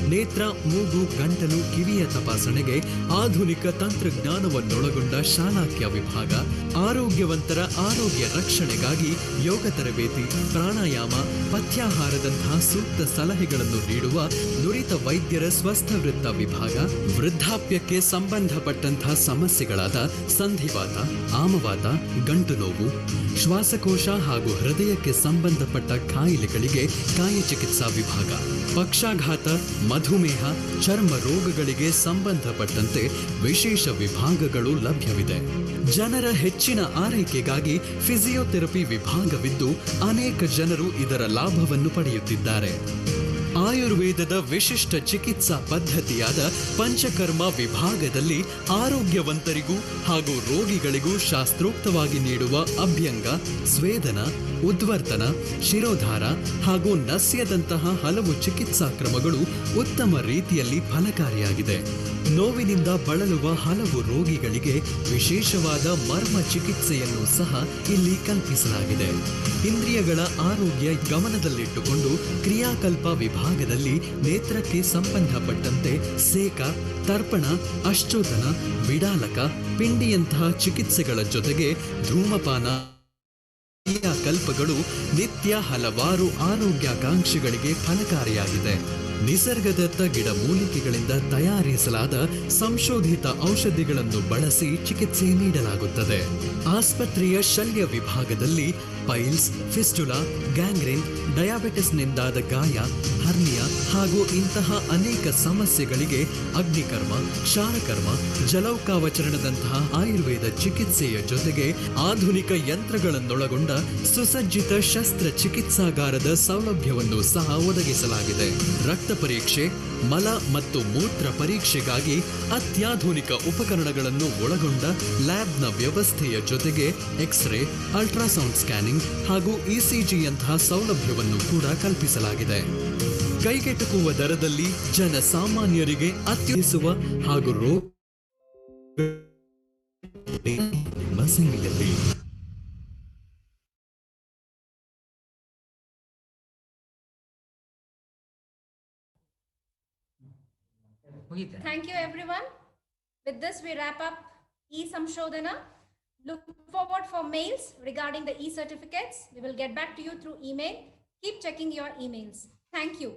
[SPEAKER 13] ನೇತ್ರ, ಮೂಗು, ಗಂಟಲು, ಕಿವಿಯ ತಪಾಸಣೆಗೆ ಆಧುನಿಕ ತಂತ್ರಜ್ಞಾನವನ್ನೊಳಗೊಂಡ ಶಾಲಾಕ್ಯ ವಿಭಾಗ, ಆರೋಗ್ಯವಂತರ ಆರೋಗ್ಯ ರಕ್ಷಣೆಗಾಗಿ ಯೋಗ ತರಬೇತಿ, ಪ್ರಾಣಾಯಾಮ, ಪಥ್ಯಾಹಾರದಂತಹ ಸೂಕ್ತ ಸಲಹೆಗಳನ್ನು ನೀಡುವ ನುರಿತ ವೈದ್ಯರ ಸ್ವಸ್ಥವೃತ್ತ ವಿಭಾಗ, ವೃದ್ಧಾಪ್ಯಕ್ಕೆ ಸಂಬಂಧಪಟ್ಟಂತಹ ಸಮಸ್ಯೆಗಳಾದ ಸಂಧಿವಾತ, ಆಮವಾತ, ಗಂಟು ನೋವು, ಶ್ವಾಸಕೋಶ ಹಾಗೂ ಹೃದಯಕ್ಕೆ ಸಂಬಂಧಪಟ್ಟ ಕಾಯಿಲೆಗಳಿಗೆ ಕಾಯಚಿಕಿತ್ಸಾ ವಿಭಾಗ, ಪಕ್ಷಾಘಾತ, ಮಧುಮೇಹ, ಚರ್ಮ ರೋಗಗಳಿಗೆ ಸಂಬಂಧಪಟ್ಟಂತೆ ವಿಶೇಷ ವಿಭಾಗಗಳು ಲಭ್ಯವಿದೆ. ಜನರ ಹೆಚ್ಚಿನ ಆರೈಕೆಗಾಗಿ ಫಿಸಿಯೋಥೆರಪಿ ವಿಭಾಗವಿದ್ದು ಅನೇಕ ಜನರು ಇದರ ಲಾಭವನ್ನು ಪಡೆಯುತ್ತಿದ್ದಾರೆ. ಆಯುರ್ವೇದದ ವಿಶಿಷ್ಟ ಚಿಕಿತ್ಸಾ ಪದ್ಧತಿಯಾದ ಪಂಚಕರ್ಮ ವಿಭಾಗದಲ್ಲಿ ಆರೋಗ್ಯವಂತರಿಗೂ ಹಾಗೂ ರೋಗಿಗಳಿಗೂ ಶಾಸ್ತ್ರೋಕ್ತವಾಗಿ ನೀಡುವ ಅಭ್ಯಂಗ, ಸ್ವೇದನ, ಉದ್ವರ್ತನ, ಶಿರೋಧಾರ ಹಾಗೂ ನಸ್ಯದಂತಹ ಹಲವು ಚಿಕಿತ್ಸಾ ಕ್ರಮಗಳು ಉತ್ತಮ ರೀತಿಯಲ್ಲಿ ಫಲಕಾರಿಯಾಗಿದೆ. ನೋವಿನಿಂದ ಬಳಲುವ ಹಲವು ರೋಗಿಗಳಿಗೆ ವಿಶೇಷವಾದ ಮರ್ಮ ಚಿಕಿತ್ಸೆಯನ್ನು ಸಹ ಇಲ್ಲಿ ಕಲ್ಪಿಸಲಾಗಿದೆ. ಇಂದ್ರಿಯಗಳ ಆರೋಗ್ಯ ಗಮನದಲ್ಲಿಟ್ಟುಕೊಂಡು ಕ್ರಿಯಾಕಲ್ಪ ವಿಭಾಗದಲ್ಲಿ ನೇತ್ರಕ್ಕೆ ಸಂಬಂಧಪಟ್ಟಂತೆ ಸೇಕ, ತರ್ಪಣ, ಅಶ್ಚೋದನ, ವಿಡಾಲಕ, ಪಿಂಡಿಯಂತಹ ಚಿಕಿತ್ಸೆಗಳ ಜೊತೆಗೆ ಧೂಮಪಾನ ಕ್ರಿಯಾಕಲ್ಪಗಳು ನಿತ್ಯ ಹಲವಾರು ಆರೋಗ್ಯಾಕಾಂಕ್ಷಿಗಳಿಗೆ ಫಲಕಾರಿಯಾಗಿದೆ. ನಿಸರ್ಗದತ್ತ ಗಿಡಮೂಲಿಕೆಗಳಿಂದ ತಯಾರಿಸಲಾದ ಸಂಶೋಧಿತ ಔಷಧಿಗಳನ್ನು ಬಳಸಿ ಚಿಕಿತ್ಸೆ ನೀಡಲಾಗುತ್ತದೆ. ಆಸ್ಪತ್ರೆಯ ಶಲ್ಯ ವಿಭಾಗದಲ್ಲಿ ಪೈಲ್ಸ್, ಫಿಸ್ಟುಲಾ, ಗ್ಯಾಂಗ್ರೀನ್, ಡಯಾಬಿಟಿಸ್ನಿಂದಾದ ಗಾಯ, ಹರ್ನಿಯಾ ಹಾಗೂ ಇಂತಹ ಅನೇಕ ಸಮಸ್ಯೆಗಳಿಗೆ ಅಗ್ನಿಕರ್ಮ, ಕ್ಷಾರಕರ್ಮ, ಜಲೌಕಾವಚರಣದಂತಹ ಆಯುರ್ವೇದ ಚಿಕಿತ್ಸೆಯ ಜೊತೆಗೆ ಆಧುನಿಕ ಯಂತ್ರಗಳನ್ನೊಳಗೊಂಡ ಸುಸಜ್ಜಿತ ಶಸ್ತ್ರ ಚಿಕಿತ್ಸಾಗಾರದ ಸೌಲಭ್ಯವನ್ನು ಸಹ ಒದಗಿಸಲಾಗಿದೆ. ರಕ್ತ ಪರೀಕ್ಷೆ, ಮಲ ಮತ್ತು ಮೂತ್ರ ಪರೀಕ್ಷೆಗಾಗಿ ಅತ್ಯಾಧುನಿಕ ಉಪಕರಣಗಳನ್ನು ಒಳಗೊಂಡ ಲ್ಯಾಬ್ನ ವ್ಯವಸ್ಥೆಯ ಜೊತೆಗೆ ಎಕ್ಸ್ರೇ, ಅಲ್ಟ್ರಾಸೌಂಡ್ ಸ್ಕ್ಯಾನಿಂಗ್ ಹಾಗೂ ಇಸಿಜಿಯಂತಹ ಸೌಲಭ್ಯವನ್ನು ಕೂಡ ಕಲ್ಪಿಸಲಾಗಿದೆ. ಕೈಗೆಟುಕುವ ದರದಲ್ಲಿ ಜನಸಾಮಾನ್ಯರಿಗೆ ಅತ್ಯುತ್ತಮ ಹಾಗೂ ಮಸಂಗಿಯಲ್ಲಿ
[SPEAKER 4] Thank you, everyone. With this, we wrap up E-SAMSHODHANA. Look forward for mails regarding the e-certificates. We will get back to you through email. Keep checking your emails. Thank you.